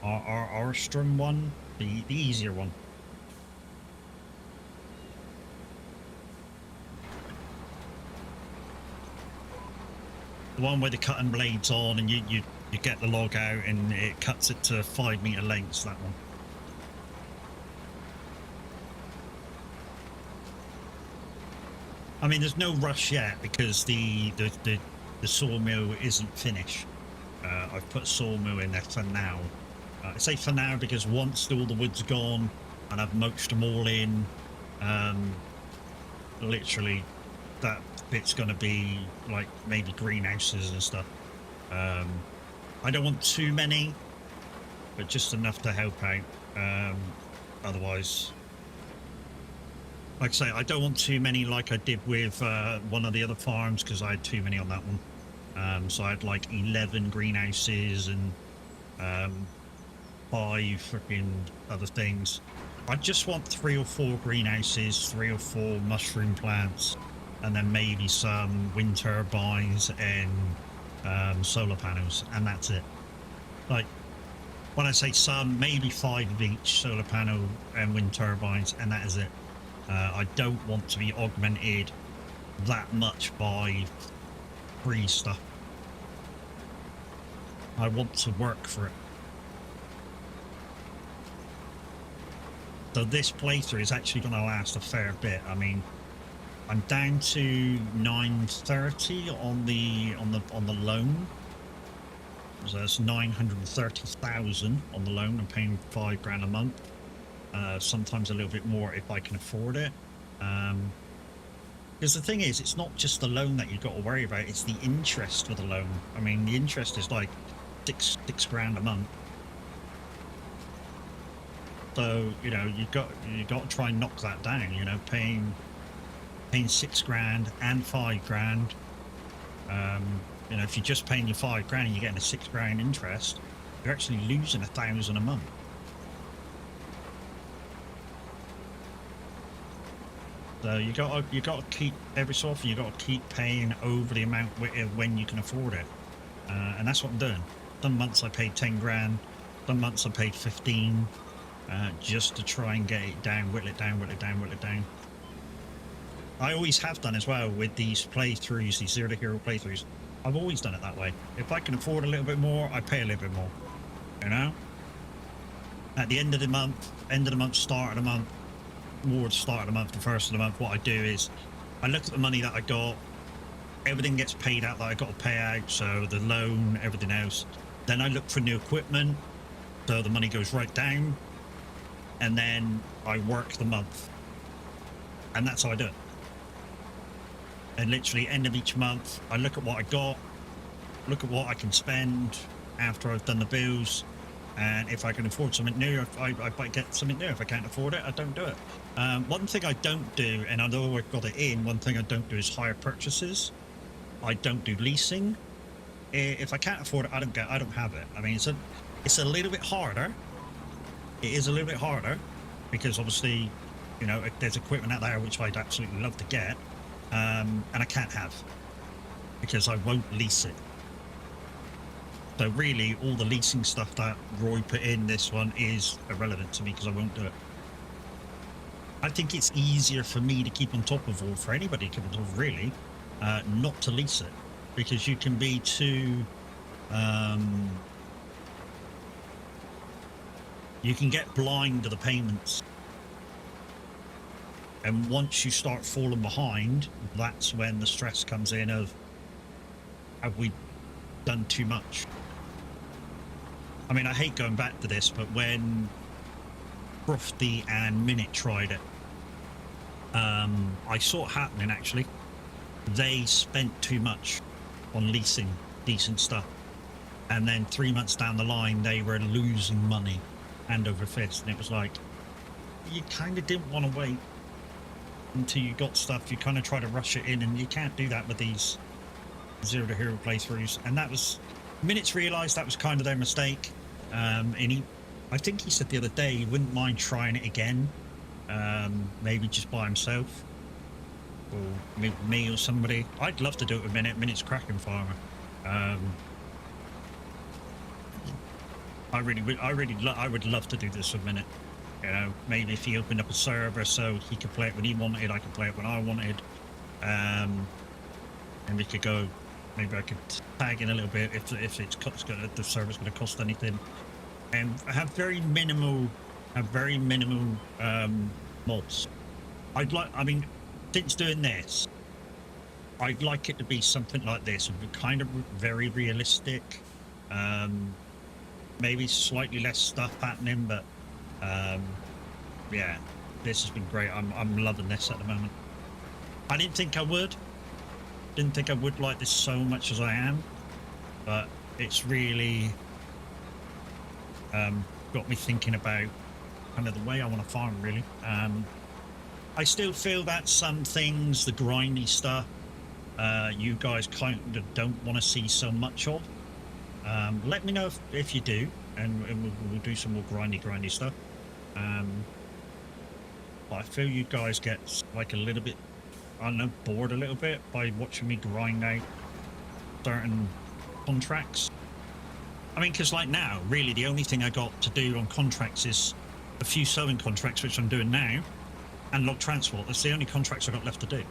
Arstrom one, the easier one. The one where the cutting blade's on and you get the log out and it cuts it to 5 meter lengths, that one. I mean, there's no rush yet because the sawmill isn't finished. I've put a sawmill in there for now. I say for now because once all the wood's gone and I've mulched them all in, literally that bit's going to be like maybe greenhouses and stuff. I don't want too many, but just enough to help out. Otherwise, like I say, I don't want too many like I did with one of the other farms, because I had too many on that one. So I had like 11 greenhouses and 5 freaking other things. I just want 3 or 4 greenhouses, 3 or 4 mushroom plants, and then maybe some wind turbines and solar panels, and that's it. Like, when I say some, maybe 5 of each solar panel and wind turbines, and that is it. I don't want to be augmented that much by free stuff. I want to work for it. So this playthrough is actually going to last a fair bit. I mean, I'm down to 930 on the loan. So that's 930,000 on the loan. I'm paying £5 a month. Sometimes a little bit more if I can afford it. Because the thing is, it's not just the loan that you've got to worry about, it's the interest for the loan. I mean, the interest is like six grand a month. So, you know, you got to try and knock that down, you know, paying 6 grand and 5 grand. You know, if you're just paying your 5 grand and you're getting a 6 grand interest, you're actually losing 1,000 a month. So you got to keep, every so often you got to keep paying over the amount when you can afford it, and that's what I'm doing. Some months I paid 10 grand, some months I paid 15, just to try and get it down, whittle it down. I always have done as well with these playthroughs, these Zero to Hero playthroughs. I've always done it that way. If I can afford a little bit more, I pay a little bit more. You know, at the end of the month, start of the month. More start of the month, the first of the month, what I do is I look at the money that I got, everything gets paid out that I got to pay out, so the loan, everything else. Then I look for new equipment, so the money goes right down, and then I work the month, and that's how I do it. And literally end of each month, I look at what I got, look at what I can spend after I've done the bills, and if I can afford something new, I might get something new. If I can't afford it, I don't do it. One thing I don't do, and I know I've got it in, one thing I don't do is hire purchases. I don't do leasing. If I can't afford it, I don't have it. I mean, it's a little bit harder. It is a little bit harder because obviously, you know, there's equipment out there which I'd absolutely love to get, and I can't have because I won't lease it. So really, all the leasing stuff that Roy put in this one is irrelevant to me because I won't do it. I think it's easier for me to keep on top of, or for anybody to keep on top of, really, not to lease it, because you can be too... you can get blind to the payments. And once you start falling behind, that's when the stress comes in of, have we done too much? I mean, I hate going back to this, but when Crofty and Minute tried it, I saw it happening, actually. They spent too much on leasing decent stuff. And then 3 months down the line, they were losing money hand over fist. And it was like, you kind of didn't want to wait until you got stuff. You kind of try to rush it in, and you can't do that with these Zero to Hero playthroughs. And that was... Minutes realised that was kind of their mistake. And I think he said the other day he wouldn't mind trying it again, maybe just by himself, or me or somebody. I'd love to do it with Minute. Minute's cracking farmer. I would love to do this with Minute. You know, maybe if he opened up a server so he could play it when he wanted, I could play it when I wanted, and we could go. Maybe I could tag in a little bit if the server's going to cost anything, and have very minimal mods. I mean, since doing this, I'd like it to be something like this, kind of very realistic. Maybe slightly less stuff happening, but yeah, this has been great. I'm loving this at the moment. I didn't think I would. Didn't think I would like this so much as I am, but it's really got me thinking about kind of the way I want to farm, really. I still feel that some things, the grindy stuff, you guys kind of don't want to see so much of. Let me know if you do, and we'll do some more grindy stuff. But I feel you guys get like a little bit, I don't know, bored a little bit by watching me grind out certain contracts. I mean, because like now, really the only thing I got to do on contracts is a few sewing contracts, which I'm doing now, and log transport. That's the only contracts I got left to do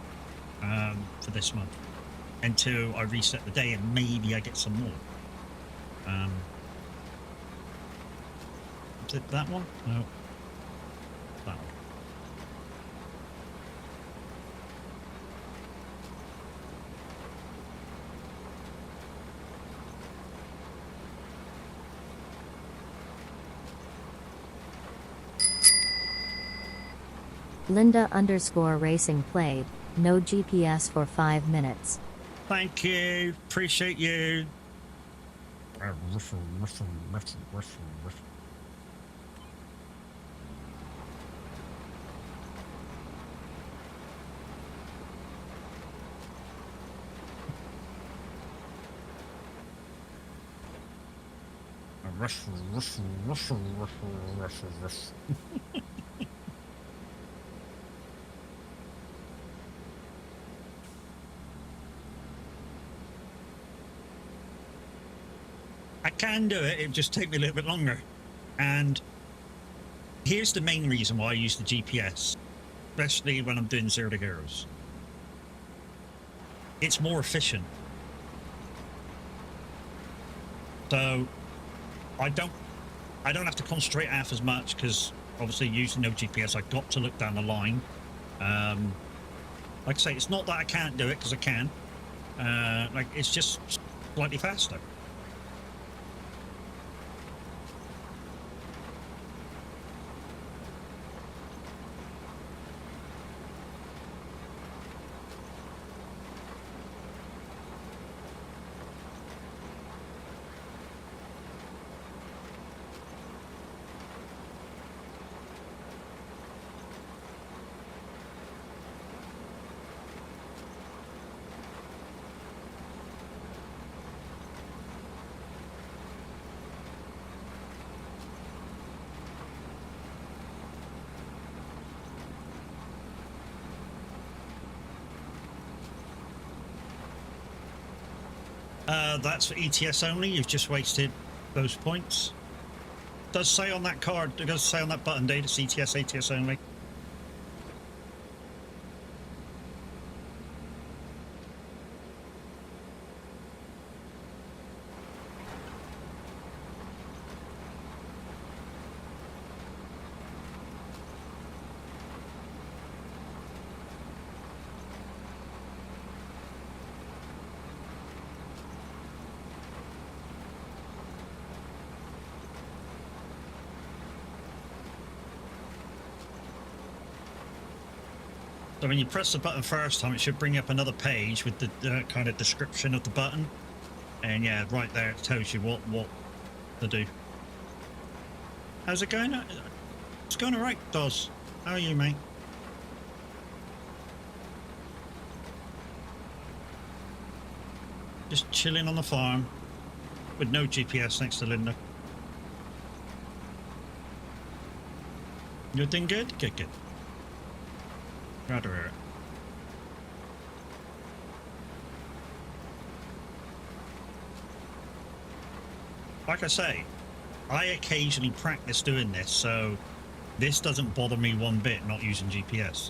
for this month, until I reset the day and maybe I get some more. Is it that one? No. That one. Linda_racing played, no GPS for 5 minutes. Thank you. Appreciate you. I can do it, it'd just take me a little bit longer. And here's the main reason why I use the GPS, especially when I'm doing Zero to Heroes. It's more efficient. So I don't have to concentrate half as much, because obviously using no GPS, I've got to look down the line. Like I say, it's not that I can't do it, because I can. Like, it's just slightly faster. That's for ETS only. You've just wasted those points. It does say on that card, it does say on that button, date, it's ETS, ATS only. So when you press the button first time, it should bring up another page with the kind of description of the button. And yeah, right there, it tells you what to do. How's it going? It's going all right, Doz. How are you, mate? Just chilling on the farm with no GPS, thanks to Linda. You're doing good? Good, good. Rather. Like I say, I occasionally practice doing this, so this doesn't bother me one bit not using GPS.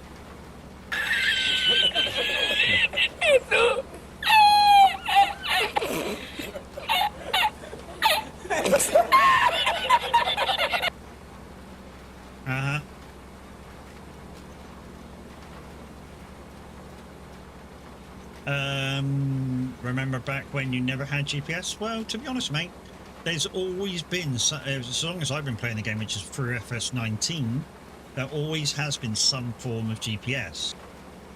Uh-huh. Remember back when you never had GPS? Well, to be honest, mate, there's always been, as long as I've been playing the game, which is through FS19, there always has been some form of GPS.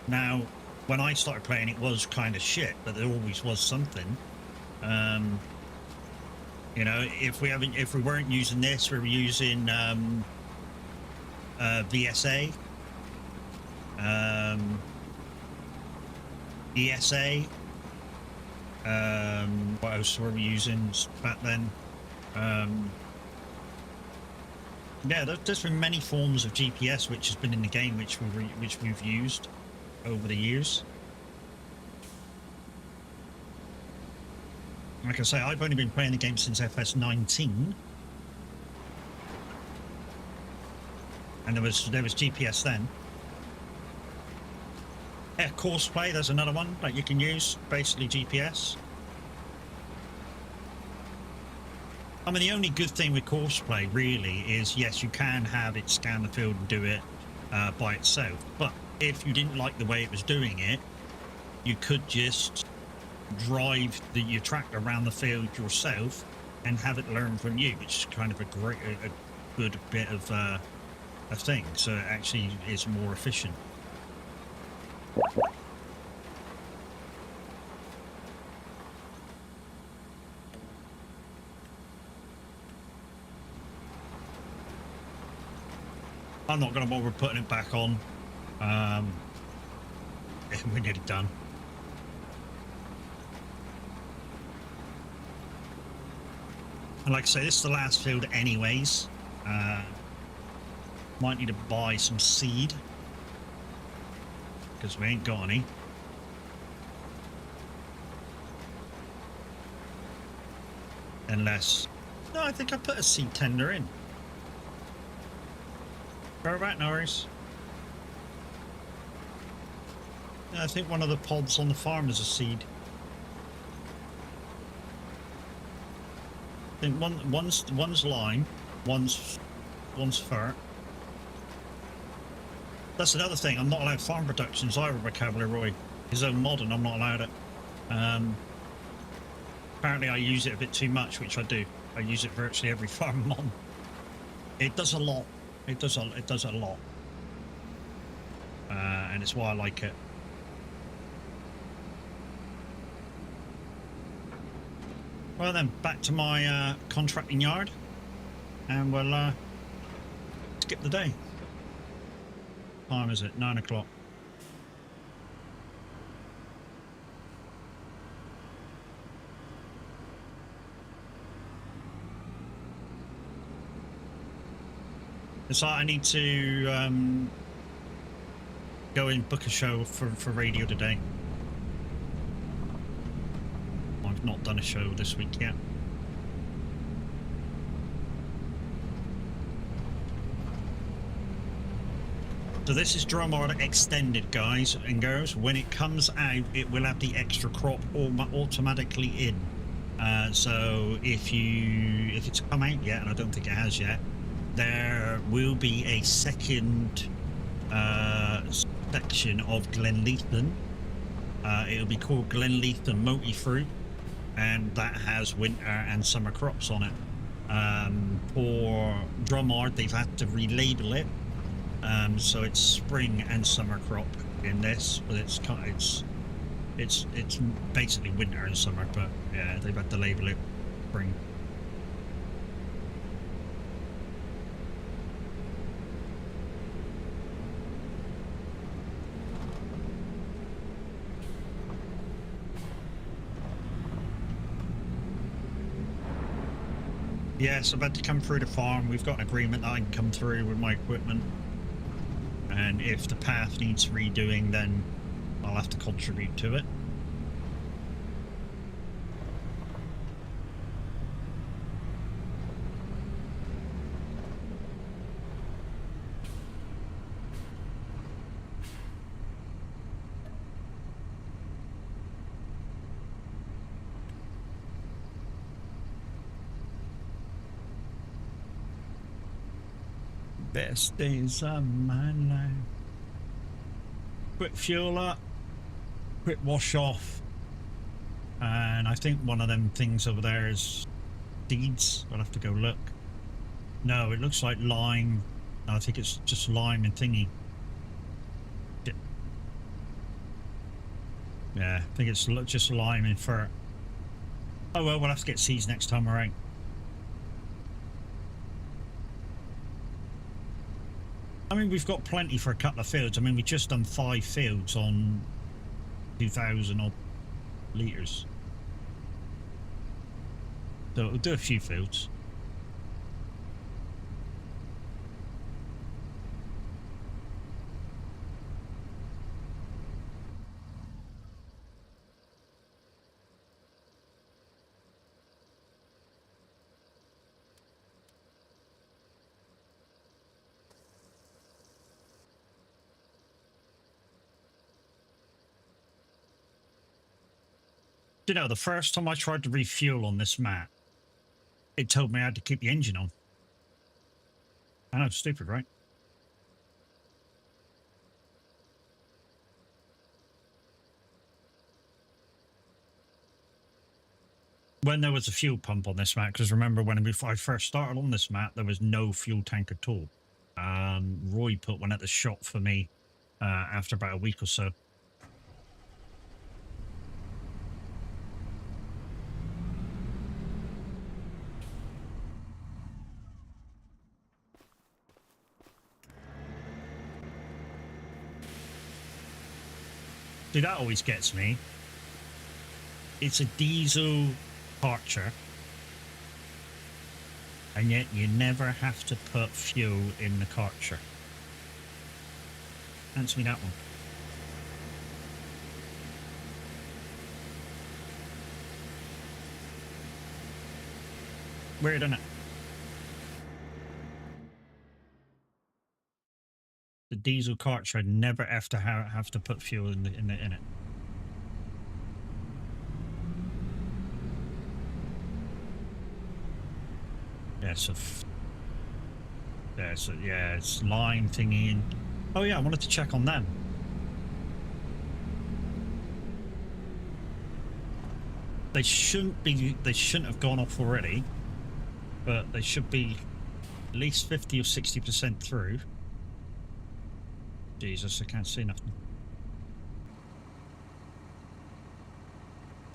Now, when I started playing, it was kind of shit, but there always was something. You know, if we weren't using this, we were using VSA, ESA. What else were we using back then? Yeah, there's been many forms of GPS which has been in the game, which we've used over the years. Like I say, I've only been playing the game since FS19, and there was GPS then. Yeah, course play, there's another one that you can use, basically GPS. I mean, the only good thing with course play really is, yes, you can have it scan the field and do it by itself, but if you didn't like the way it was doing it, you could just drive your tractor around the field yourself and have it learn from you, which is kind of a good bit of a thing, so it actually is more efficient. I'm not going to bother putting it back on. We're nearly done. And like I say, this is the last field anyways. Might need to buy some seed, because we ain't got any. Unless... No, I think I put a seed tender in. Go back, Norris. Yeah, I think one of the pods on the farm is a seed. I think one's lime, one's fur. That's another thing. I'm not allowed farm productions either by Cavalier. His own mod, and I'm not allowed it. Apparently, I use it a bit too much, which I do. I use it virtually every farm I'm on. It does a lot. It does a lot, and it's why I like it. Well then, back to my contracting yard, and we'll skip the day. What time is it? 9 o'clock. So I need to go and book a show for radio today. I've not done a show this week yet. So this is Drumard Extended, guys and girls. When it comes out, it will have the extra crop automatically in. So if it's come out yet, and I don't think it has yet, there will be a second section of Glenleafton. It'll be called Glenleafton Multi-Fruit, and that has winter and summer crops on it. For Drumard, they've had to relabel it, so it's spring and summer crop in this, but it's basically winter and summer. But yeah, they've had to label it spring. Yes, I've had to come through the farm. We've got an agreement that I can come through with my equipment. And if the path needs redoing, then I'll have to contribute to it. Best days of my life. Quick fuel up, quick wash off, and I think one of them things over there is seeds. I'll have to go look. No, it looks like lime. No, I think it's just lime and thingy. Yeah, I think it's just lime and fur. Oh well, we'll have to get seeds next time around. I mean, we've got plenty for a couple of fields. I mean, we just done 5 fields on 2,000 odd litres. So we'll do a few fields. You know, the first time I tried to refuel on this map, it told me I had to keep the engine on. I know, it's stupid, right? When there was a fuel pump on this map, because remember when I first started on this map, there was no fuel tank at all. Roy put one at the shop for me after about a week or so. See, that always gets me. It's a diesel Archer, and yet you never have to put fuel in the Karcher. Answer me that one. Weird, isn't it? The diesel Karcher never have to put fuel in it. Yeah, so yeah, it's line thingy. And oh yeah, I wanted to check on them. They shouldn't have gone off already, but they should be at least 50 or 60% through. Jesus, I can't see nothing.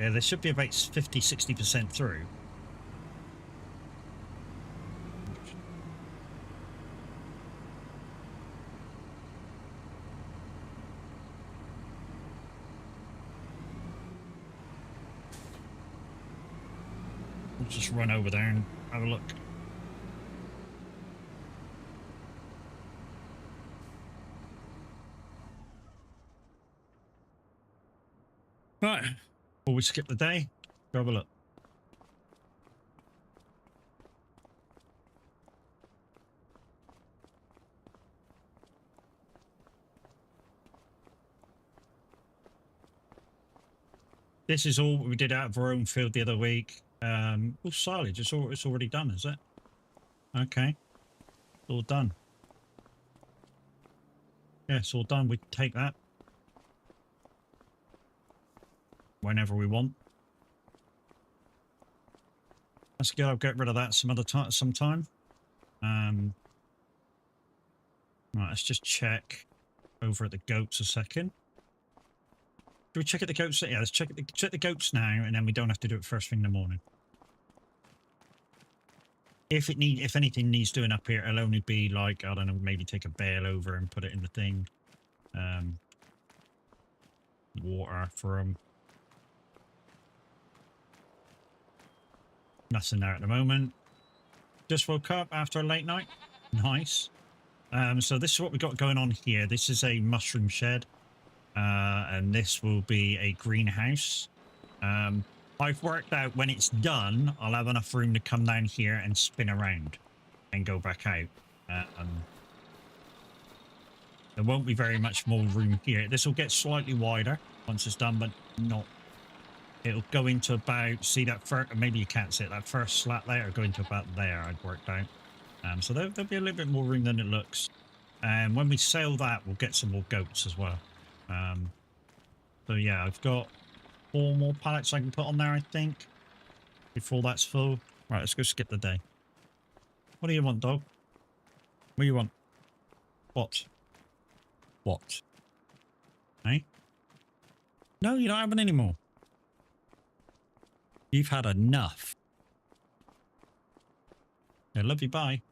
Yeah, they should be about 50, 60% through. We'll just run over there and have a look. Right, will we skip the day? Go have a look. This is all we did out of our own field the other week. Oh, silage, it's already done, is it? Okay, all done. Yeah, it's all done. We can take that whenever we want. Let's go. I'll get rid of that sometime. Right, let's just check over at the goats a second. Do we check at the goats? Yeah, let's check the goats now, and then we don't have to do it first thing in the morning. If anything needs doing up here, it'll only be like, I don't know, maybe take a bale over and put it in the thing. Water for them. Nothing there at the moment. Just woke up after a late night. Nice. So this is what we got going on here. This is a mushroom shed. And this will be a greenhouse. I've worked out when it's done, I'll have enough room to come down here and spin around and go back out. There won't be very much more room here. This will get slightly wider once it's done, but not. It'll go into about, see that first, maybe you can't see it, that first slat there, it'll go into about there, I'd worked out. So there'll be a little bit more room than it looks. And when we sell that, we'll get some more goats as well. So yeah, I've got 4 more pallets I can put on there, I think, before that's full. Right, let's go skip the day. What do you want, dog? What do you want? What? What? Hey? No, you don't have it anymore. You've had enough. I love you, bye.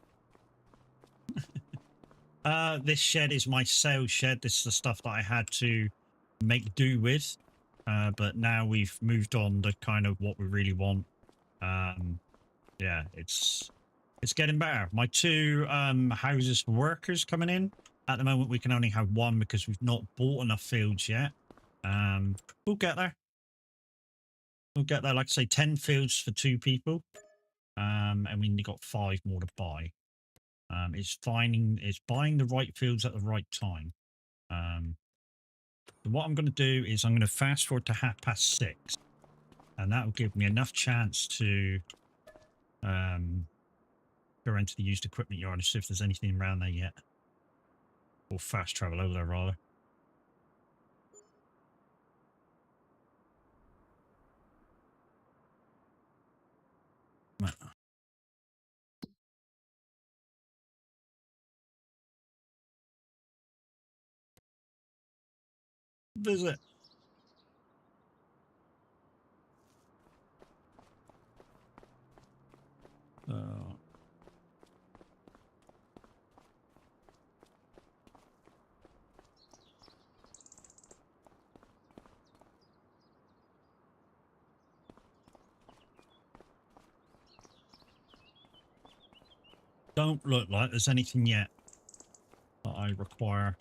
This shed is my sales shed. This is the stuff that I had to make do with. But now we've moved on to kind of what we really want. Yeah, it's getting better. My 2 houses for workers coming in. At the moment, we can only have 1 because we've not bought enough fields yet. We'll get there. We'll get there. Like I say, 10 fields for 2 people. And we only got 5 more to buy. It's buying the right fields at the right time. So what I'm going to do is I'm going to fast forward to 6:30, and that will give me enough chance to go into the used equipment yard and see if there's anything around there yet, or fast travel over there rather. Right. visit. Don't look like there's anything yet that I require.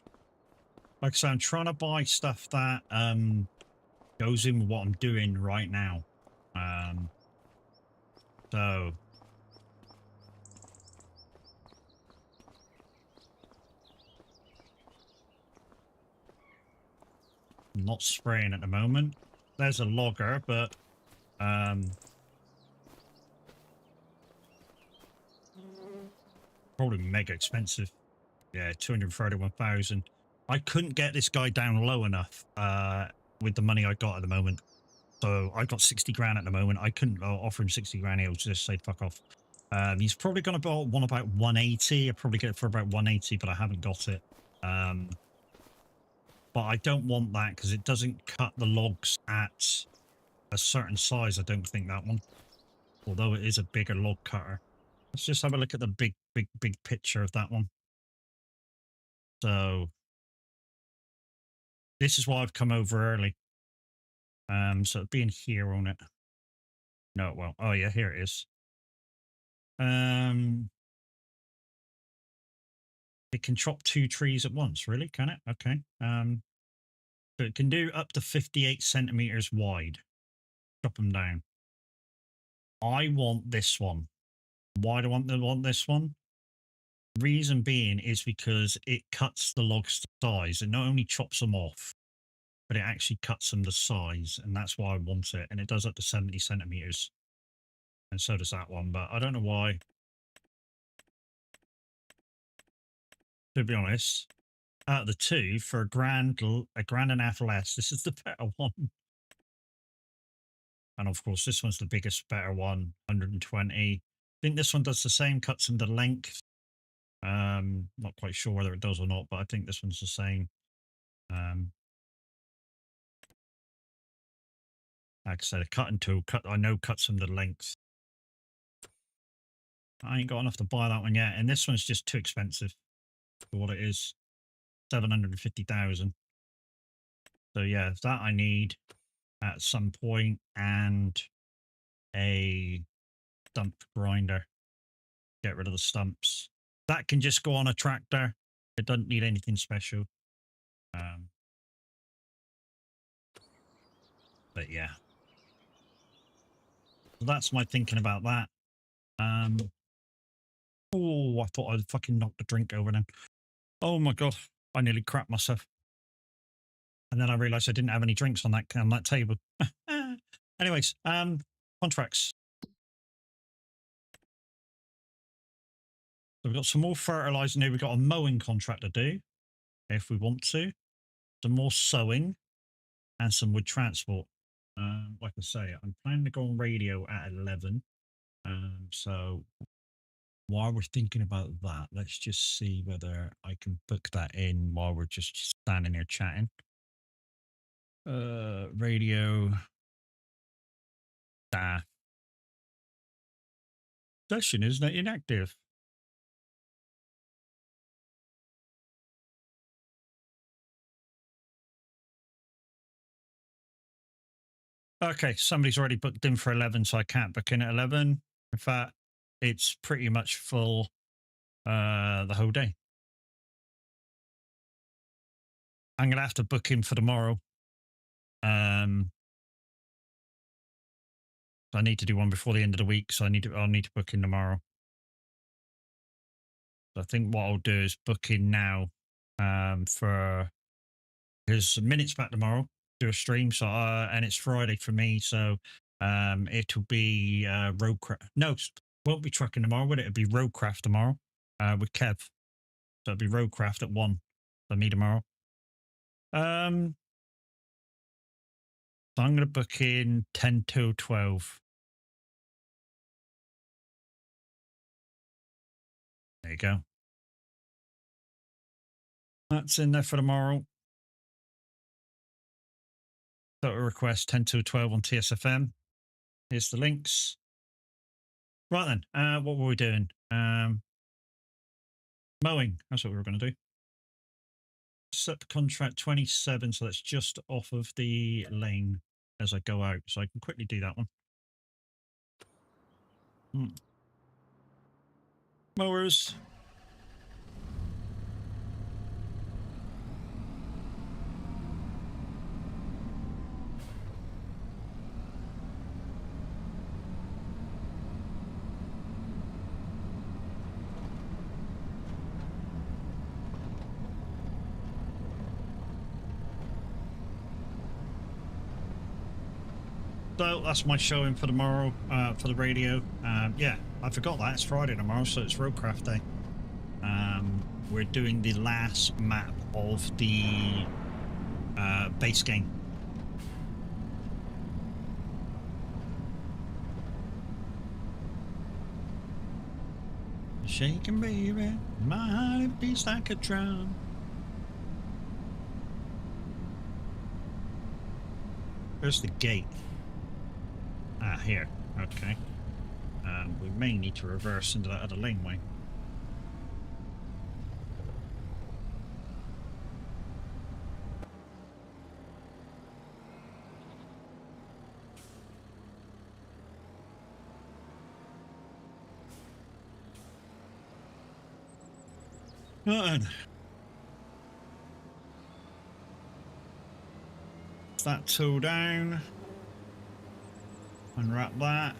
Like I said, I'm trying to buy stuff that goes in with what I'm doing right now. So I'm not spraying at the moment. There's a logger, but probably mega expensive. Yeah, 231,000. I couldn't get this guy down low enough with the money I got at the moment. So I got 60 grand at the moment. I couldn't offer him 60 grand. He'll just say fuck off. He's probably going to want about 180. I'll probably get it for about 180, but I haven't got it. But I don't want that because it doesn't cut the logs at a certain size. I don't think that one. Although it is a bigger log cutter. Let's just have a look at the big picture of that one. So this is why I've come over early. So it'd be in here, won't it? No, well, oh yeah, here it is. It can chop 2 trees at once, really, can it? Okay. So it can do up to 58 centimeters wide. Chop them down. I want this one. Why do I want this one? Reason being is because it cuts the logs to size. It not only chops them off, but it actually cuts them to size, and that's why I want it. And it does up to 70 centimeters. And so does that one, but I don't know why. To be honest, out of the two, for a grand and a half less, this is the better one. And of course, this one's the biggest, better one, 120. I think this one does the same, cuts them to length. Not quite sure whether it does or not, but I think this one's the same. Like I said, a cutting tool, I know cuts them to length. I ain't got enough to buy that one yet, and this one's just too expensive for what it is. 750,000. So yeah, that I need at some point, and a stump grinder. Get rid of the stumps. That can just go on a tractor. It doesn't need anything special. But yeah. So that's my thinking about that. Oh, I thought I'd fucking knocked the drink over then. Oh my god, I nearly crapped myself. And then I realized I didn't have any drinks on that table. Anyways, contracts. So we've got some more fertilizing here. We've got a mowing contract to do, if we want to. Some more sowing and some wood transport. Like I say, I'm planning to go on radio at 11. So while we're thinking about that, let's just see whether I can book that in while we're just standing here chatting. Radio staff session is not inactive. Okay, somebody's already booked in for 11, so I can't book in at 11. In fact, it's pretty much full the whole day. I'm gonna have to book in for tomorrow. I need to do one before the end of the week, so I'll need to book in tomorrow. So I think what I'll do is book in now for his minutes back tomorrow, do a stream. So and it's Friday for me, so it'll be roadcraft. No, it won't be trucking tomorrow, would it? It'll be roadcraft tomorrow with Kev. So it'll be roadcraft at 1 for me tomorrow. So I'm gonna book in 10 till 12. There you go. That's in there for tomorrow. Total request 10 to 12 on TSFM. Here's the links. Right then, what were we doing? Mowing. That's what we were going to do. Set the contract 27, so that's just off of the lane as I go out. So I can quickly do that one. Mowers. So that's my showing for tomorrow, for the radio. Yeah, I forgot that. It's Friday tomorrow, so it's Roadcraft Day. We're doing the last map of the base game. Shaking baby, my heart beats like a drum. Where's the gate? Ah, here. Okay. We may need to reverse into that other laneway. Good. That tool down. Unwrap that.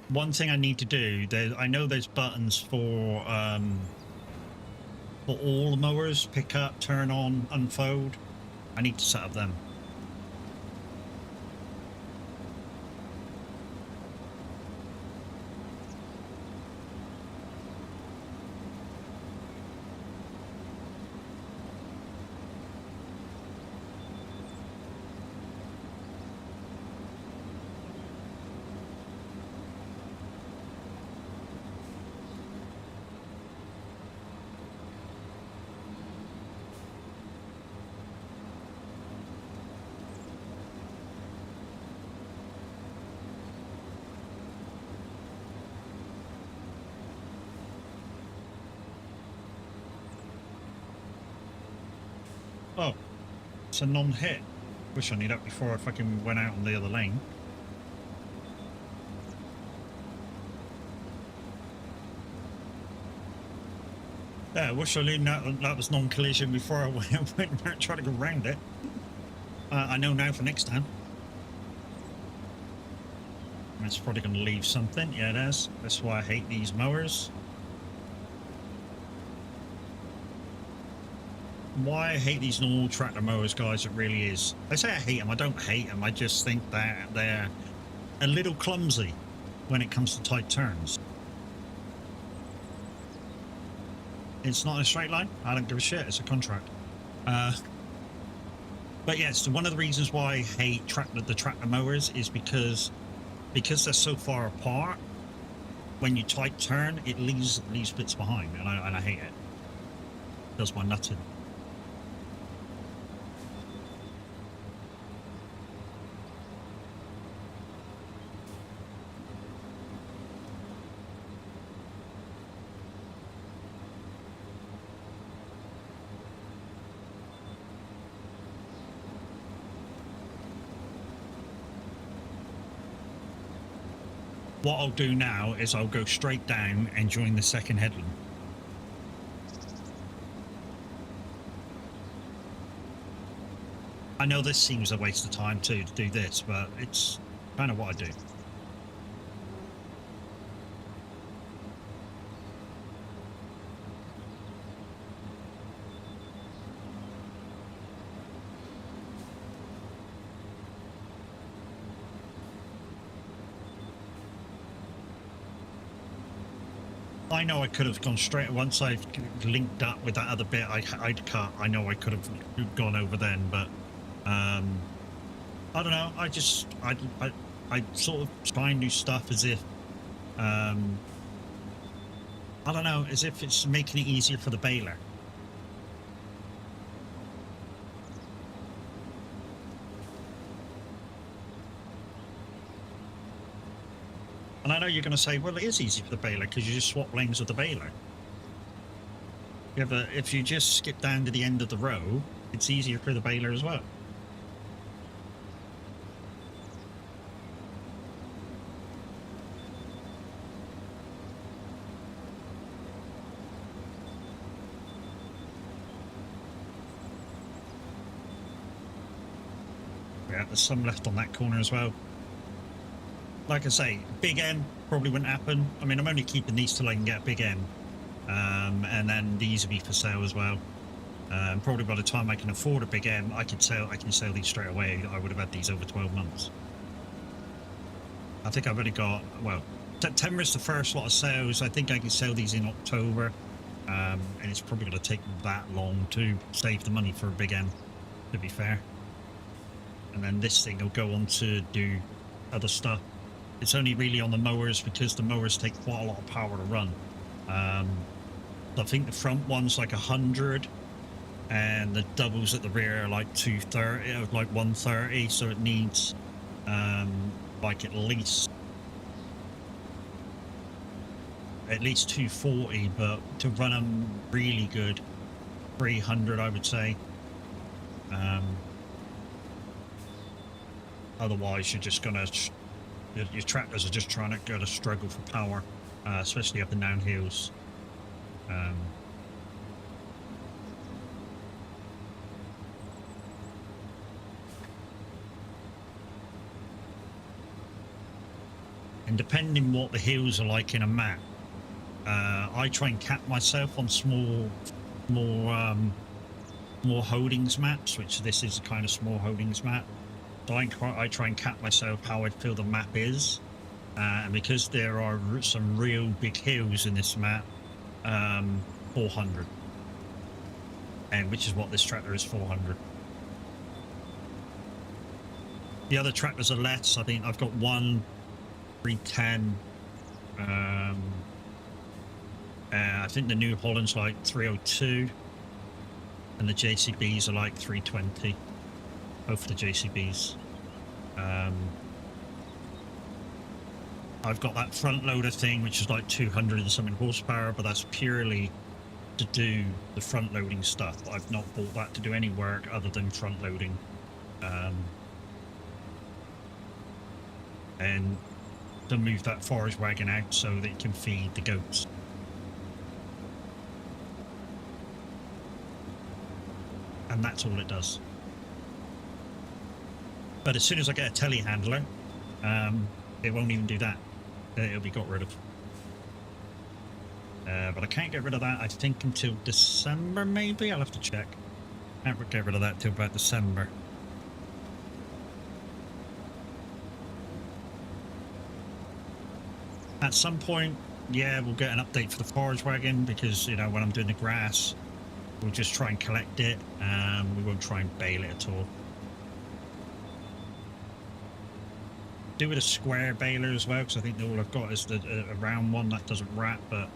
One thing I need to do, I know there's buttons for all the mowers, pick up, turn on, unfold. I need to set up them. Oh, it's a non-hit. Wish I knew that before I fucking went out on the other lane. Yeah, wish I knew that was non-collision before I went and tried to go round it. I know now for next time. It's probably going to leave something. Yeah, it is. That's why I hate these mowers. Why I hate these normal tractor mowers, guys, it really is. I say I hate them. I don't hate them. I just think that they're a little clumsy when it comes to tight turns. It's not in a straight line. I don't give a shit. It's a contract. But yes, one of the reasons why I hate the tractor mowers is because they're so far apart. When you tight turn, it leaves bits behind, and I hate it. It does my nuts in. What I'll do now is I'll go straight down and join the second headland. I know this seems a waste of time too to do this, but it's kind of what I do. I know I could have gone straight once I've linked up with that other bit I'd cut. I know I could have gone over then, but I don't know. I sort of try and do stuff as if I don't know, as if it's making it easier for the baler. And I know you're going to say, well, it is easy for the baler because you just swap lanes with the baler. Yeah, but if you just skip down to the end of the row, it's easier for the baler as well. Yeah, there's some left on that corner as well. Like I say, Big M probably wouldn't happen. I mean, I'm only keeping these till I can get Big M. And then these will be for sale as well. Probably by the time I can afford a Big M, I can sell these straight away. I would have had these over 12 months. I think I've only got, well, September is the first lot of sales. I think I can sell these in October. And it's probably going to take that long to save the money for a Big M, to be fair. And then this thing will go on to do other stuff. It's only really on the mowers because the mowers take quite a lot of power to run. I think the front one's like 100 and the doubles at the rear are like 230, like 130, so it needs like at least 240, but to run them really good, 300 I would say. Otherwise you're just gonna, your tractors are just trying to struggle for power, especially up and down hills. And depending what the hills are like in a map, I try and cap myself on more holdings maps, which this is a kind of small holdings map. So I try and cap myself how I feel the map is, and because there are some real big hills in this map, 400, and which is what this tractor is, 400. The other tractors are less. I think I've got one 310. I think the New Holland's like 302, and the JCBs are like 320. Both the JCBs. I've got that front loader thing, which is like 200 and something horsepower, but that's purely to do the front loading stuff. I've not bought that to do any work other than front loading. And to move that forage wagon out so that it can feed the goats. And that's all it does. But as soon as I get a telehandler, it won't even do that. It'll be got rid of. But I can't get rid of that, I think, until December, maybe? I'll have to check. Can't get rid of that till about December. At some point, yeah, we'll get an update for the forage wagon, because, you know, when I'm doing the grass, we'll just try and collect it. We won't try and bale it at all. Do with a square baler as well, because I think all I've got is a round one that doesn't wrap, but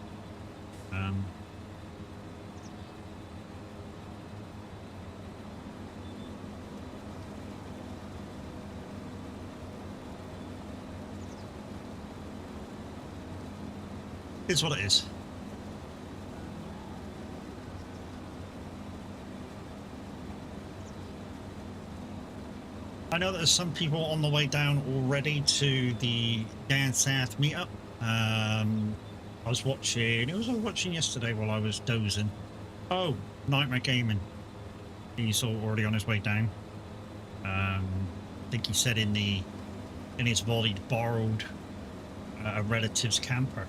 it's what it is. I know that there's some people on the way down already to the Down South meetup. I was watching, I was watching yesterday while I was dozing. Oh, Nightmare Gaming. He's already on his way down. I think he said in his VOD he'd borrowed a relative's camper.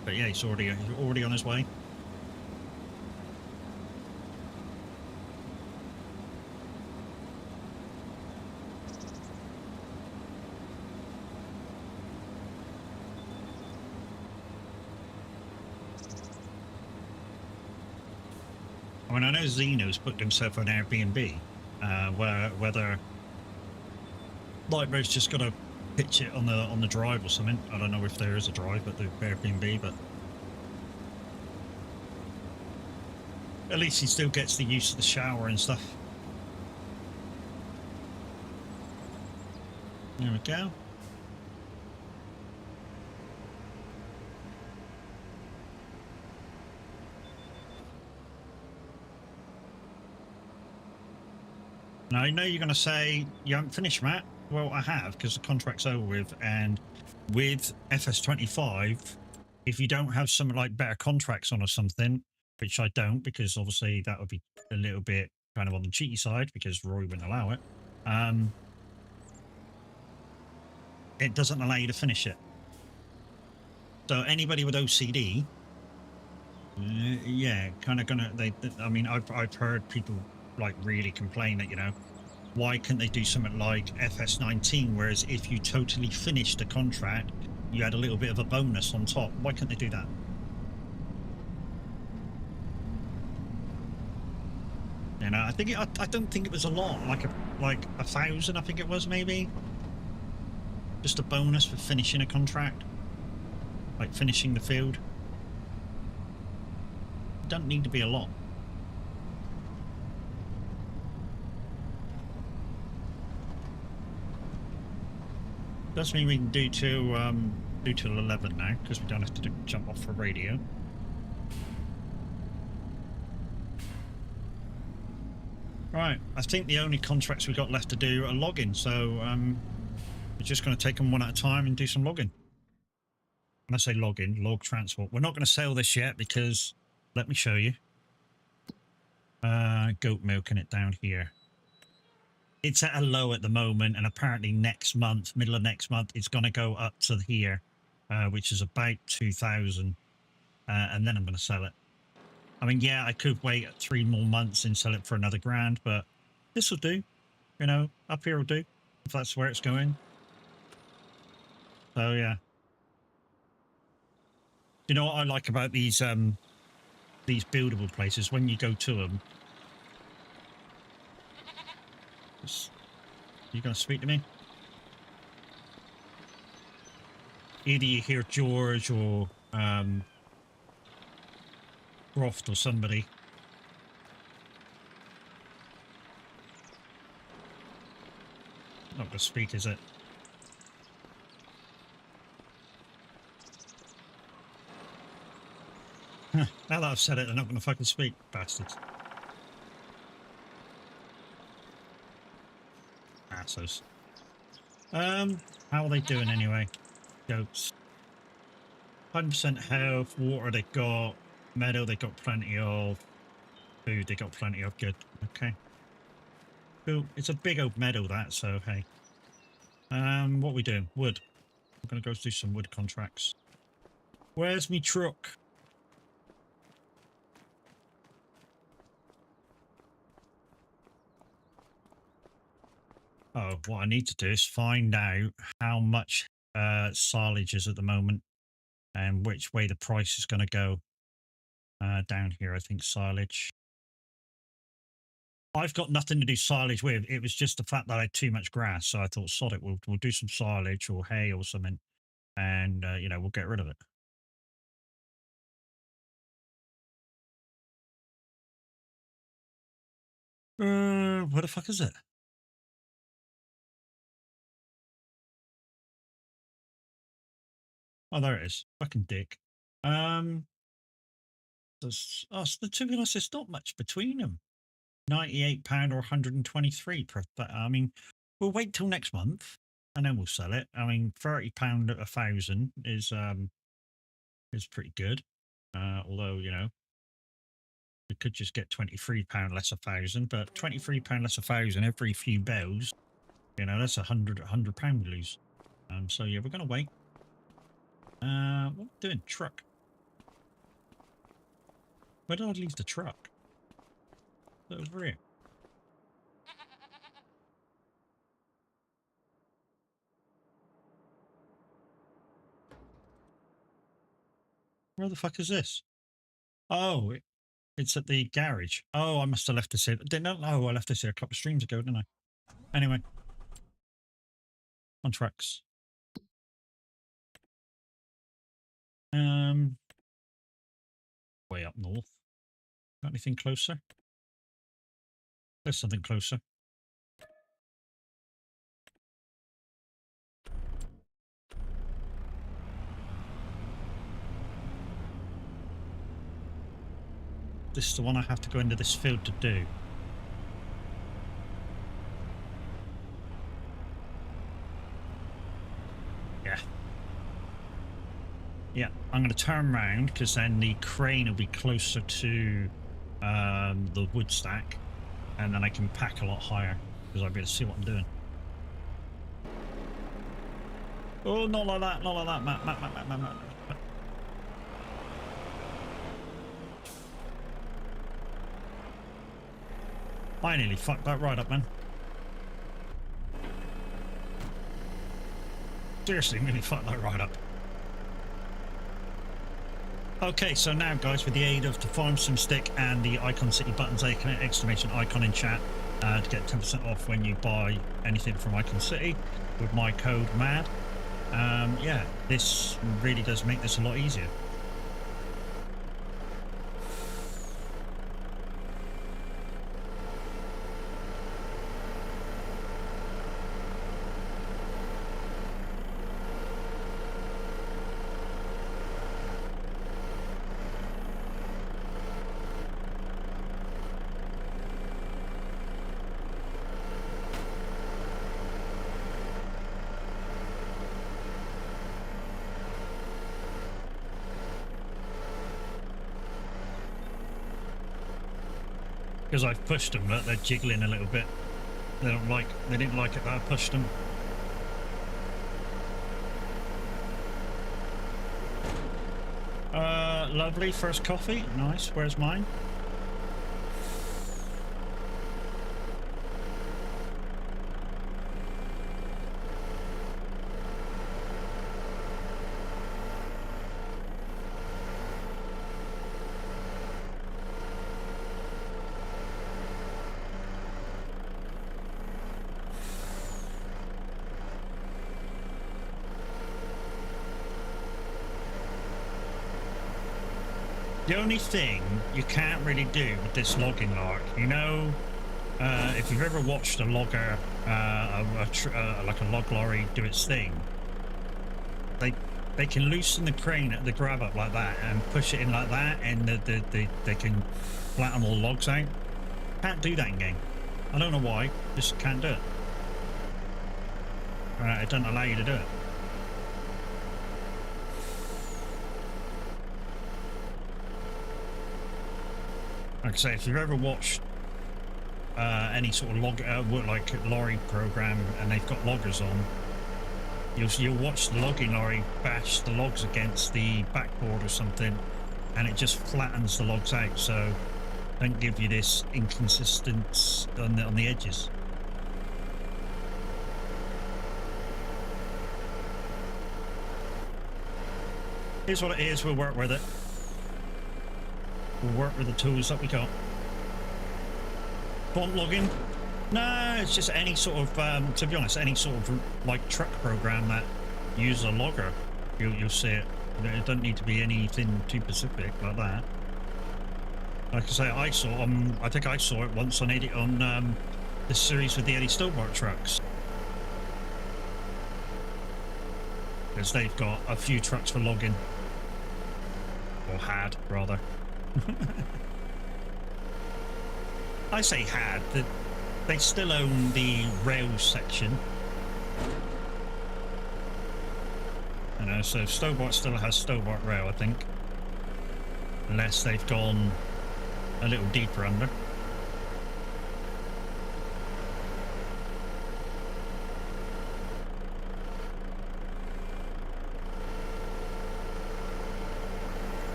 But yeah, he's already on his way. I mean, I know Zeno's booked himself an Airbnb, whether Lightboat's just got to pitch it on the drive or something. I don't know if there is a drive at the Airbnb, but at least he still gets the use of the shower and stuff. There we go. Now, I know you're going to say, you haven't finished, Matt. Well, I have, because the contract's over with. And with FS25, if you don't have some like better contracts on or something, which I don't, because obviously that would be a little bit kind of on the cheaty side, because Roy wouldn't allow it. It doesn't allow you to finish it. So anybody with OCD, yeah, kind of gonna. I mean, I've heard people like really complain that, you know, why couldn't they do something like FS19? Whereas if you totally finished the contract, you had a little bit of a bonus on top. Why couldn't they do that? You know, I think I don't think it was a lot, like 1,000. I think it was maybe just a bonus for finishing a contract, like finishing the field. It doesn't need to be a lot. Does mean we can do till 11 now, because we don't have to jump off for radio. Right, I think the only contracts we got left to do are logging, so we're just going to take them one at a time and do some logging. When I say logging, log transport. We're not going to sell this yet because, let me show you. Goat milking it down here. It's at a low at the moment, and apparently next month, middle of next month, it's going to go up to here, which is about 2,000, and then I'm going to sell it. I mean, yeah, I could wait 3 more months and sell it for another grand, but this will do. You know, up here will do, if that's where it's going. So, yeah. You know what I like about these buildable places? When you go to them, you gonna speak to me? Either you hear George or Croft or somebody. Not gonna speak, is it? Huh, now that I've said it, they're not gonna fucking speak, bastards. Assos. How are they doing anyway? Goats. 100% health, water they got, meadow they got plenty of, food they got plenty of, good. Okay. Cool. It's a big old meadow that, so hey. What are we doing? Wood. I'm gonna go do some wood contracts. Where's me truck? Oh, what I need to do is find out how much silage is at the moment and which way the price is going to go. Down here, I think silage. I've got nothing to do silage with. It was just the fact that I had too much grass, so I thought, sod it, we'll do some silage or hay or something, and you know, we'll get rid of it. Where the fuck is it? Oh, there it is. Fucking dick. To be honest, there's not much between them. £98 or 123 per. I mean, we'll wait till next month and then we'll sell it. I mean, £30 at 1,000 is pretty good. Although, you know, we could just get £23 less 1,000, but £23 less 1,000 every few bells, you know, that's £100 we lose. So yeah, we're gonna wait. What am I doing? Truck. Where did I leave the truck? That was over here. Where the fuck is this? Oh, it's at the garage. Oh, I must have left this here. Didn't I? Oh, I left this here a couple of streams ago, didn't I? Anyway. Contracts. Way up north. Got anything closer? There's something closer. This is the one I have to go into this field to do. I'm going to turn around because then the crane will be closer to the wood stack, and then I can pack a lot higher because I'll be able to see what I'm doing. Oh, not like that, not like that, Matt. I nearly fucked that right up, man. Seriously, nearly fucked that right up. Okay, so now, guys, with the aid of the Farm Sim stick and the Icon City buttons, exclamation icon in chat, to get 10% off when you buy anything from Icon City with my code MAD. Yeah, this really does make this a lot easier. Because I've pushed them, but they're jiggling a little bit. They didn't like it that I pushed them. Lovely, first coffee, nice. Where's mine? The only thing you can't really do with this logging lark, you know, if you've ever watched a logger, like a log lorry do its thing, they can loosen the crane at the grab up like that and push it in like that, and they can flatten all the logs out. Can't do that in game. I don't know why, just can't do it. It doesn't allow you to do it. Like I say, if you've ever watched any sort of like lorry program and they've got loggers on, you'll watch the logging lorry bash the logs against the backboard or something, and it just flattens the logs out, so don't give you this inconsistence on the edges. Here's what it is. We'll work with it. We'll work with the tools that we got. Bond logging? No, it's just any sort of, to be honest, any sort of like truck program that uses a logger. You'll see it. It doesn't need to be anything too specific like that. Like I say, I think I saw it once on this series with the Eddie Stobart trucks. Because they've got a few trucks for logging. Or had, rather. I say had, they still own the rail section. You know, so Stobart still has Stobart Rail, I think. Unless they've gone a little deeper under.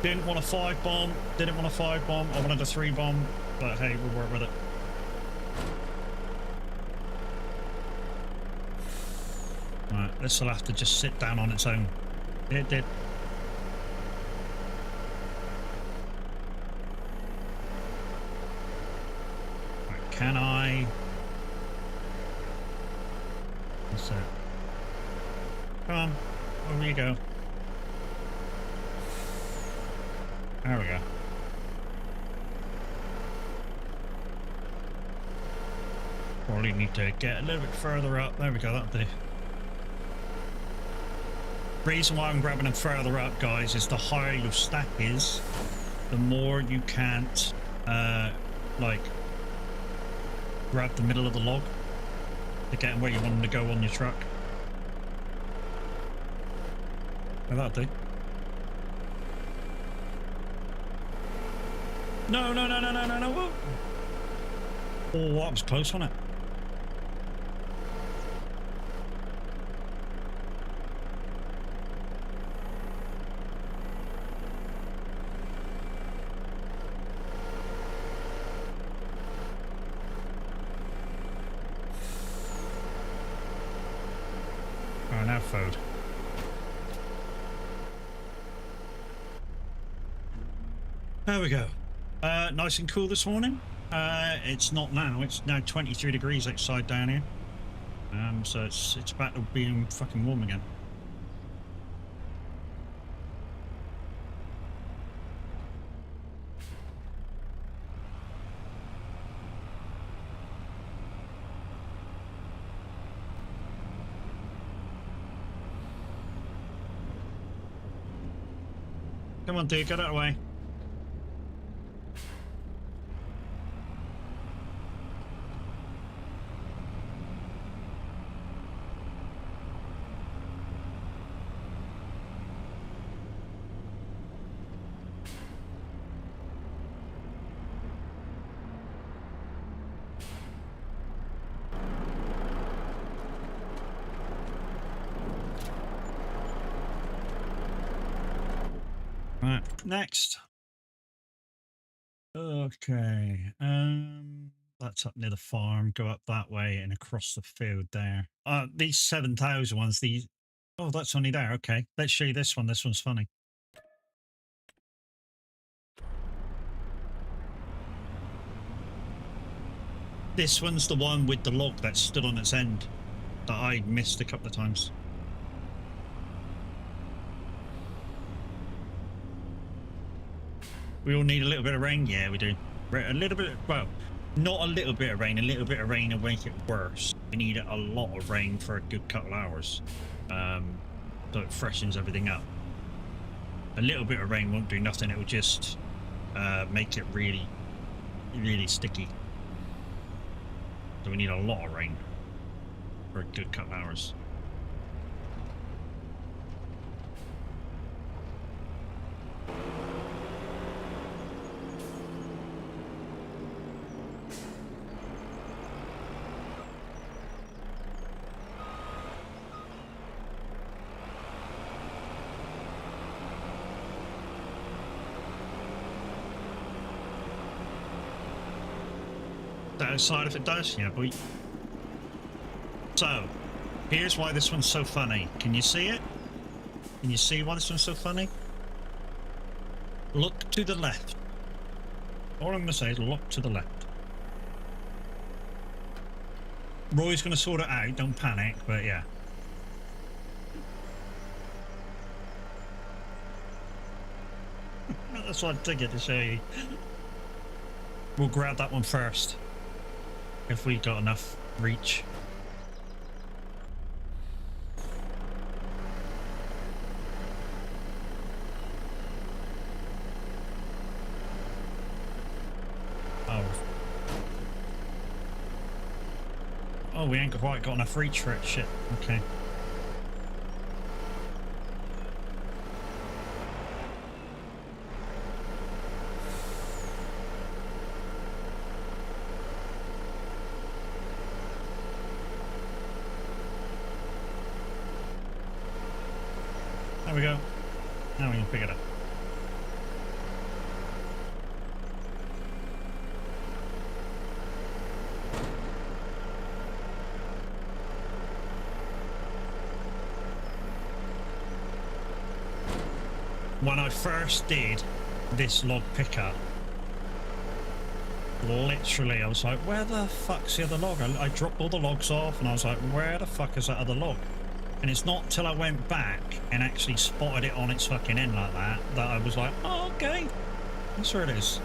Didn't want a 5-bomb, didn't want a 5-bomb, I wanted a 3-bomb, but hey, we'll work with it. Right, this will have to just sit down on its own. It did. Right, can I... What's that? Come on, over you go. There we go. Probably need to get a little bit further up. There we go, that'll do. Reason why I'm grabbing them further up, guys, is the higher your stack is, the more you can't, like, grab the middle of the log to get where you want them to go on your truck. Oh, that'll do. No, no, no, no, no, no, no. Whoa. Oh, that was close, wasn't it? Oh, now food. There we go. Nice and cool this morning. It's not now. It's now 23 degrees outside down here. So it's back to being fucking warm again. Come on, dude, get out of the way. Right, next. Okay, that's up near the farm. Go up that way and across the field there. These 7,000 ones. These. Oh, that's only there. Okay, let's show you this one. This one's funny. This one's the one with the log that stood on its end that I missed a couple of times. We all need a little bit of rain. Yeah, we do. A little bit. Well, not a little bit of rain. A little bit of rain will make it worse. We need a lot of rain for a good couple of hours, so it freshens everything up. A little bit of rain won't do nothing. It will just make it really, really sticky. So we need a lot of rain for a good couple of hours. That outside if it does? Yeah, boy. So, here's why this one's so funny. Can you see it? Can you see why this one's so funny? Look to the left. All I'm going to say is look to the left. Roy's going to sort it out, don't panic, but yeah. That's what I figured to show you. We'll grab that one first. If we got enough reach. Oh, we ain't quite got enough reach for it. Shit. Okay. There we go. Now we can pick it up. When I first did this log pickup, literally I was like, where the fuck's the other log? I dropped all the logs off and I was like, where the fuck is that other log? And it's not till I went back and actually spotted it on its fucking end like that, that I was like, oh, okay, that's where it is.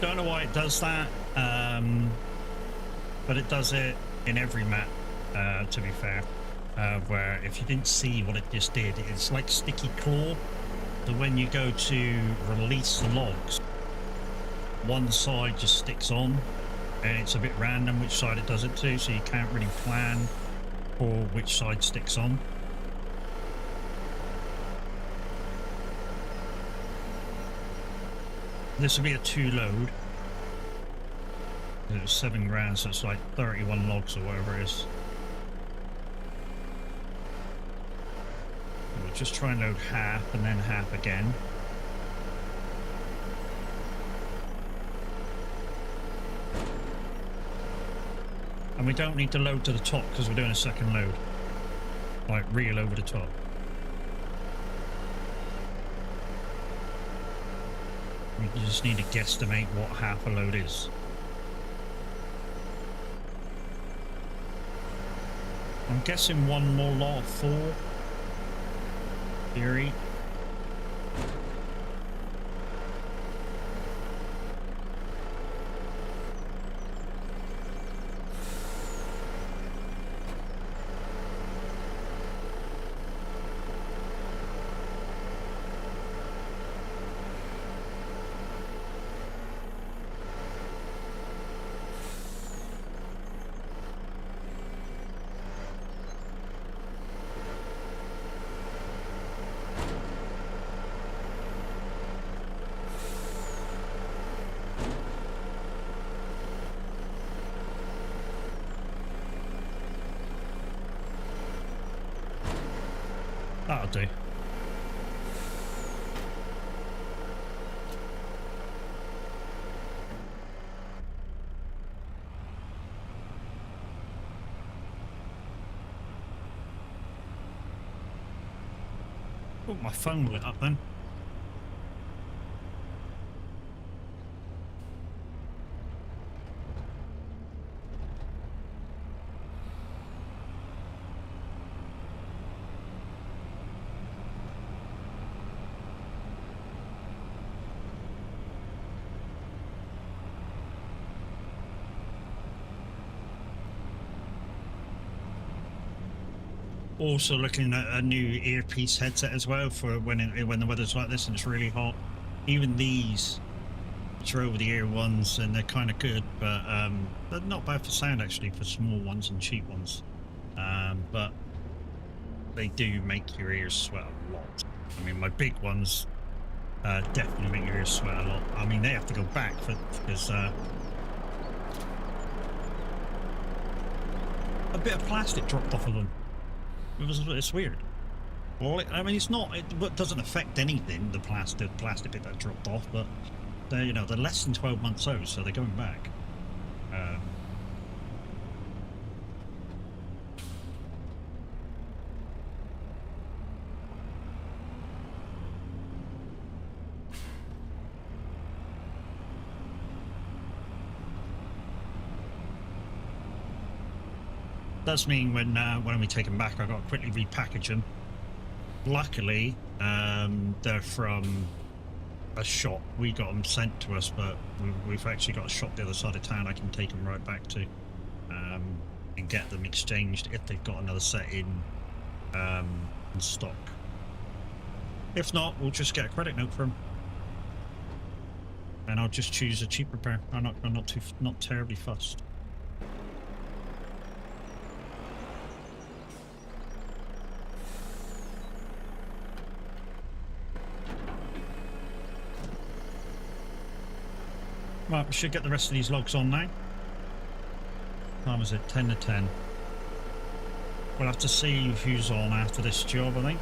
Don't know why it does that, but it does it in every map, to be fair, where if you didn't see what it just did, it's like sticky claw. So when you go to release the logs, one side just sticks on, and it's a bit random which side it does it to, so you can't really plan for which side sticks on. This will be a 2 load. It was 7 grand, so it's like 31 logs or whatever it is. We'll just try and load half and then half again. And we don't need to load to the top because we're doing a second load. Like real over the top. We just need to guesstimate what half a load is. I'm guessing one more lot of 4. Theory. That'll do. Oh, my phone lit up then. Also looking at a new earpiece headset as well for when the weather's like this and it's really hot. Even these, which are over the ear ones, and they're kind of good, but they're not bad for sound actually for small ones and cheap ones. But they do make your ears sweat a lot. I mean, my big ones definitely make your ears sweat a lot. I mean, they have to go back because a bit of plastic dropped off of them. It's weird. Well, I mean, it's not. It doesn't affect anything. The plastic bit that dropped off, but they're they're less than 12 months old, so they're going back. Does mean when we take them back, I've got to quickly repackage them. Luckily, they're from a shop. We got them sent to us, but we've actually got a shop the other side of town I can take them right back to and get them exchanged if they've got another set in stock. If not, we'll just get a credit note for them, and I'll just choose a cheaper pair. I'm not terribly fussed. Right, we should get the rest of these logs on now. What time is it? 10 to 10. We'll have to see who's on after this job, I think.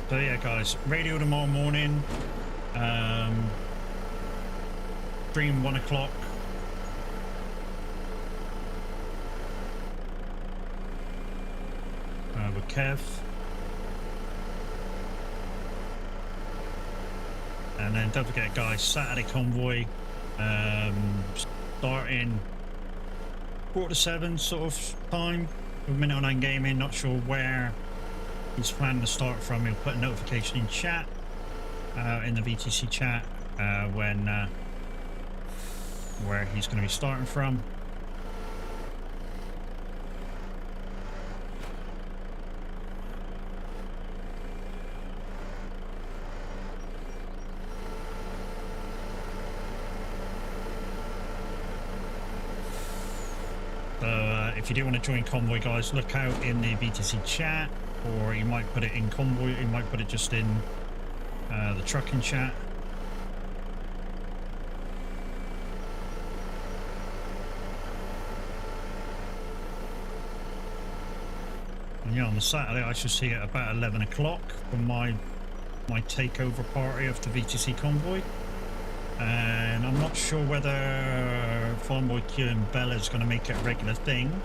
So yeah, guys, radio tomorrow morning. Stream 1 o'clock. With Kev. And then don't forget, guys, Saturday convoy, starting 6:45 sort of time with Minute 09 Gaming. Not sure where he's planning to start from. He'll put a notification in chat, in the VTC chat, where he's going to be starting from. So if you do want to join convoy, guys, look out in the VTC chat, or you might put it in convoy, you might put it just in the trucking chat. And yeah, on the Saturday I should see it about 11 o'clock from my takeover party of the VTC convoy. And I'm not sure whether Farmboy Q and Bella's going to make it a regular thing,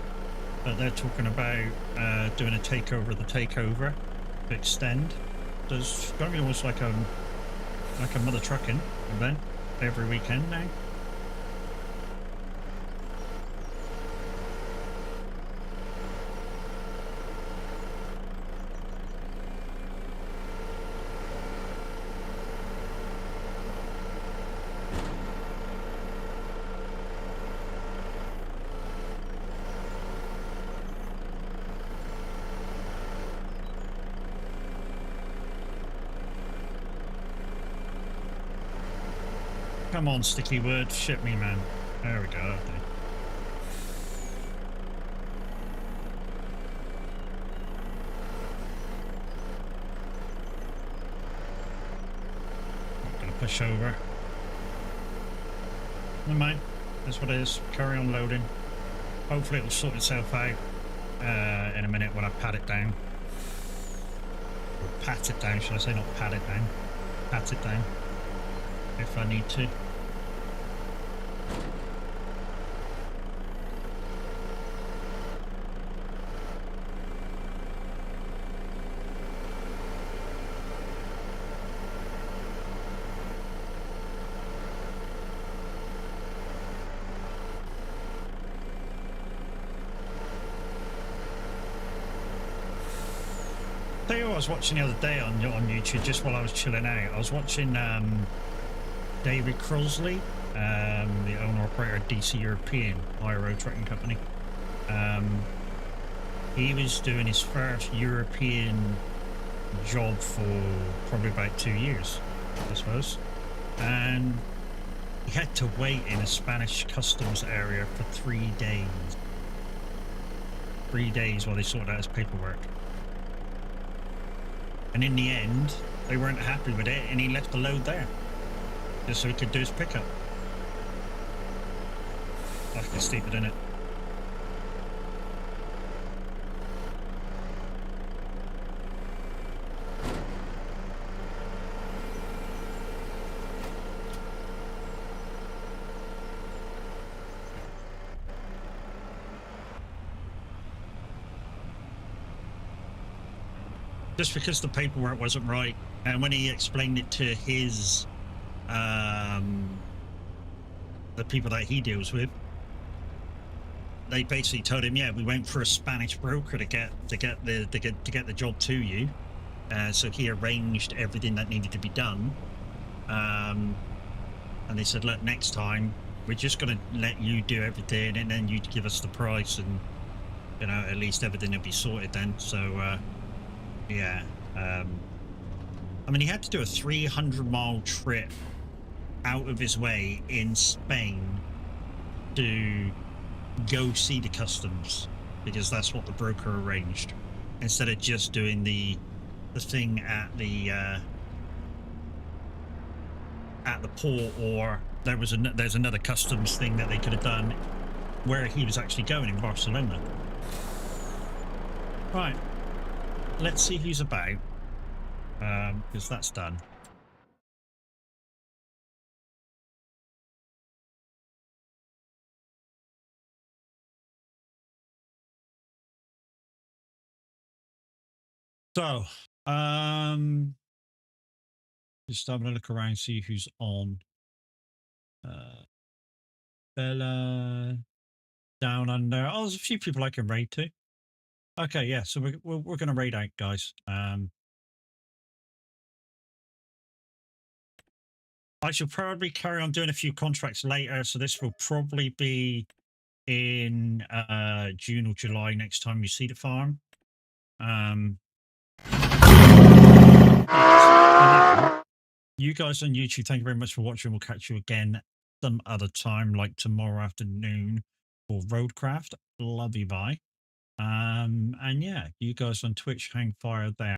but they're talking about doing a takeover of the takeover to extend. So it's going to be almost like a mother trucking event every weekend now. Come on, sticky word, ship me, man. There we go. Okay. Not gonna push over. Never mind. That's what it is. Carry on loading. Hopefully it'll sort itself out in a minute when I pat it down. Or pat it down, should I say? Not pat it down. Pat it down. If I need to. Tell you what I was watching the other day on YouTube, just while I was chilling out. I was watching David Crosley, the owner-operator of DC European IRO trucking company. He was doing his first European job for probably about 2 years, I suppose. And he had to wait in a Spanish customs area for 3 days. 3 days while they sorted out his paperwork. And in the end, they weren't happy with it, and he left the load there, just so he could do his pickup. Fucking stupid, isn't it? Just because the paperwork wasn't right, and when he explained it to his the people that he deals with, they basically told him, yeah, we went for a Spanish broker to get the job to you, so he arranged everything that needed to be done, and they said, look, next time we're just going to let you do everything, and then you give us the price, and you know, at least everything will be sorted then. So yeah, I mean, he had to do a 300-mile trip out of his way in Spain to go see the customs, because that's what the broker arranged, instead of just doing the thing at the port, or there's another customs thing that they could have done where he was actually going in Barcelona. Right. Let's see who's about, because that's done. So, Just having a look around, see who's on. Bella, Down Under. Oh, there's a few people I can raid to. Okay, yeah, so we're going to raid out, guys. I shall probably carry on doing a few contracts later, so this will probably be in June or July next time you see the farm. You guys on YouTube, thank you very much for watching. We'll catch you again some other time, like tomorrow afternoon for Roadcraft. Love you, bye. And yeah, you guys on Twitch, hang fire there.